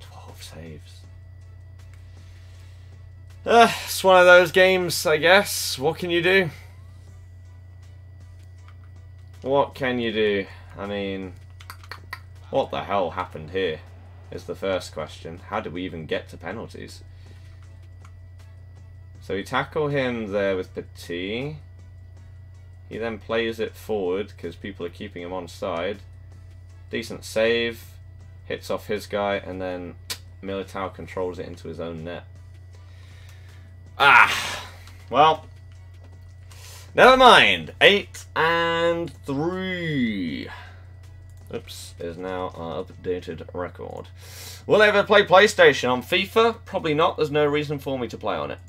12 saves. It's one of those games, I guess. What can you do? What can you do? I mean, what the hell happened here is the first question. How did we even get to penalties? So we tackle him there with Petit. He then plays it forward because people are keeping him onside. Decent save. Hits off his guy, and then Militao controls it into his own net. Well, never mind. 8-3. Oops, is now our updated record. Will I ever play PlayStation on FIFA? Probably not. There's no reason for me to play on it.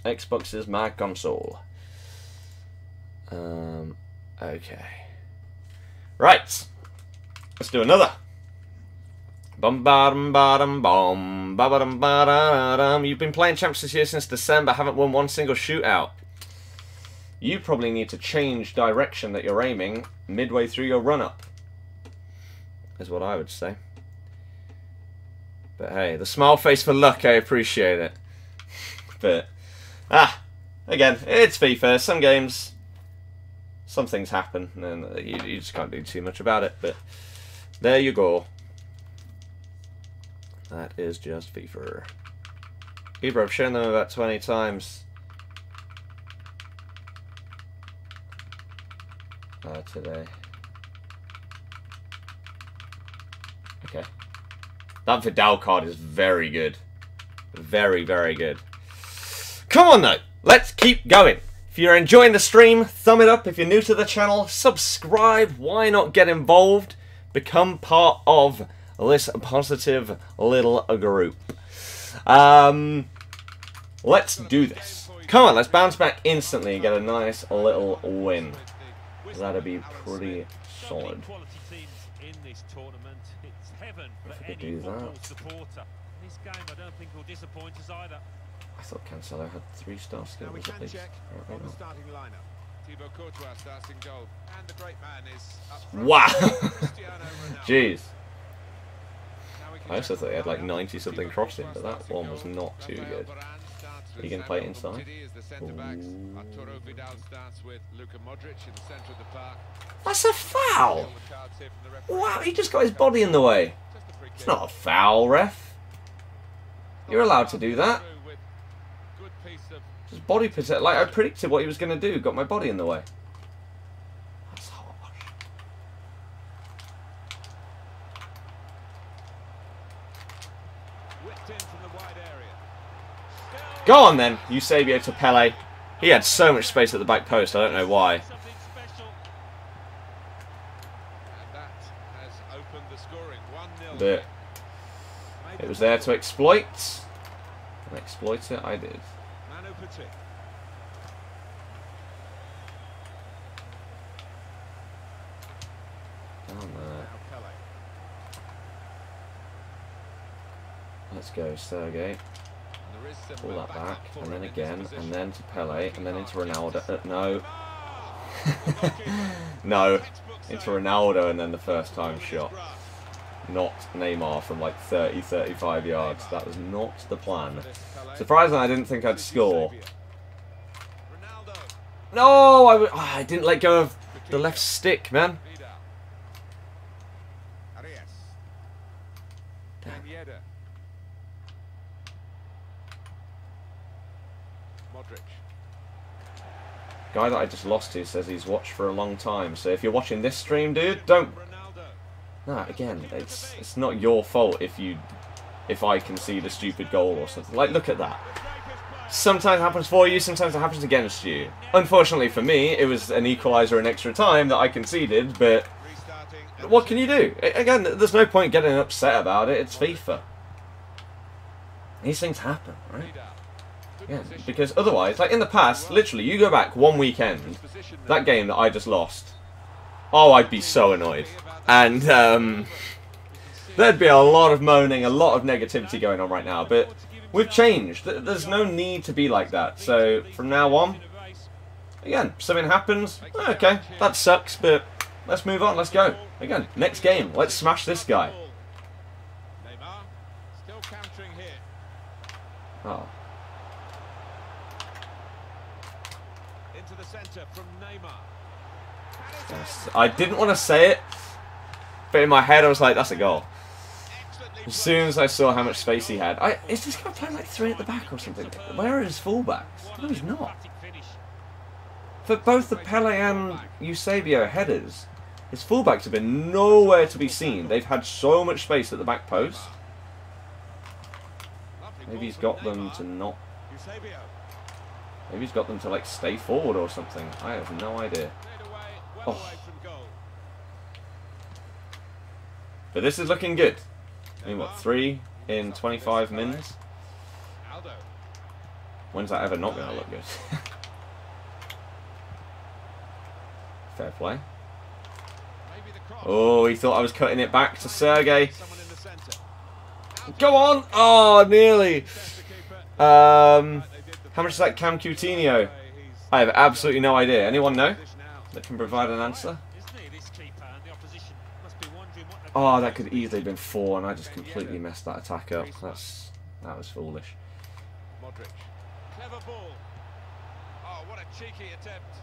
Xbox is my console. Okay. Right. Let's do another. Bum bum bum bum bum bum. You've been playing Champs this year since December, haven't won one single shootout. You probably need to change direction that you're aiming midway through your run-up, is what I would say. But hey, the smile face for luck, I appreciate it. But, again, it's FIFA. Some games, some things happen, and you just can't do too much about it. But there you go. That is just FIFA. Ibra, I've shown them about 20 times today. Okay. That Vidal card is very good. Very, very good. Come on, though. Let's keep going. If you're enjoying the stream, thumb it up. If you're new to the channel, subscribe. Why not get involved? Become part of this positive little group. Let's do this. Come on, let's bounce back instantly and get a nice little win. That'd be pretty solid. If we could do that. This game, I don't think will disappoint us either. I thought Cancelo had 3-star skill. Now we can check on the starting lineup. Thibaut Courtois starts in goal, and the great man is up front. Wow. Cristiano Ronaldo. Jeez. I also thought he had like 90-something crossing, but that one was not too good. You can play it inside. That's a foul! Wow, he just got his body in the way. It's not a foul, ref. You're allowed to do that. Just body protect. Like I predicted what he was going to do. Got my body in the way. That's harsh. Go on then, Eusebio to Pele. He had so much space at the back post. I don't know why. opened the scoring 1-0. but it was there to exploit, and exploit it I did. Manu Petit. Down there. Now Pele. Let's go, Sergei. And there is some Pull that back, backup for and then him in again, this and position. then to Pele, and then into Ronaldo. No. The goalkeeper. No. Textbook Into save. Ronaldo, and then the first time Over his shot. grasp. Not Neymar from like 30, 35 yards. That was not the plan. For this, Pele. Surprisingly, I didn't think I'd score. Ronaldo. No, I didn't let go of the left stick, man. Vidal. Arias. Damn. Yeda. Modric. Guy that I just lost to says he's watched for a long time. So if you're watching this stream, dude, don't. Ronaldo. No, again, it's not your fault if I concede a stupid goal or something. Like, look at that. Sometimes it happens for you, sometimes it happens against you. Unfortunately for me, it was an equaliser in extra time that I conceded, but Restarting. what can you do? Again, there's no point getting upset about it. It's FIFA. These things happen, right? Vidal. Good Yeah, position. because otherwise, like in the past, literally, you go back one weekend, Position that game that I just lost, oh, I'd be so annoyed. And there'd be a lot of moaning, a lot of negativity going on right now, but we've changed. There's no need to be like that. So from now on, again, something happens, okay, that sucks, but let's move on, let's go. Again, next game, let's smash this guy. Neymar still countering here. Oh, Into the centre from Neymar. yes. I didn't want to say it, but in my head I was like, that's a goal. Excellently As soon as I saw how much space he had, is this guy playing like 3 at the back or something? Where are his fullbacks? No, he's not. For both the Pele and Eusebio headers, his fullbacks have been nowhere to be seen. They've had so much space at the back post. Maybe he's got them to not. Eusebio. Maybe he's got them to like stay forward or something. I have no idea. Played away, well Oh. away from goal. But this is looking good. I mean, what, 3 in 25 minutes? Aldo. When's that ever not going to look good? Fair play. Maybe the cross. Oh, he thought I was cutting it back to Sergei. Someone in the centre. Go on! Oh, nearly. Test the keeper. How They did the much is that Cam Coutinho? he's I have absolutely no idea. Anyone know position out. that can provide an answer? Isn't he, this keeper, and the opposition must be wondering what they're Oh, that could easily have been 4, and I just completely messed that attack up. That was foolish. Modric. Clever ball. Oh, what a cheeky attempt.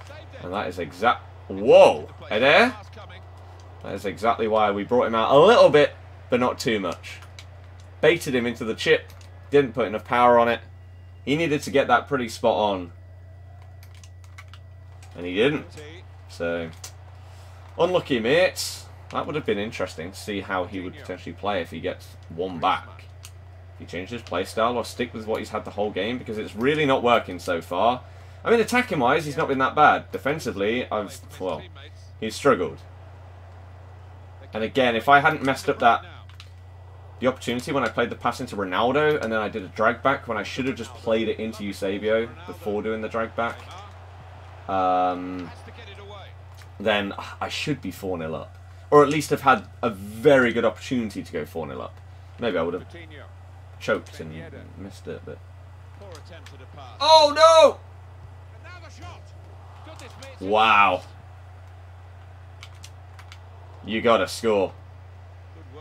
Saved it. And that is exact. Whoa! Hey there. Pass coming. That is exactly why we brought him out a little bit, but not too much. Baited him into the chip. Didn't put enough power on it. He needed to get that pretty spot on. And he didn't. So, unlucky, mates. That would have been interesting to see how he would potentially play if he gets one back. If he changes his play style or stick with what he's had the whole game, because it's really not working so far. I mean, attacking wise, he's not been that bad. Defensively, well, he's struggled. And again, if I hadn't messed up the opportunity when I played the pass into Ronaldo and then I did a drag back when I should have just played it into Eusebio before doing the drag back, then I should be 4-0 up. Or at least have had a very good opportunity to go 4-0 up. Maybe I would have choked and missed it, but... Oh no! Wow. You gotta score.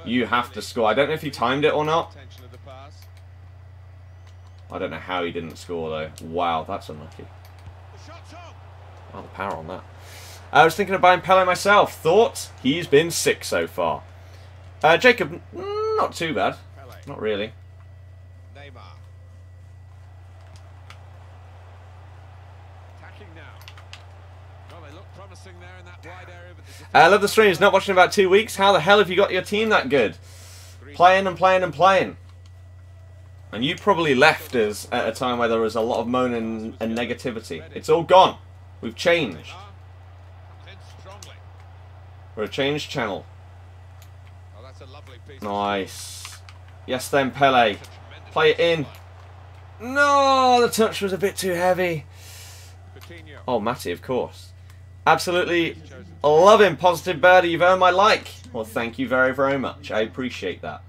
You have to score. I don't know if he timed it or not. I don't know how he didn't score though. Wow, that's unlucky. Oh, the power on that. I was thinking of buying Pele myself. Thoughts? He's been sick so far. Jacob, not too bad. Not really. Neymar. Attacking now. Well, they look promising there in that wide area, but I love the streams. Not watching in about 2 weeks. How the hell have you got your team that good? Playing and playing and playing. And you probably left us at a time where there was a lot of moaning and negativity. It's all gone. We've changed. We're a changed channel. a lovely piece. Nice. Yes, then Pele. Play it in. No, the touch was a bit too heavy. Oh, Matty, of course. Absolutely loving positive birdie. You've earned my like. Well, thank you very, very much. I appreciate that.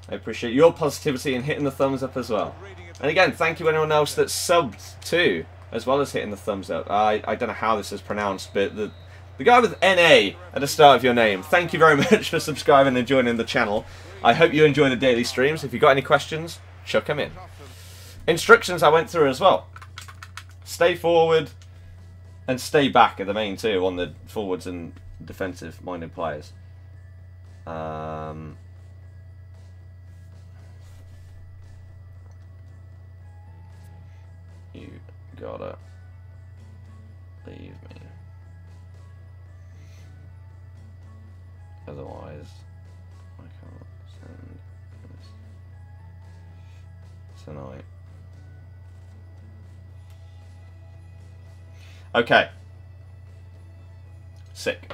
I appreciate your positivity and hitting the thumbs up as well. And again, thank you anyone else that's subbed too, as well as hitting the thumbs up. I don't know how this is pronounced, but the guy with NA at the start of your name, thank you very much for subscribing and joining the channel. I hope you enjoy the daily streams. If you've got any questions, chuck them in. Instructions I went through as well. Stay forward and stay back are the main two on the forwards and defensive minded players. You gotta leave me. Otherwise, I can't send this tonight. Okay. Sick.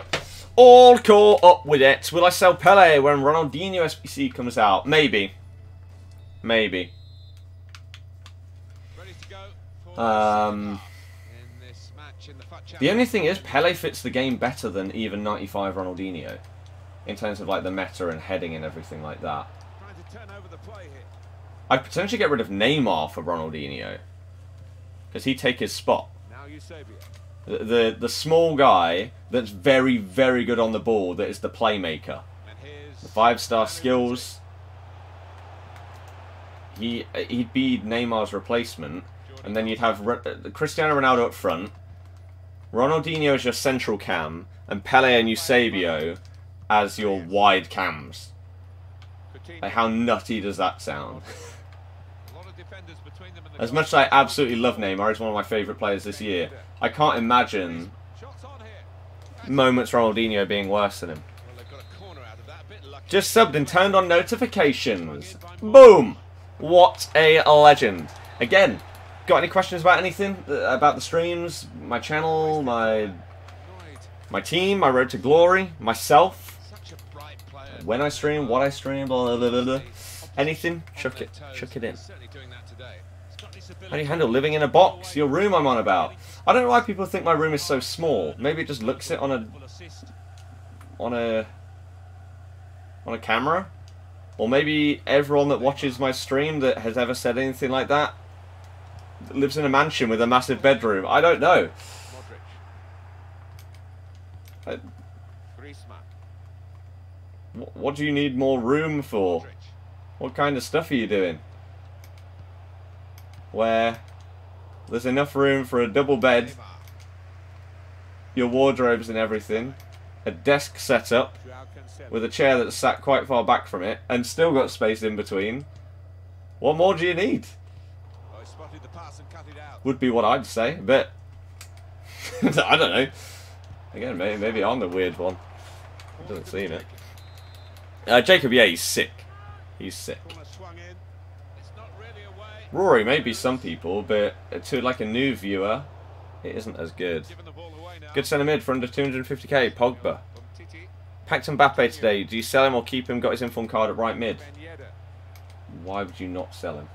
All caught up with it. Will I sell Pele when Ronaldinho SBC comes out? Maybe. Maybe. The only thing is, Pele fits the game better than even 95 Ronaldinho. In terms of like the meta and heading and everything like that. I'd potentially get rid of Neymar for Ronaldinho. Because he'd take his spot. The small guy that's very, very good on the ball, that is the playmaker. The 5-star skills. He'd be Neymar's replacement. And then you'd have Cristiano Ronaldo up front. Ronaldinho as your central cam. And Pele and Eusebio as your wide cams. Like, how nutty does that sound? As much as I absolutely love Neymar, he's one of my favourite players this year, I can't imagine moments Ronaldinho being worse than him. Just subbed and turned on notifications. Boom! What a legend. Again, got any questions about anything? About the streams, my channel, my team, my road to glory, myself? When I stream, what I stream, blah, blah, blah, blah. Anything? Chuck it in. How do you handle living in a box? Your room I'm on about. I don't know why people think my room is so small. Maybe it just looks it on a camera. Or maybe everyone that watches my stream that has ever said anything like that lives in a mansion with a massive bedroom. I don't know. What do you need more room for? What kind of stuff are you doing? Where there's enough room for a double bed, your wardrobes and everything, a desk set up with a chair that's sat quite far back from it, and still got space in between. What more do you need? Would be what I'd say, but I don't know. Again, maybe I'm the weird one. Doesn't seem it. Jacob, yeah, he's sick. He's sick. Rory, maybe some people, but to like a new viewer, it isn't as good. Good centre mid for under 250k, Pogba. Packed Mbappe today. Do you sell him or keep him? Got his inform card at right mid. Why would you not sell him?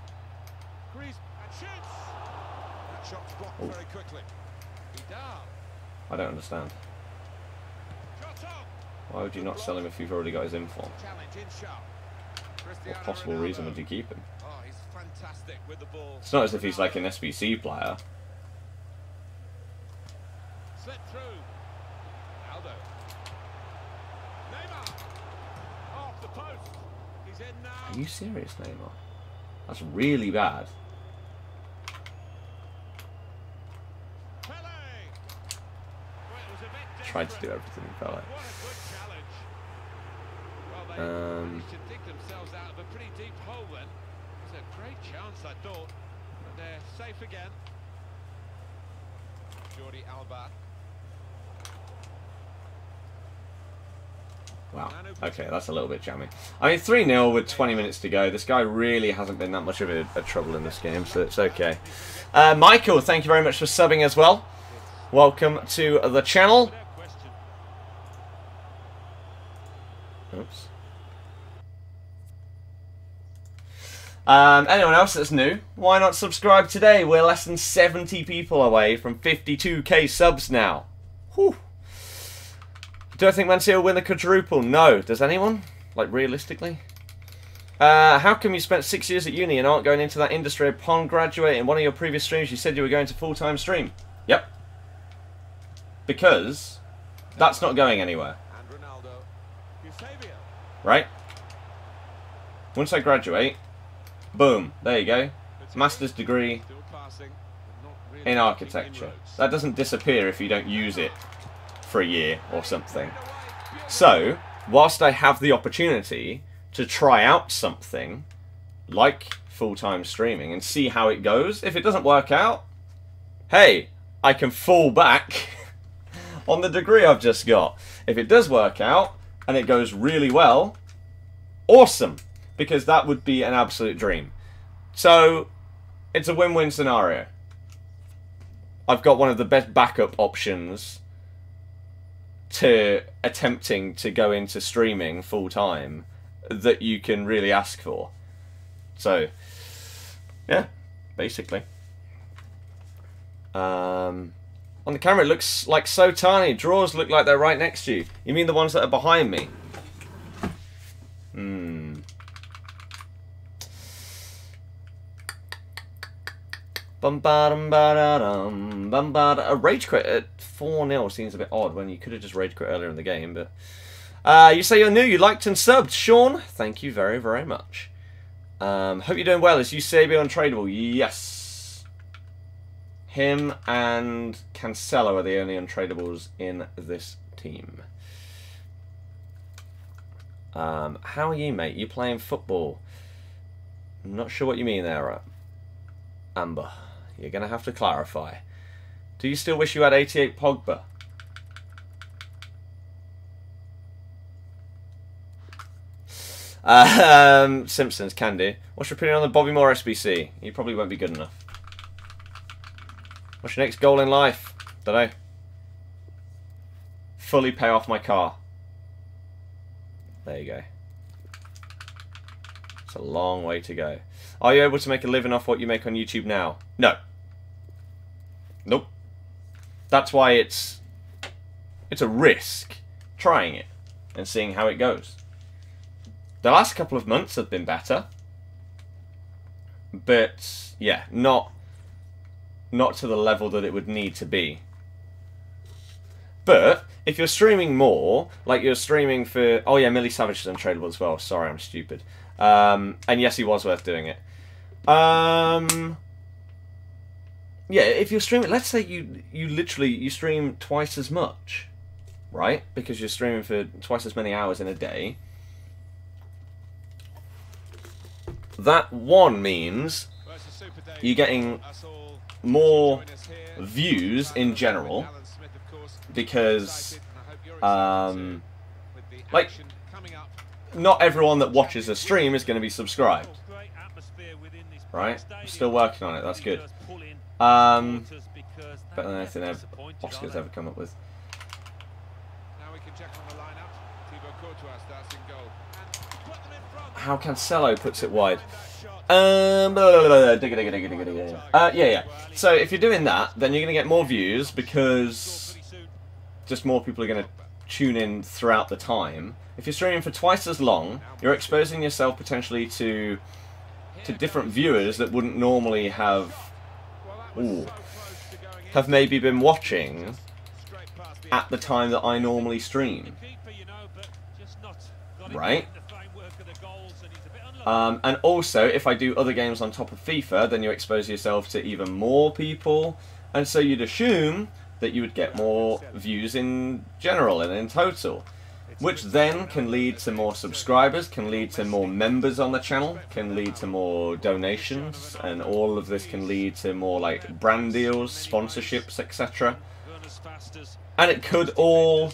Oh. I don't understand. Why would you not sell him if you've already got his inform? What possible reason would you keep him? It's not as if he's like an SBC player. Are you serious, Neymar? That's really bad. Tried to do everything in Pele. Should dig themselves out of a pretty deep hole then. It was a great chance, I thought, but they're safe again. Jordi Alba. Wow. Okay, that's a little bit jammy. I mean, 3-0 with 20 minutes to go. This guy really hasn't been that much of a trouble in this game, so it's okay. Michael, thank you very much for subbing as well. Welcome to the channel. Oops. Anyone else that's new, why not subscribe today? We're less than 70 people away from 52k subs now. Whew. Do I think Man City will win the quadruple? No. Does anyone? Like, realistically? How come you spent 6 years at uni and aren't going into that industry upon graduating? In one of your previous streams you said you were going to full-time stream. Yep. Because that's not going anywhere. Right? Once I graduate, boom, there you go. Master's degree in architecture. That doesn't disappear if you don't use it for a year or something. So, whilst I have the opportunity to try out something like full-time streaming and see how it goes, if it doesn't work out, hey, I can fall back on the degree I've just got. If it does work out and it goes really well, awesome, because that would be an absolute dream. So, it's a win-win scenario. I've got one of the best backup options to attempting to go into streaming full-time that you can really ask for. So, yeah, basically. On the camera it looks like so tiny. Drawers look like they're right next to you. You mean the ones that are behind me? A rage quit at 4-0 seems a bit odd when you could have just rage quit earlier in the game, but you say you're new, you liked and subbed. Sean, thank you very, very much. Hope you're doing well. Is Eusebio untradeable? Yes. Him and Cancelo are the only untradables in this team. How are you, mate? You playing football? I'm not sure what you mean there, Amber. You're going to have to clarify. Do you still wish you had 88 Pogba? Simpsons, can do. What's your opinion on the Bobby Moore SBC? You probably won't be good enough. What's your next goal in life? Dunno. Fully pay off my car. There you go. It's a long way to go. Are you able to make a living off what you make on YouTube now? No. Nope. That's why it's a risk trying it and seeing how it goes. The last couple of months have been better. But yeah, not to the level that it would need to be. But if you're streaming more, like you're streaming for... Oh yeah, Millie Savage is untradeable as well. Sorry, I'm stupid. And yes, he was worth doing it. Yeah, if you're streaming... Let's say you stream twice as much, right? Because you're streaming for twice as many hours in a day. That one means you're getting more views in general. Because, like, not everyone that watches a stream is going to be subscribed. Right? I'm still working on it, that's good. Better than anything Oscar's ever come up with. How Cancelo puts it wide. Yeah. So if you're doing that, then you're going to get more views because just more people are going to tune in throughout the time. If you're streaming for twice as long, you're exposing yourself potentially to different viewers that wouldn't normally have maybe been watching at the time that I normally stream. Right? And also, if I do other games on top of FIFA, then you expose yourself to even more people, and so you'd assume that you would get more views in general and in total, which then can lead to more subscribers, can lead to more members on the channel, can lead to more donations, and all of this can lead to more like brand deals, sponsorships, etc. And it could all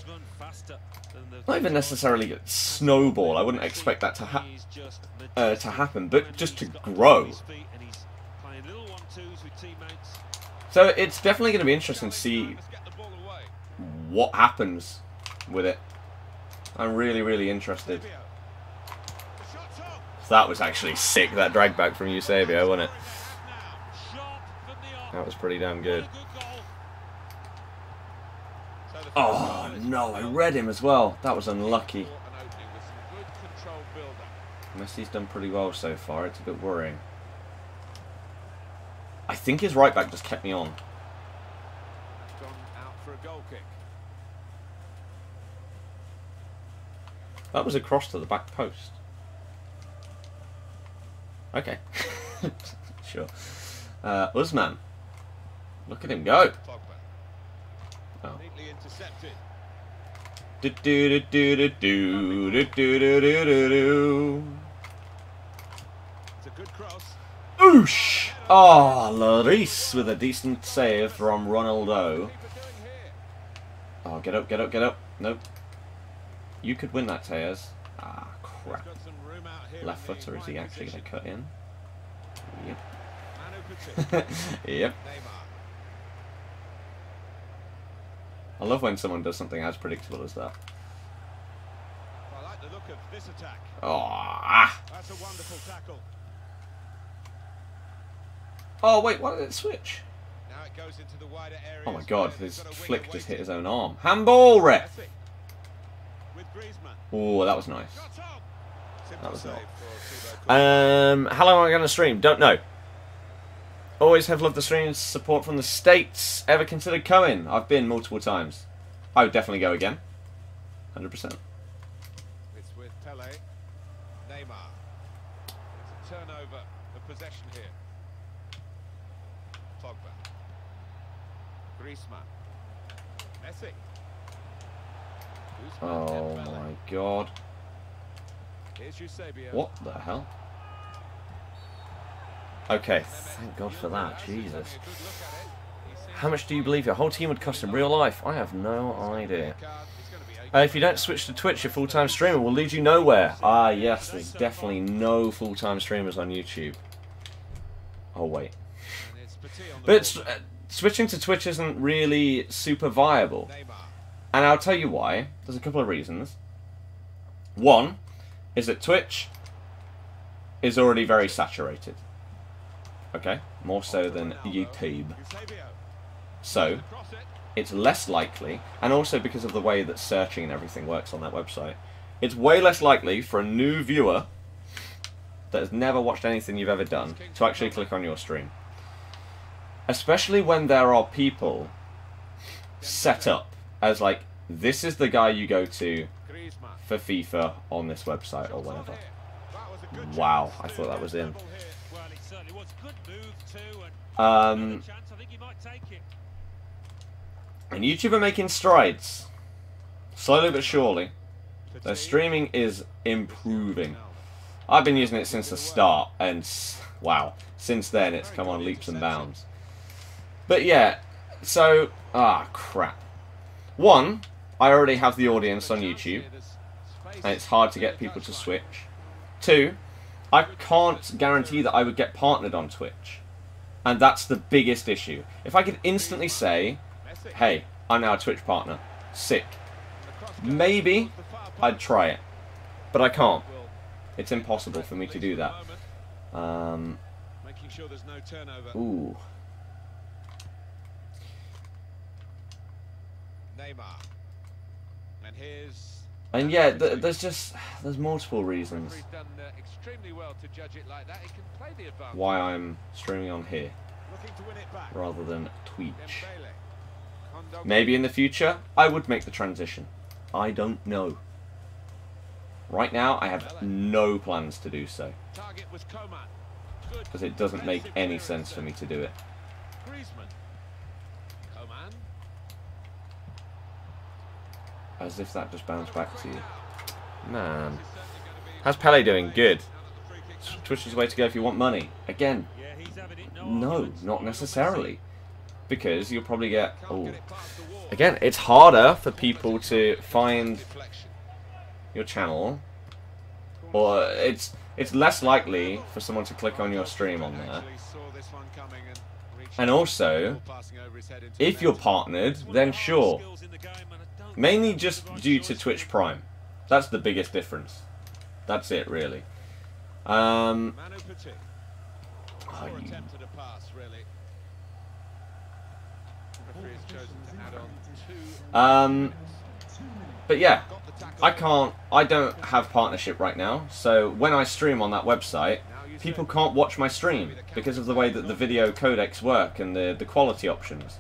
not even necessarily snowball. I wouldn't expect that to happen, but just to grow. So it's definitely going to be interesting to see what happens with it. I'm really, really interested. That was actually sick, that drag back from Eusebio, wasn't it? That was pretty damn good. Oh, no, I read him as well. That was unlucky. Messi's done pretty well so far. It's a bit worrying. I think his right back just kept me on. That was a cross to the back post. Okay. Sure. Usman. Look at him go. Oh. Oosh! Oh, Lloris with a decent save from Ronaldo. Oh, get up, get up, get up. Nope. You could win that, Tejas. Ah, crap. Left footer, is he actually going to cut in? Yep. Yep. I love when someone does something as predictable as that. I like the look of this attack. Oh, ah. That's a wonderful tackle. Oh, wait, why did it switch? Now it goes into the wider area. Oh my god, his flick just hit his own arm. Handball, ref! Oh, that was nice. That was nice. How long am I going to stream? Don't know. Always have loved the streams. Support from the States. Ever considered coming? I've been multiple times. I would definitely go again. 100%. It's with Pele. Neymar. It's a turnover of possession here. Pogba. Griezmann. Messi. Oh my god. Here's Eusebio. What the hell? Okay, thank God for that. Jesus. How much do you believe your whole team would cost in real life? I have no idea. If you don't switch to Twitch, your full-time streamer will lead you nowhere. Ah, yes, there's definitely no full-time streamers on YouTube. Oh, wait. But switching to Twitch isn't really super viable. And I'll tell you why. There's a couple of reasons. One is that Twitch is already very saturated. Okay? More so than YouTube. So, it's less likely, and also because of the way that searching and everything works on that website, it's way less likely for a new viewer that has never watched anything you've ever done to actually click on your stream. Especially when there are people set up as like, this is the guy you go to for FIFA on this website or whatever. Wow, I thought that was in. And YouTube are making strides. Slowly but surely. Their streaming is improving. I've been using it since the start, and wow, since then it's come on leaps and bounds. But yeah, so, crap. One, I already have the audience on YouTube, and it's hard to get people to switch. Two, I can't guarantee that I would get partnered on Twitch. And that's the biggest issue. If I could instantly say, hey, I'm now a Twitch partner, sick. Maybe I'd try it. But I can't. It's impossible for me to do that. Ooh. And yeah, there's multiple reasons why I'm streaming on here rather than Twitch. Maybe in the future I would make the transition. I don't know. Right now I have no plans to do so, because it doesn't make any sense for me to do it. As if that just bounced back to you. Man. How's Pele doing? Good. Twitch is the way to go if you want money. Again, no, not necessarily. Because you'll probably get... Oh. Again, it's harder for people to find your channel. Or it's less likely for someone to click on your stream on there. And also, if you're partnered, then sure. Mainly just due to Twitch Prime. That's the biggest difference. That's it, really. Manu Oh, Petit. Poor you- attempt at a pass, really. The referee has chosen to add on 2 minutes. But yeah, Got the tackle. I don't have partnership right now, so when I stream on that website, people can't watch my stream because of the way that the video codecs work and the quality options.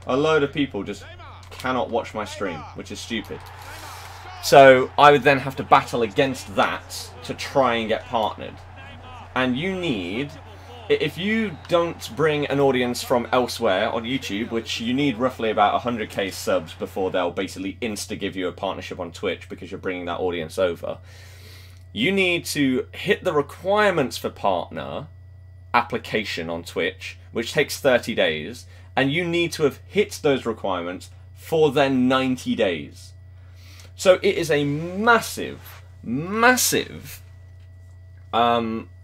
A load of people just cannot watch my stream, which is stupid. So I would then have to battle against that to try and get partnered. And you need, if you don't bring an audience from elsewhere on YouTube, which you need roughly about 100k subs before they'll basically insta-give you a partnership on Twitch because you're bringing that audience over, you need to hit the requirements for partner application on Twitch, which takes 30 days, and you need to have hit those requirements for then 90 days. So it is a massive, massive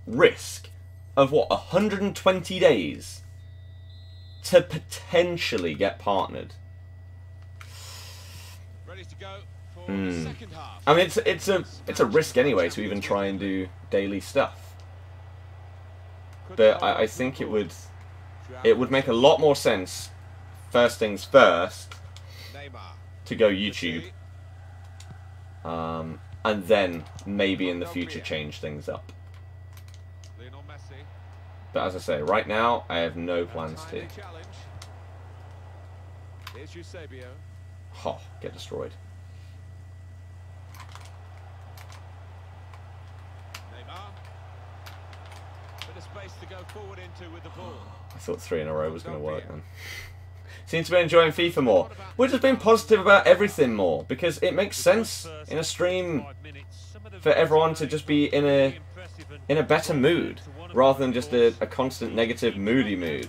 risk of what, 120 days to potentially get partnered. Ready to go for the second half. I mean, it's a risk anyway to even try and do daily stuff. But I think it would make a lot more sense, first things first, Neymar. to go YouTube, and then maybe in the future change things up. Lionel Messi. But as I say, right now I have no plans to. Tiny challenge. Here's Eusebio. Oh, get destroyed. Neymar. Bit of space to go forward into with the ball. I thought 3 in a row was going to work then. Seem to be enjoying FIFA more. We're just being positive about everything more, because it makes sense in a stream for everyone to just be in a better mood, rather than just a constant negative, moody mood.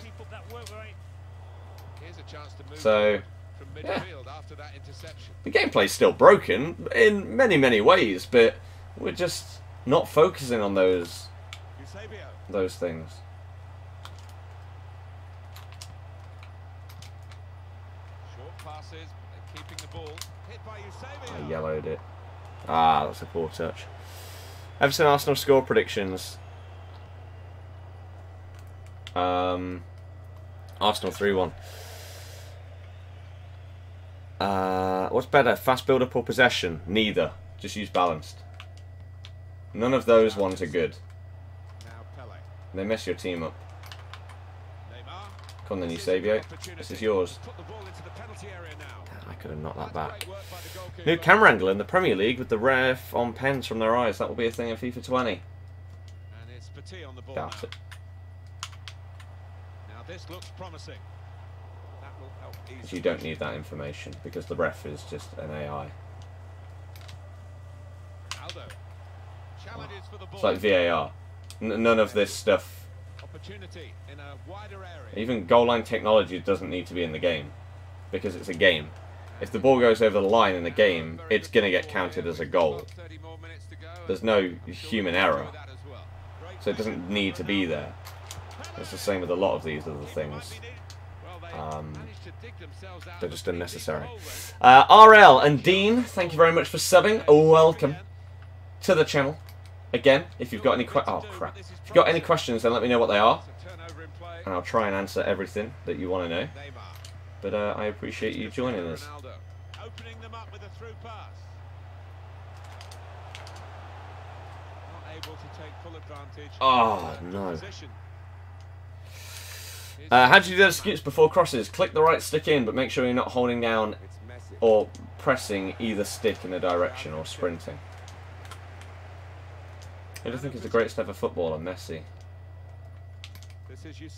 Here's a chance to move So, from yeah. midfield after that interception. The gameplay's still broken in many, many ways, but we're just not focusing on those Eusebio. things. Short passes, but keeping the ball. Hit by I Eusebio. yellowed it. Ah, that's a poor touch. Everton Arsenal score predictions. Arsenal 3-1. What's better, fast build-up or possession? Neither. Just use balanced. None of those ones are good. Now Pele. They mess your team up. Neymar. Come on then, Eusebio. This is yours. Put the ball into the penalty area now. I could have knocked that back. Great work by the goalkeeper. New camera angle in the Premier League with the ref on pens from their eyes. That will be a thing in FIFA 20. And it's Petit on the ball Doubt now. it. Now this looks promising. That will help ease. You don't need that information because the ref is just an AI. Aldo. Challenges for the ball. It's like VAR. None of this stuff. Opportunity in a wider area. Even goal line technology doesn't need to be in the game because it's a game. If the ball goes over the line in the game, it's going to get counted as a goal. 30 more minutes to go. There's no human error, so it doesn't need to be there. It's the same with a lot of these other things. They're just unnecessary. RL and Dean, thank you very much for subbing. Welcome to the channel. Again, if you've got any oh crap, if you've got any questions, then let me know what they are, and I'll try and answer everything that you want to know. But I appreciate you joining us. Opening them up with a through pass. Not able to take full advantage. Oh no. Position. How do you do the scoops before crosses? Click the right stick in, but make sure you're not holding down or pressing either stick in a direction or sprinting. Who do you think is the greatest ever footballer? Messi.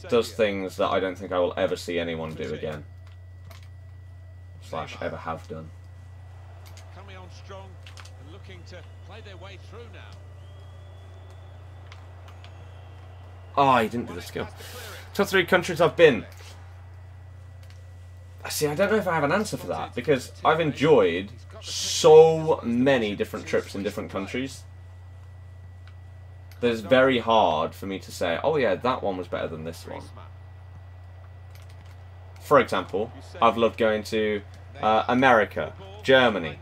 Does things that I don't think I will ever see anyone do again. / ever have done. Coming on strong and looking to play their way through now. Oh, he didn't do the skill. Top 3 countries I've been. See, I don't know if I have an answer for that, because I've enjoyed so many different trips in different countries. That it's very hard for me to say, oh yeah, that one was better than this one. For example, I've loved going to America, Germany,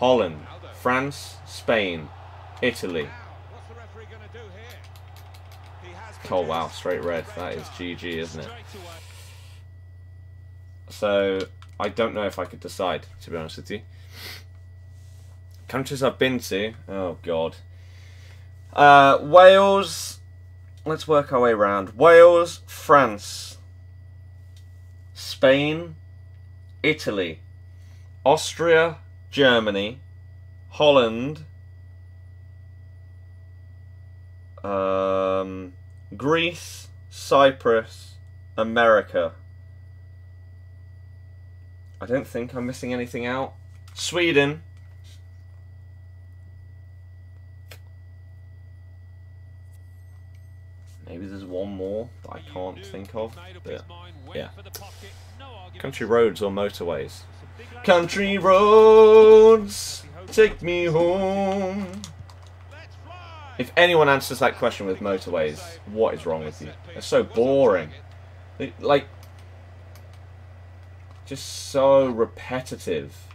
Holland, France, Spain, Italy. What's the referee going to do here? He has Oh wow, straight red. That is GG, isn't it? So, I don't know if I could decide, to be honest with you. Countries I've been to, oh god. Wales, let's work our way around. Wales, France, Spain, Italy, Austria, Germany, Holland, Greece, Cyprus, America. I don't think I'm missing anything out. Sweden. Maybe there's one more that I can't think of. But yeah. Country roads or motorways? Country roads, take me home. If anyone answers that question with motorways, what is wrong with you? They're so boring. Like, just so repetitive.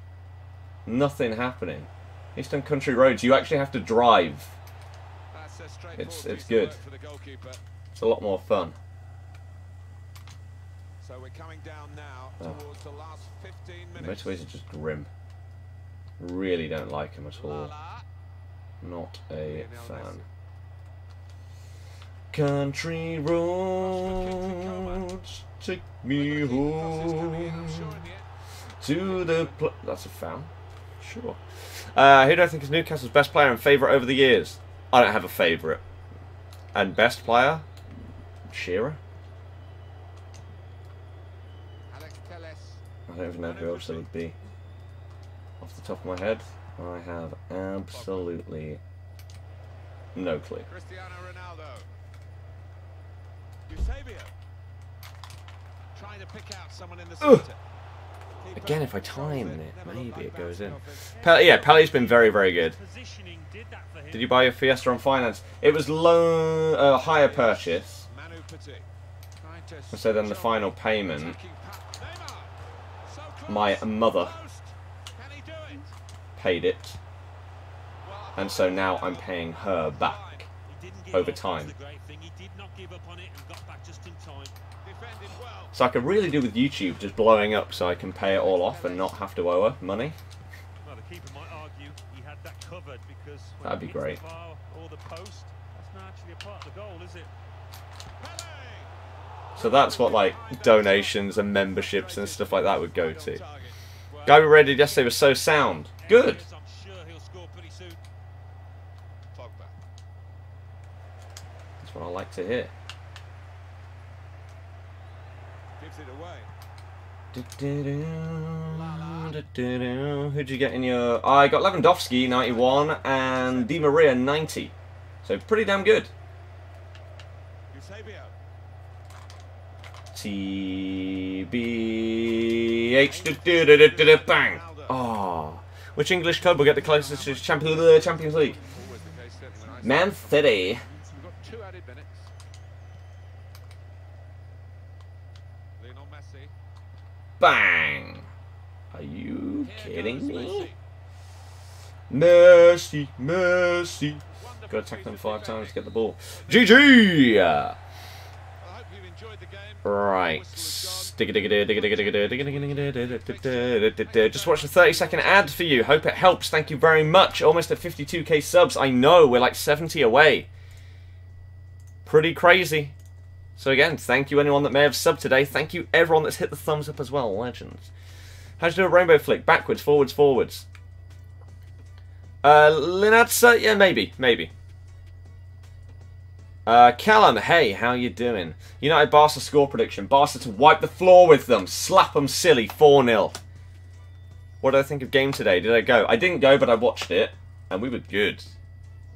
Nothing happening. He's done country roads. You actually have to drive. It's good. It's a lot more fun. So we're coming down now towards the last 15 minutes. Motorways are just grim. Really don't like them at all. Not a fan. Country roads, take me home to the that's a foul. Sure. Who do I think is Newcastle's best player and favourite over the years? I don't have a favourite. And best player? Shearer? I don't even know who else there would be. Off the top of my head, I have absolutely no clue. Cristiano Ronaldo. Eusebio. Trying to pick out someone in the center. Again, if I time it, maybe it goes in. Yeah, Pele's been very, very good. Did you buy your Fiesta on finance? It was low, higher purchase. And so then the final payment, my mother paid it. And so now I'm paying her back over time. So I could really do with YouTube just blowing up so I can pay it all off and not have to owe her money. Well, the keeper might argue he had that covered because that'd be great. Or the post, that's not actually a part of the goal, is it? So that's what like donations and memberships and stuff like that would go to. Guy we rated yesterday was so sound. Good. I'm sure he'll score pretty soon. That's what I like to hear. Gives it away. Who'd you get in your... I got Lewandowski, 91, and Di Maria, 90. So pretty damn good. Eusebio. TBH. Bang. Oh. Which English club will get the closest to Champions League? Man City. We've got 2 added minutes. Lionel Messi. Bang. Are you kidding me? Messi, Messi. Got to attack them 5 times to get the ball. GG! I hope you've enjoyed the game. Right. Just watched a 30-second ad for you. Hope it helps. Thank you very much. Almost at 52k subs. I know, we're like 70 away. Pretty crazy. So again, thank you anyone that may have subbed today. Thank you everyone that's hit the thumbs up as well. Legends. How'd you do a rainbow flick? Backwards, forwards, forwards. Linatsa? Yeah, maybe. Callum, hey, how you doing? United Barca score prediction. Barca to wipe the floor with them. Slap them silly. 4-0. What did I think of game today? Did I go? I didn't go, but I watched it. And we were good.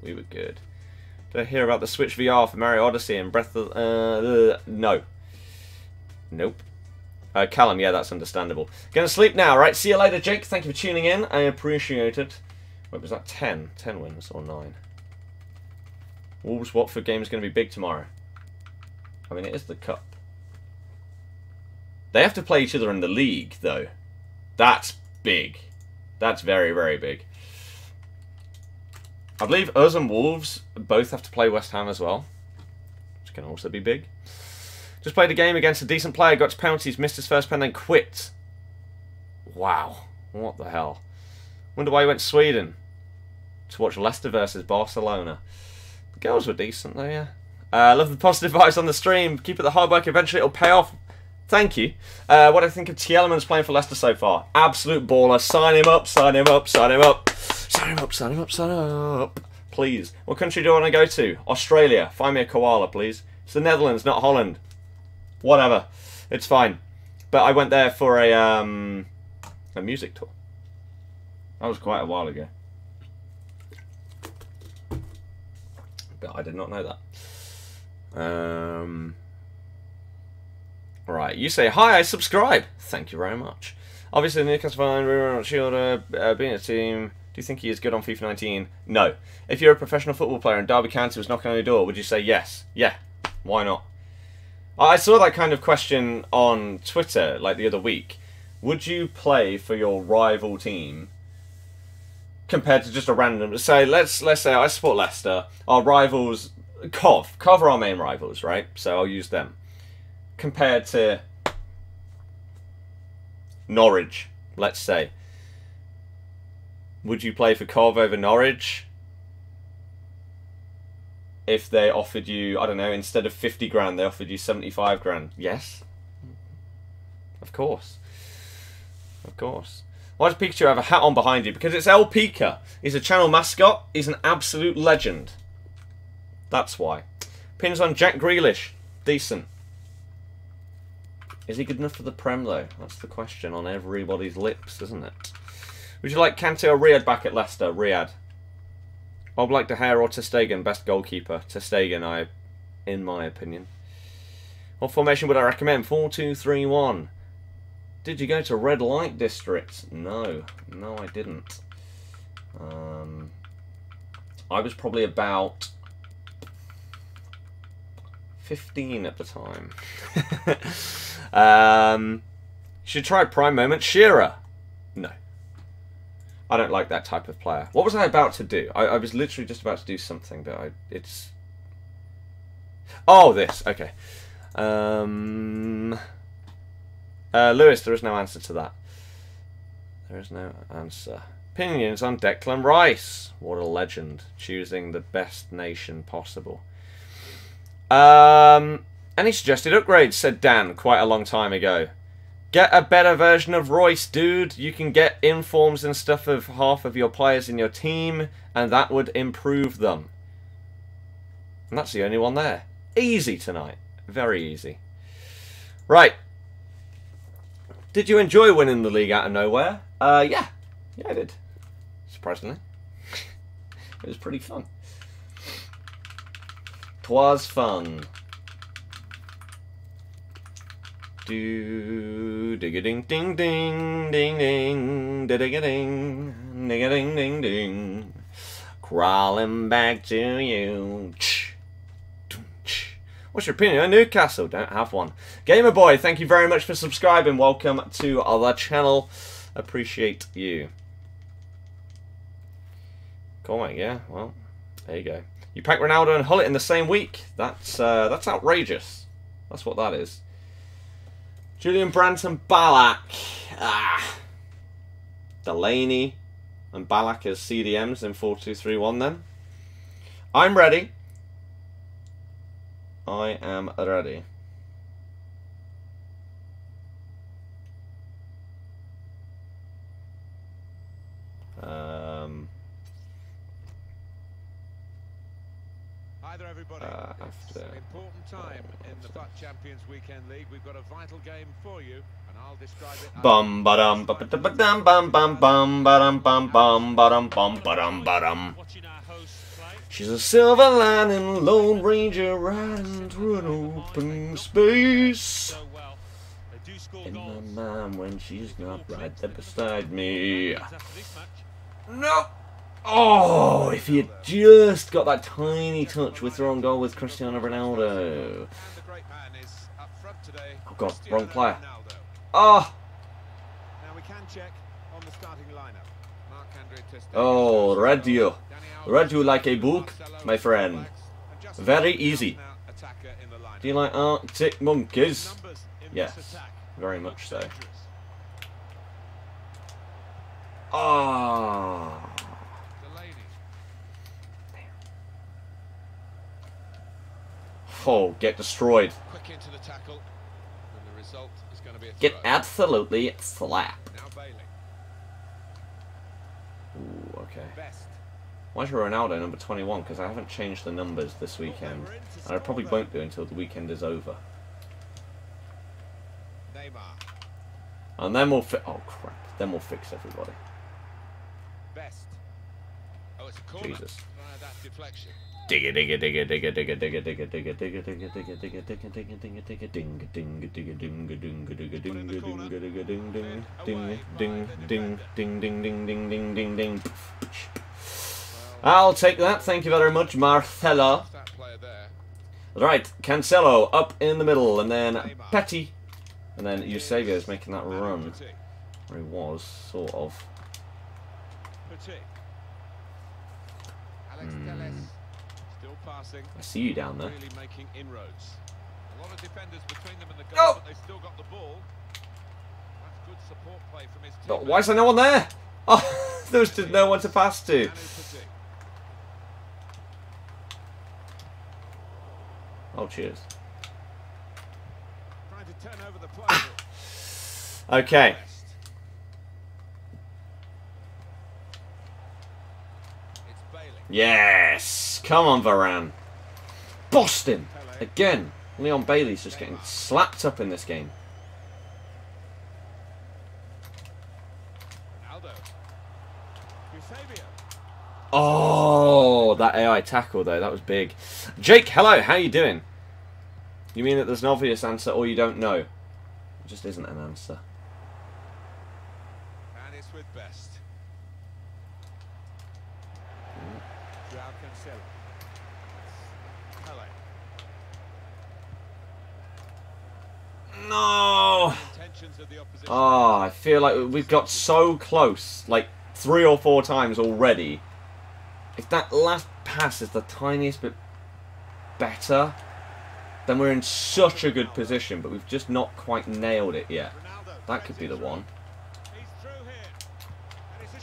We were good. Did I hear about the Switch VR for Mario Odyssey and Breath of... no. Nope. Callum, yeah, that's understandable. Gonna sleep now, right? See you later, Jake. Thank you for tuning in. I appreciate it. Wait, was that 10? 10 wins or 9? Wolves Watford game is going to be big tomorrow. I mean, it is the cup. They have to play each other in the league, though. That's big. That's very, very big. I believe us and Wolves both have to play West Ham as well, which can also be big. Just played a game against a decent player, got to penalties, missed his first pen, then quit. Wow. What the hell? Wonder why he went to Sweden to watch Leicester versus Barcelona. The goals were decent though, yeah. Love the positive vibes on the stream. Keep it the hard work, eventually it'll pay off. Thank you. What do I think of Tielemans playing for Leicester so far? Absolute baller. Sign him up, sign him up, sign him up. Sign him up, sign him up, sign him up. Please. What country do I want to go to? Australia. Find me a koala, please. It's the Netherlands, not Holland. Whatever. It's fine. But I went there for a music tour. That was quite a while ago. But I did not know that. Right, you say, hi, I subscribe. Thank you very much. Obviously, Newcastle fine, we're not sure being a team. Do you think he is good on FIFA 19? No. If you're a professional football player and Derby County was knocking on your door, would you say yes? Yeah. Why not? I saw that kind of question on Twitter, like the other week. Would you play for your rival team compared to just a random... Say, let's say I support Leicester. Our rivals... Cov are our main rivals, right? So I'll use them. Compared to Norwich, let's say. Would you play for Cov over Norwich if they offered you, I don't know, instead of 50 grand, they offered you 75 grand? Yes. Of course. Of course. Why does Pikachu have a hat on behind you? Because it's El Pika. He's a channel mascot. He's an absolute legend. That's why. Pins on Jack Grealish. Decent. Is he good enough for the Prem, though? That's the question on everybody's lips, isn't it? Would you like Kante or Riyad back at Leicester? Riyad. I would like De Gea or Ter Stegen, best goalkeeper. Ter Stegen, in my opinion. What formation would I recommend? 4-2-3-1. Did you go to Red Light District? No. No, I didn't. I was probably about 15 at the time. Should try Prime Moment. Shearer. No. I don't like that type of player. What was I about to do? I was literally just about to do something, but it's... Oh, this. Okay. Lewis, there is no answer to that. There is no answer. Opinions on Declan Rice. What a legend. Choosing the best nation possible. Any suggested upgrades, said Dan quite a long time ago. Get a better version of Royce, dude. You can get informs and stuff of half of your players in your team, and that would improve them. And that's the only one there. Easy tonight. Very easy. Right. Did you enjoy winning the league out of nowhere? Yeah. Yeah, I did. Surprisingly. It was pretty fun. 'Twas fun. Do digga ding ding ding ding ding digga ding digga ding ding ding. Crawling back to you. What's your opinion on Newcastle? Don't have one. Gamer Boy, thank you very much for subscribing. Welcome to the channel. Appreciate you. Cool, mate. Yeah. Well, there you go. You pack Ronaldo and Hullet in the same week. That's outrageous. That's what that is. Julian Brandt and Ballack. Delaney and Ballack as CDMs in 4-2-3-1 then. I'm ready. I am ready. Hi there, everybody. It's an important time in the FUT Champions Weekend League. We've got a vital game for you, and I'll describe it. Bum ba-dum ba-ba-dum bum bum bum ba-dum bum bum ba-dum bum ba-dum ba-dum. She's a silver lining Lone Ranger riding through an open space. In my mind when she's not right there beside me. No! Oh, if he had just got that tiny touch with their own goal with Cristiano Ronaldo. Oh god, wrong player. Oh! Now we can check on the starting lineup. Oh, read you. Read you like a book, my friend. Very easy. Do you like Arctic monkeys? Yes, very much so. Ah. Oh, get destroyed. Get absolutely slapped. Ooh, okay. Why is Ronaldo number 21? Because I haven't changed the numbers this weekend. And I probably won't do until the weekend is over. And then we'll oh crap. Then we'll fix everybody. Jesus. Digga digga digga digga digga digga digga digga digga digga digga digga digga digga digga digga digga dinga digga dinga dinga digga dinga dinga digga ding ding ding ding ding ding ding ding ding ding ding. I'll take that, thank you very much, Marcelo. Right, Cancelo up in the middle, and then Petty, and then Eusebio is making that run. Or he was, sort of. I see you down there. Oh! Oh, why is there no one there? Oh, there was just no one to pass to. Oh, cheers. Okay. Yes! Come on, Varane. Bossed him! Again. Leon Bailey's just getting slapped up in this game. Oh, that AI tackle, though. That was big. Jake, hello. How you doing? You mean that there's an obvious answer or you don't know? It just isn't an answer. And it's with Best. No! Oh, I feel like we've got so close, like 3 or 4 times already. If that last pass is the tiniest bit better, then we're in such a good position, but we've just not quite nailed it yet. That could be the one.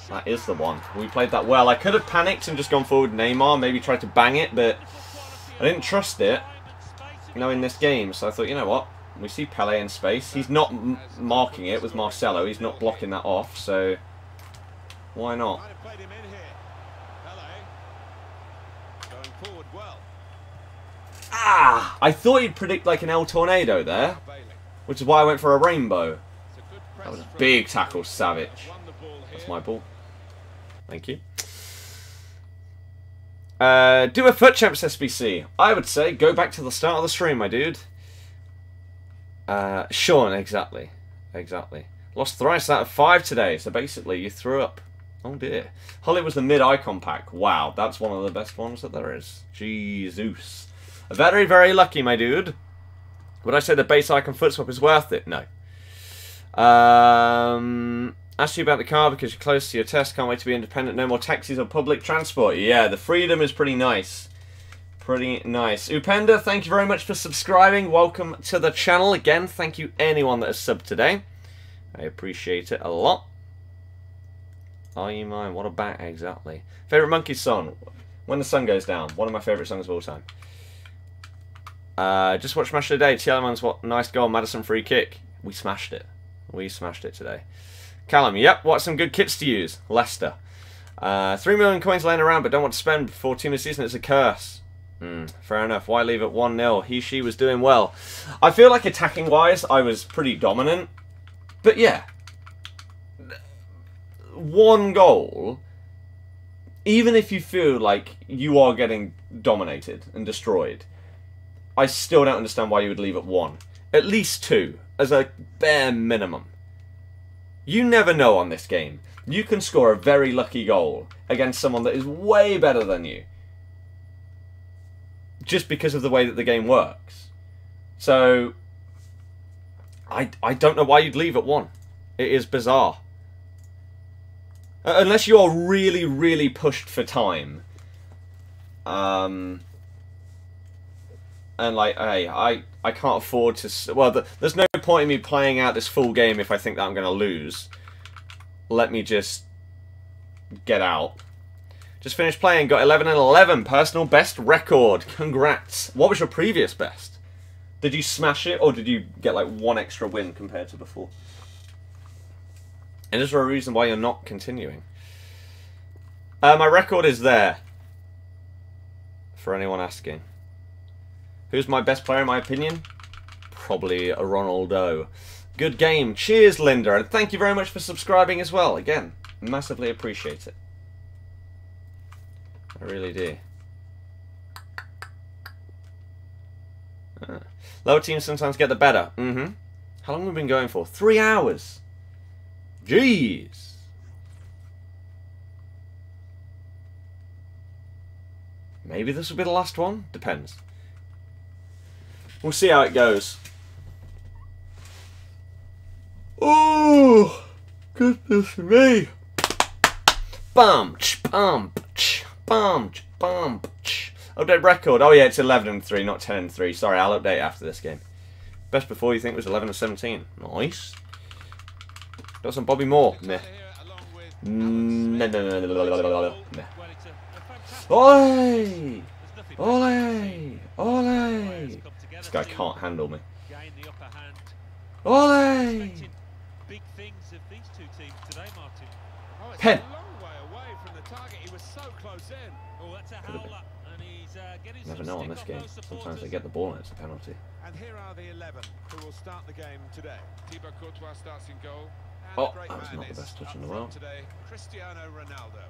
That is the one. We played that well. I could have panicked and just gone forward Neymar, maybe tried to bang it, but I didn't trust it, you know, in this game. So I thought, you know what? We see Pele in space. He's not marking it with Marcelo. He's not blocking that off, so why not? Ah! I thought he'd predict like an El Tornado there, which is why I went for a rainbow. That was a big tackle, Savage. That's my ball. Thank you. Do a FUT Champs SBC. I would say go back to the start of the stream, my dude. Sean, exactly. Exactly. Lost thrice out of 5 today, so basically you threw up. Oh dear. Holly was the mid-icon pack. Wow, that's one of the best ones that there is. Jesus. Very, very lucky, my dude. Would I say the base icon foot swap is worth it? No. Asked you about the car because you're close to your test. Can't wait to be independent. No more taxis or public transport. Yeah, the freedom is pretty nice. Pretty nice. Upenda, thank you very much for subscribing. Welcome to the channel. Again, thank you anyone that has subbed today. I appreciate it a lot. Are you mine? What a bat, exactly. Favourite Monkey song? When the Sun Goes Down. One of my favourite songs of all time. Just watched Match of the Day. Tielemans, what nice goal. Madison free kick. We smashed it. We smashed it today. Callum, yep. What some good kits to use? Leicester. 3 million coins laying around but don't want to spend before team of the season. It's a curse. Fair enough. Why leave it 1-0? She was doing well. I feel like attacking-wise, I was pretty dominant. But yeah. 1 goal, even if you feel like you are getting dominated and destroyed, I still don't understand why you would leave it 1. At least 2, as a bare minimum. You never know on this game. You can score a very lucky goal against someone that is way better than you. Just because of the way that the game works. So, I don't know why you'd leave at 1. It is bizarre. Unless you're really, really pushed for time. And like, hey, I can't afford to... Well, there's no point in me playing out this full game if I think that I'm going to lose. Let me just get out. Just finished playing, got 11 and 11, personal best record. Congrats. What was your previous best? Did you smash it, or did you get like one extra win compared to before? And is there a reason why you're not continuing? My record is there. For anyone asking. Who's my best player in my opinion? Probably a Ronaldo. Good game. Cheers, Linda. And thank you very much for subscribing as well. Again, massively appreciate it. I really do. Lower teams sometimes get the better. How long have we been going for? 3 hours. Jeez. Maybe this will be the last one. Depends. We'll see how it goes. Oh, goodness me. Bum, bum, bum, bum. Update record. Oh yeah, it's 11 and 3, not 10 and 3. Sorry, I'll update after this game. Best before you think was 11 and 17. Nice. Got some Bobby Moore. Meh. No. Ole! Ole! Ole! This guy can't handle me. Ole! Big things of these two teams today, Martin. Oh, it's Pen. a long way away from the target. He was so close in. Oh, that's a howler, and he's getting Never some know on stick this off game. those Sometimes supporters. they get the ball and it's a penalty. And here are the 11 who will start the game today. Thibaut Courtois starts in goal. And Oh, the great that was man not the is best touch up in the front world. Today, Cristiano Ronaldo.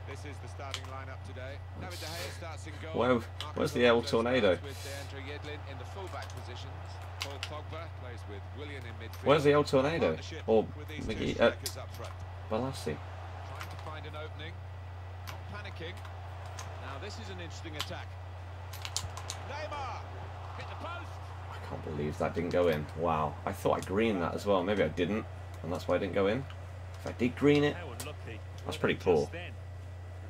This is the starting lineup today. David De Gea starts in goal. Where's the El Tornado? In the fullback positions. Paul Pogba plays with Willian in midfield. Where's the El Tornado? Or Balassi. Balassi. Trying to find an opening. Not panicking. Now this is an interesting attack. Neymar hit the post. I can't believe that didn't go in. Wow. I thought I greened that as well. Maybe I didn't. And that's why I didn't go in. If I did green it, How unlucky. that's pretty poor. Just then, I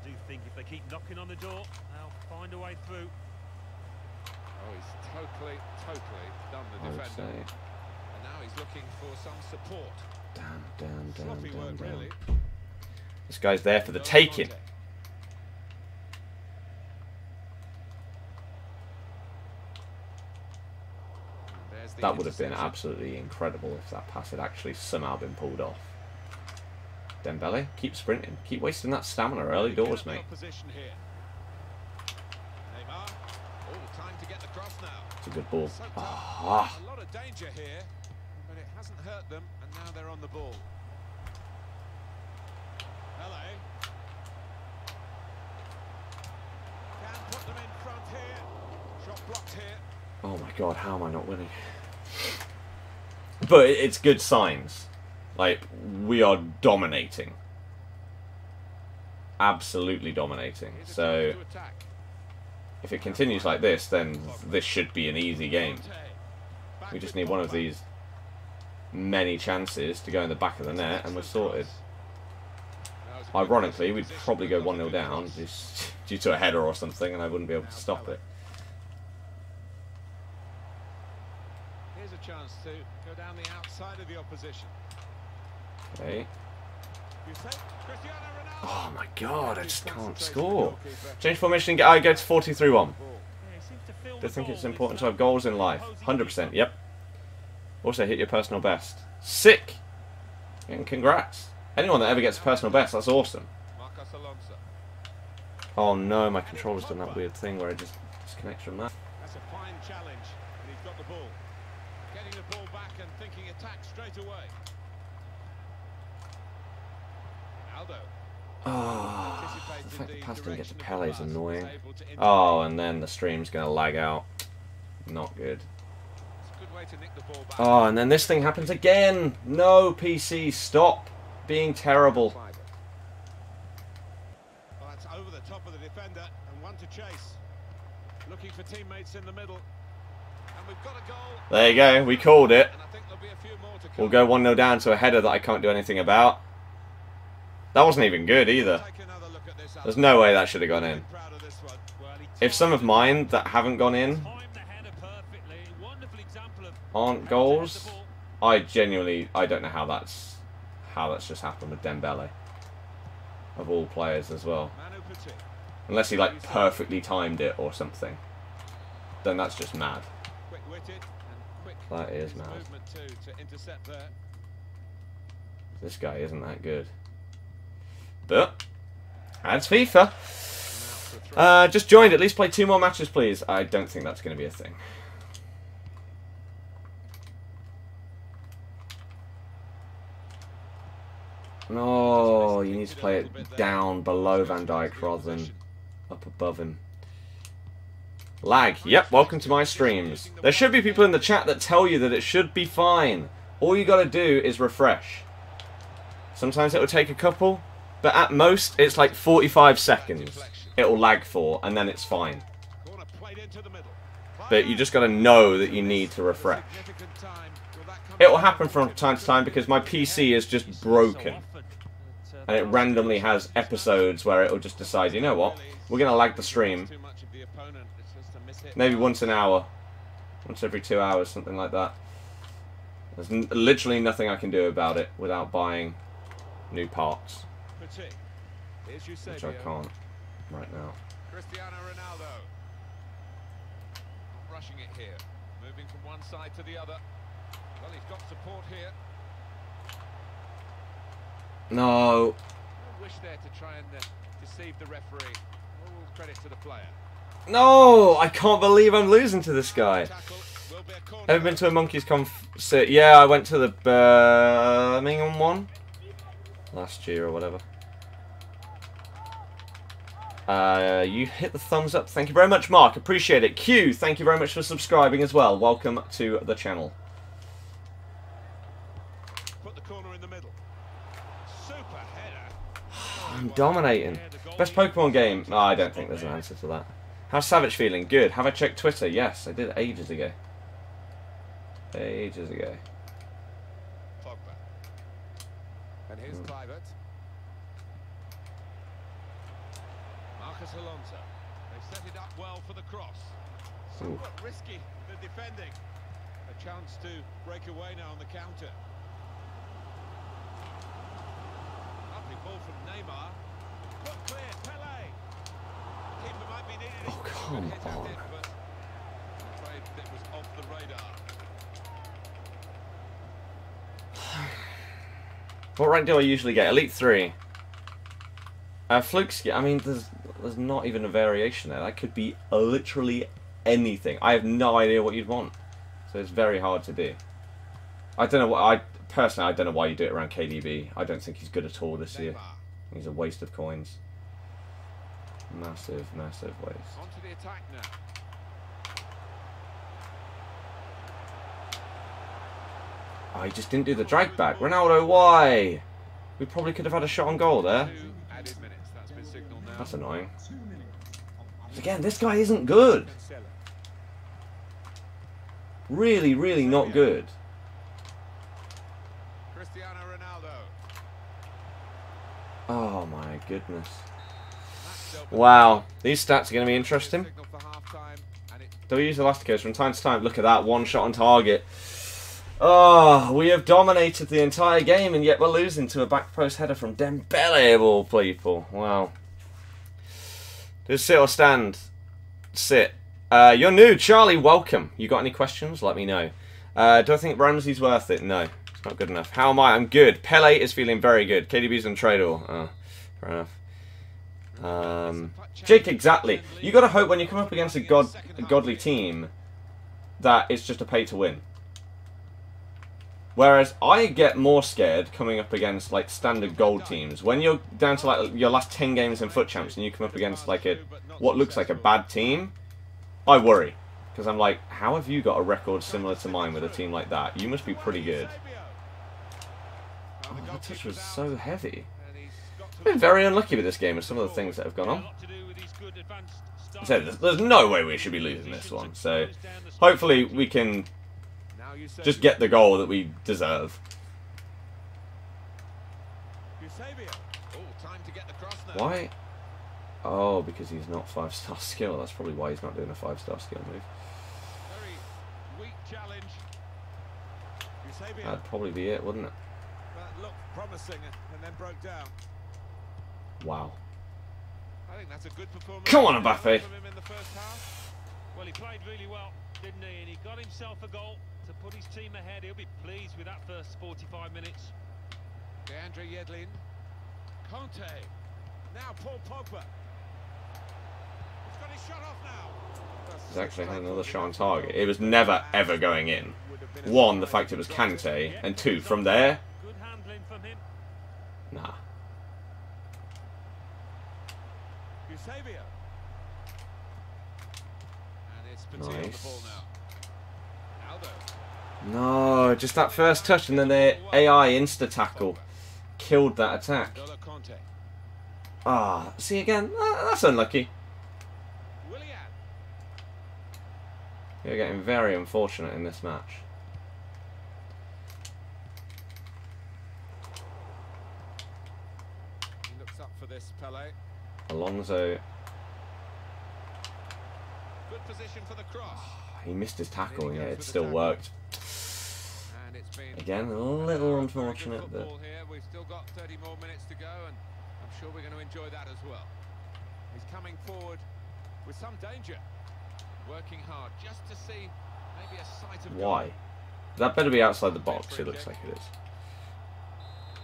do think if they keep knocking on the door, they'll find a way through. Oh, he's totally done the I would defender. say. And now he's looking for some support. Sloppy work, Down. really. This guy's there for the taking. That would have been absolutely incredible if that pass had actually somehow been pulled off. Dembele, keep sprinting. Keep wasting that stamina early doors, mate. It's a good ball. Ah. A lot of danger here, but it hasn't hurt them, and now they're on the ball. Hello. Can put them in front here. Shot blocked here. Oh my god, how am I not winning? But it's good signs. Like, we are dominating. Absolutely dominating. So, if it continues like this, then this should be an easy game. We just need one of these many chances to go in the back of the net, and we're sorted. Ironically, we'd probably go 1-0 down, just due to a header or something, and I wouldn't be able to stop it. Here's a chance to go down the outside of the opposition. Okay. Oh my god, I just can't score. Change formation, I go to 4-2-3-1. Do think it's important to have goals in life? 100%, yep. Also hit your personal best. Sick! And congrats. Anyone that ever gets a personal best, that's awesome. Oh no, my controller's done that weird thing where it just disconnects from that. That's a fine challenge, and he's got the ball. Getting the ball back and thinking attack straight away. Oh, the fact the pass didn't get to Pele is annoying. Oh, and then the stream's going to lag out. Not good. Oh, and then this thing happens again. No, PC, stop being terrible. Well, that's over the top of the defender and one to chase. Looking for teammates in the middle. And we've got a goal. There you go, we called it. And I think there'll be a few more to come. We'll go 1-0 down to a header that I can't do anything about. That wasn't even good either. There's no way that should have gone in. If some of mine that haven't gone in aren't goals, I don't know how that's just happened with Dembele. Of all players as well. Unless he like perfectly timed it or something. Then that's just mad. That is mad. This guy isn't that good. But that's FIFA. Just joined. At least play 2 more matches, please. I don't think that's going to be a thing. No, you need to play it down below Van Dijk rather than up above him. Lag. Yep, welcome to my streams. There should be people in the chat that tell you that it should be fine. All you got to do is refresh. Sometimes it will take a couple, but at most it's like 45 seconds. It will lag for, and then it's fine. But you just got to know that you need to refresh. It will happen from time to time because my PC is just broken. And it randomly has episodes where it will just decide, you know what, we're going to lag the stream. Maybe once an hour. Once every 2 hours, something like that. There's literally nothing I can do about it without buying new parts. Which I can't right now. Cristiano Ronaldo. Rushing it here. Moving from one side to the other. Well, he's got support here. No. No wish there to try and deceive the referee. All credit to the player. No, I can't believe I'm losing to this guy. Ever been to a Monkeys concert? Yeah, I went to the Birmingham one last year or whatever. You hit the thumbs up. Thank you very much, Mark. Appreciate it. Q, thank you very much for subscribing as well. Welcome to the channel. Put the corner in the middle. Super header. I'm dominating. Best Pokemon game? Oh, I don't think there's an answer to that. How's Savage feeling? Good. Have I checked Twitter? Yes, I did ages ago. Ages ago. Pogba. And here's Clivert. Marcus Alonso. They set it up well for the cross. Somewhat risky, the defending. A chance to break away now on the counter. Lovely ball from Neymar. Put clear, Pele. Keeper might be needed. Oh, come on. But I'm afraid it was off the radar. What rank do I usually get? Elite 3. Flukes, I mean, there's not even a variation there. That could be literally anything. I have no idea what you'd want. So it's very hard to do. I don't know what, personally, I don't know why you do it around KDB. I don't think he's good at all this year. He's a waste of coins. Massive, massive waste. On to the attack now. Oh, he just didn't do the drag back. Ronaldo, why? We probably could have had a shot on goal there. That's annoying. Again, this guy isn't good. Really, really not good. Cristiano Ronaldo. Oh my goodness. Wow, these stats are going to be interesting. Do we use Elasticos from time to time? Look at that, one shot on target. Oh, we have dominated the entire game and yet we're losing to a back post header from Dembele of all people. Wow. Just sit or stand? Sit. You're new, Charlie, welcome. You got any questions? Let me know. Do I think Ramsey's worth it? No, it's not good enough. How am I? I'm good. Pele is feeling very good. KDB's untradeable. Oh, fair enough. Jake, exactly. You got to hope when you come up against a godly team that it's just a pay to win. Whereas I get more scared coming up against like standard gold teams. When you're down to like your last 10 games in FUT Champs and you come up against like what looks like a bad team, I worry. Because I'm like, how have you got a record similar to mine with a team like that? You must be pretty good. Oh, that touch was so heavy. I've been very unlucky with this game with some of the things that have gone on. I said, there's no way we should be losing this one. So hopefully we can just get the goal that we deserve. across now. Why? Oh, because he's not 5-star skill. That's probably why he's not doing a 5-star skill move. Very weak challenge. Eusebio. That'd probably be it, wouldn't it? That looked promising and then broke down. Wow. I think that's a good performance. Come on, Mbappe. From him in the first half. Well, he played really well, didn't he? And he got himself a goal to put his team ahead. He'll be pleased with that first 45 minutes. DeAndre Yedlin. Conte. Now Paul Pogba. He's got his shot off now. He's actually had another shot on target. It was never, ever going in. One, the fact it was Kante, and two, from there, Good handling from him. nah. Eusebio. And it's Petit on the Nice. ball now. Aldo. No, just that first touch and then the AI insta-tackle killed that attack. N'Golo Conte. Ah, see again, that's unlucky. Willian. You're getting very unfortunate in this match. He looks up for this, Pele. Alonso, Good position for the cross. he missed his tackle, yeah, it still worked. And it's been Again, a little very unfortunate, good but football here. We've still got 30 more minutes to go, and I'm sure we're going to enjoy that as well. He's coming forward with some danger, working hard just to see maybe a sight of goal. why? That better be outside the box, it looks like it is.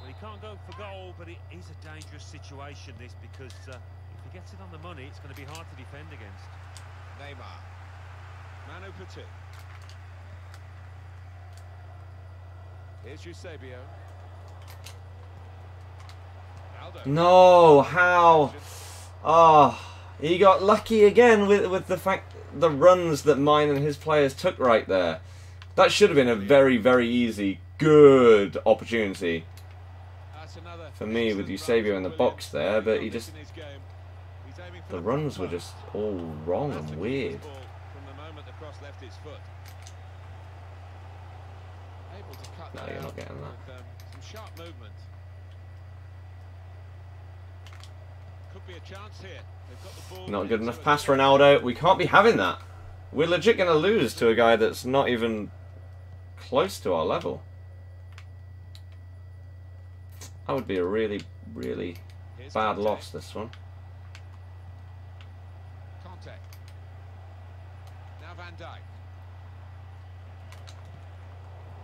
Well, he can't go for goal, but it is a dangerous situation, this, because if he gets it on the money, it's going to be hard to defend against. Neymar. Manu Petit. Here's Eusebio. Aldo. No, how? Oh, he got lucky again with the fact the runs that mine and his players took right there. That should have been a very, very easy, good opportunity That's another for me with Eusebio in the box there, but he just, the runs were just all wrong and weird. From the moment the cross left his foot. Able to cut No, that you're not out getting that. with, some sharp movement. Could be a chance here. They've got the ball. Not a good into enough a pass, good- Ronaldo. We can't be having that. We're legit going to lose to a guy that's not even close to our level. That would be a really, really Here's bad Conte. loss, this one. Conte. Now Van Dijk.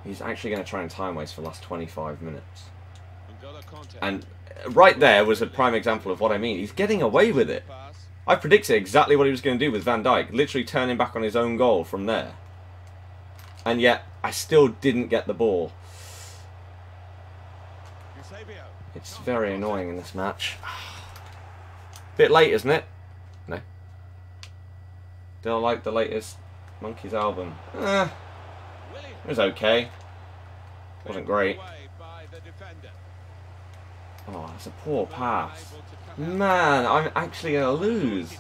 He's actually going to try and time waste for the last 25 minutes. N'Golo Conte. And right there was a prime example of what I mean. He's getting away with it. Pass. I predicted exactly what he was going to do with Van Dijk, literally turning back on his own goal from there. And yet, I still didn't get the ball. Eusebio. It's very annoying in this match. Bit late, isn't it? No. Did I like the latest Monkeys album? Willian. It was okay. Wasn't great. Away by the defender. Oh, it's a poor pass. Able to cut out. Man, I'm actually going to lose.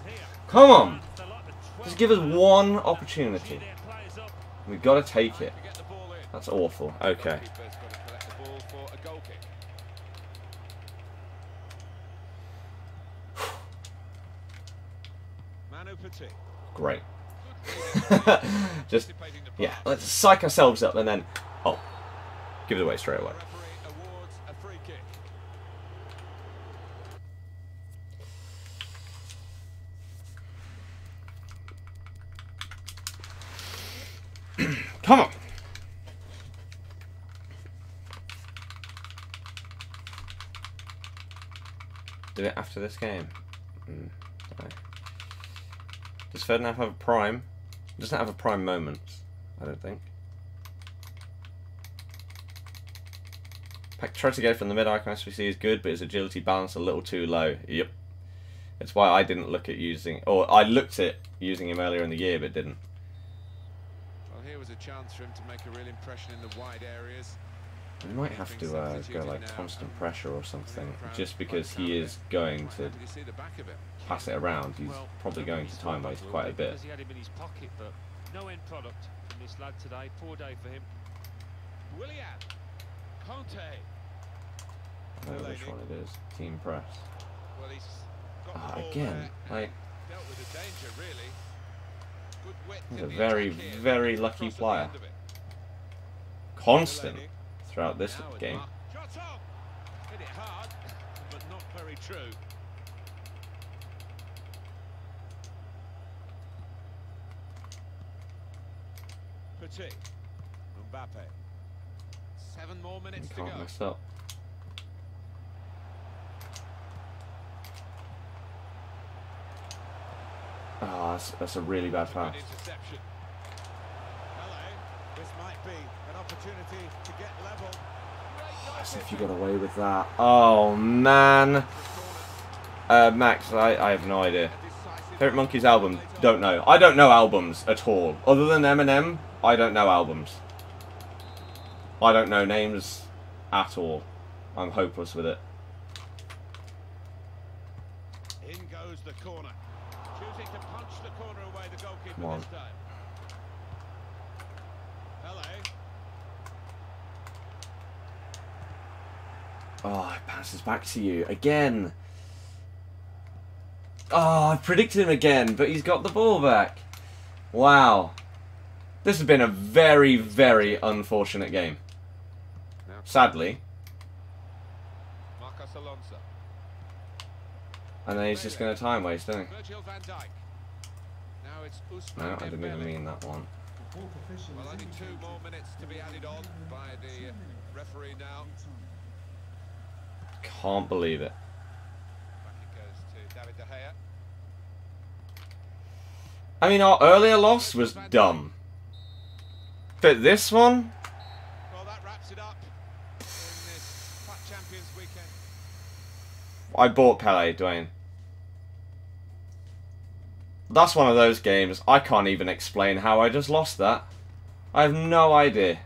Come on. Just give us one opportunity. We've got to take it. To get the ball in. That's awful. Okay. Goalkeeper's got to collect the ball for a goal kick. Manu Petit. Great. Good Just, anticipating the yeah, pass. let's psych ourselves up and then, oh, give it away straight away. The referee awards a free kick. Come on. Do it after this game. No. Does Ferdinand have a prime? Doesn't have a prime moment, I don't think. Peck tried to go from the mid-icon SBC is good, but his agility balance a little too low. Yep. That's why I didn't look at using, or I looked at using him earlier in the year, but didn't. Well, here was a chance for him to make a real impression in the wide areas. We might have to go like constant pressure or something, just because he is going to Did you see the back of it? pass it around. He's probably going to time waste quite a bit. Because he had him in his pocket, but no end product from this lad today. Poor day for him. Willian. Conte. I don't know which one it is. Team press. Well, he's got the ball Again, there, like, dealt with the danger, really. Good width he's in a the very, attack here. very lucky Cross at the player. end of it. Constant Delaney. throughout this Now it's game. Mark. Shot on! Hit it hard, but not very true. Petit. Mbappe. 7 more minutes You to can't go. mess up. Ah, that's a really bad pass. Good interception. This might be an opportunity to get level. As if you got away with that. Oh, man. Max, I have no idea. Favorite Monkeys album? Don't know. I don't know albums at all. Other than Eminem, I don't know albums. I don't know names at all. I'm hopeless with it. In goes the corner. Choosing to punch the corner away, the goalkeeper Come on. this time. Oh, it bounces back to you again. Oh, I predicted him again, but he's got the ball back. Wow. This has been a very, very unfortunate game. Sadly. Marcos Alonso. And then he's just going to time waste, isn't he? Virgil van Dijk. Now it's No, Ousmane I didn't even Dembele. mean that one. Well, only 2 more minutes to be added on by the referee now. Can't believe it. Back it goes to David De Gea. I mean, our earlier loss was dumb. But this one? Well, that wraps it up in this FUT Champions weekend. I bought Pele, Dwayne. That's one of those games, I can't even explain how I just lost that. I have no idea.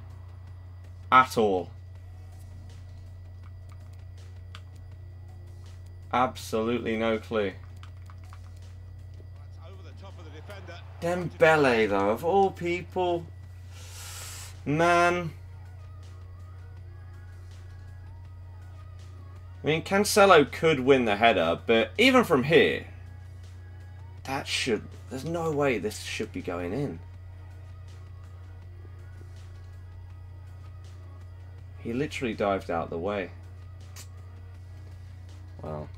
At all. Absolutely no clue. That's over the top of the defender. Dembele, though, of all people. Man. I mean, Cancelo could win the header, but even from here, that should... There's no way this should be going in. He literally dived out the way. Wow.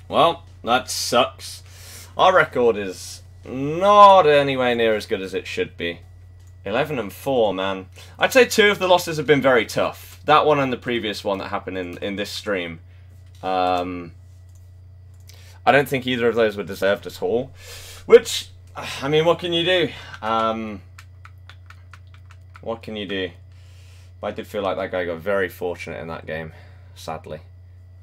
Well, that sucks. Our record is not anywhere near as good as it should be. 11-4, man. I'd say 2 of the losses have been very tough. That one and the previous one that happened in this stream. I don't think either of those were deserved at all. Which, I mean, what can you do? What can you do? But I did feel like that guy got very fortunate in that game, sadly.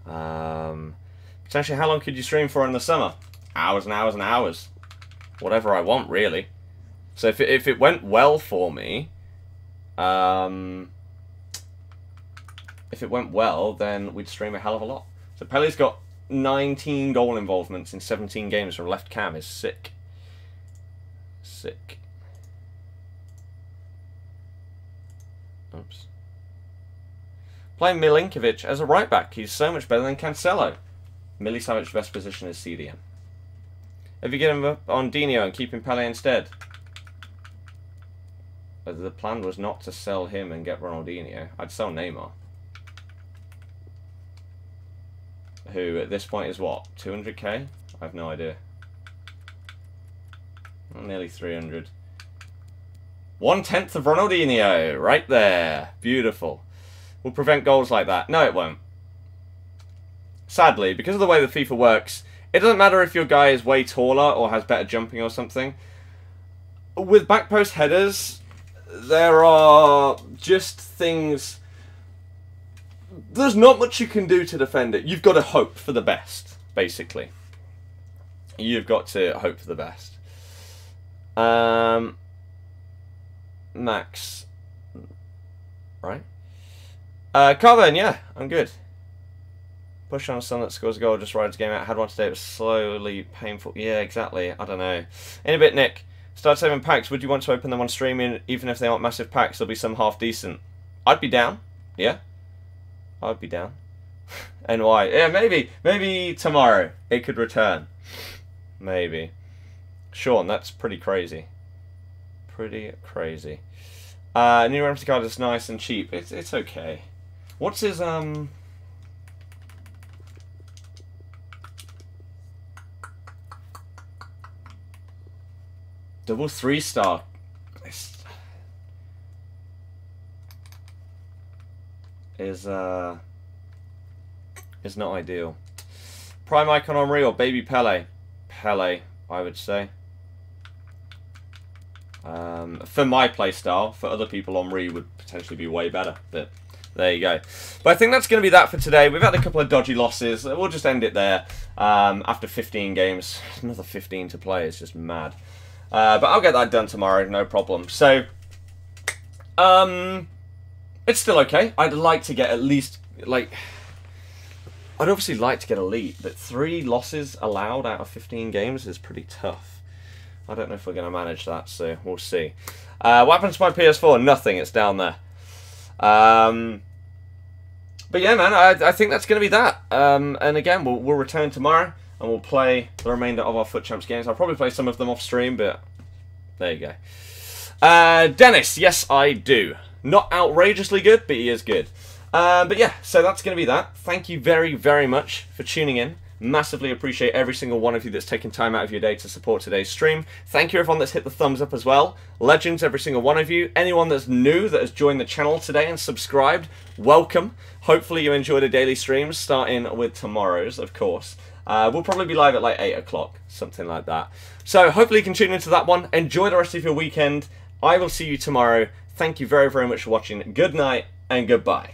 Potentially, how long could you stream for in the summer? Hours and hours and hours. Whatever I want, really. So if it went well for me, if it went well, then we'd stream a hell of a lot. So Pele's got 19 goal involvements in 17 games from left cam is sick. Sick. Oops. Playing Milinkovic as a right back. He's so much better than Cancelo. Milisavic's best position is CDM. If you get him up on Dino and keep him Pele instead. But the plan was not to sell him and get Ronaldinho. I'd sell Neymar. Who at this point is what? 200k? I have no idea. Nearly 300. 1/10 of Ronaldinho. Right there. Beautiful. Will prevent goals like that. No, it won't. Sadly, because of the way the FIFA works, it doesn't matter if your guy is way taller or has better jumping or something. With back post headers, there are just things... There's not much you can do to defend it. You've got to hope for the best, basically. You've got to hope for the best. Max. Right? Carvin, yeah, I'm good. Push on someone that scores a goal, just rides the game out. Had one today, it was slowly painful. Yeah, exactly. I don't know. In a bit, Nick. Start saving packs. Would you want to open them on streaming, even if they aren't massive packs? There'll be some half decent. I'd be down. Yeah. I'd be down. NY. Yeah, maybe tomorrow it could return. Maybe. Sean, that's pretty crazy. Pretty crazy. New empty card is nice and cheap. It's okay. What's his double 3-star is not ideal. Prime icon Henry or baby Pele? Pele, I would say. For my playstyle, for other people, Henry would potentially be way better. But there you go. But I think that's going to be that for today. We've had a couple of dodgy losses. We'll just end it there. After 15 games, another 15 to play. It's just mad. But I'll get that done tomorrow, no problem. So, it's still okay. I'd like to get at least, like, I'd obviously like to get elite, but 3 losses allowed out of 15 games is pretty tough. I don't know if we're going to manage that, so we'll see. What happens to my PS4? Nothing, it's down there. But yeah, man, I think that's going to be that. And again, we'll return tomorrow, and we'll play the remainder of our FUT Champs games. I'll probably play some of them off stream, but there you go. Dennis, yes, I do. Not outrageously good, but he is good. But yeah, so that's going to be that. Thank you very, very much for tuning in. Massively appreciate every single one of you that's taken time out of your day to support today's stream. Thank you everyone that's hit the thumbs up as well. Legends, every single one of you. Anyone that's new that has joined the channel today and subscribed, welcome. Hopefully you enjoy the daily streams, starting with tomorrow's, of course. We'll probably be live at like 8 o'clock, something like that. So hopefully you can tune into that one. Enjoy the rest of your weekend. I will see you tomorrow. Thank you very, very much for watching. Good night and goodbye.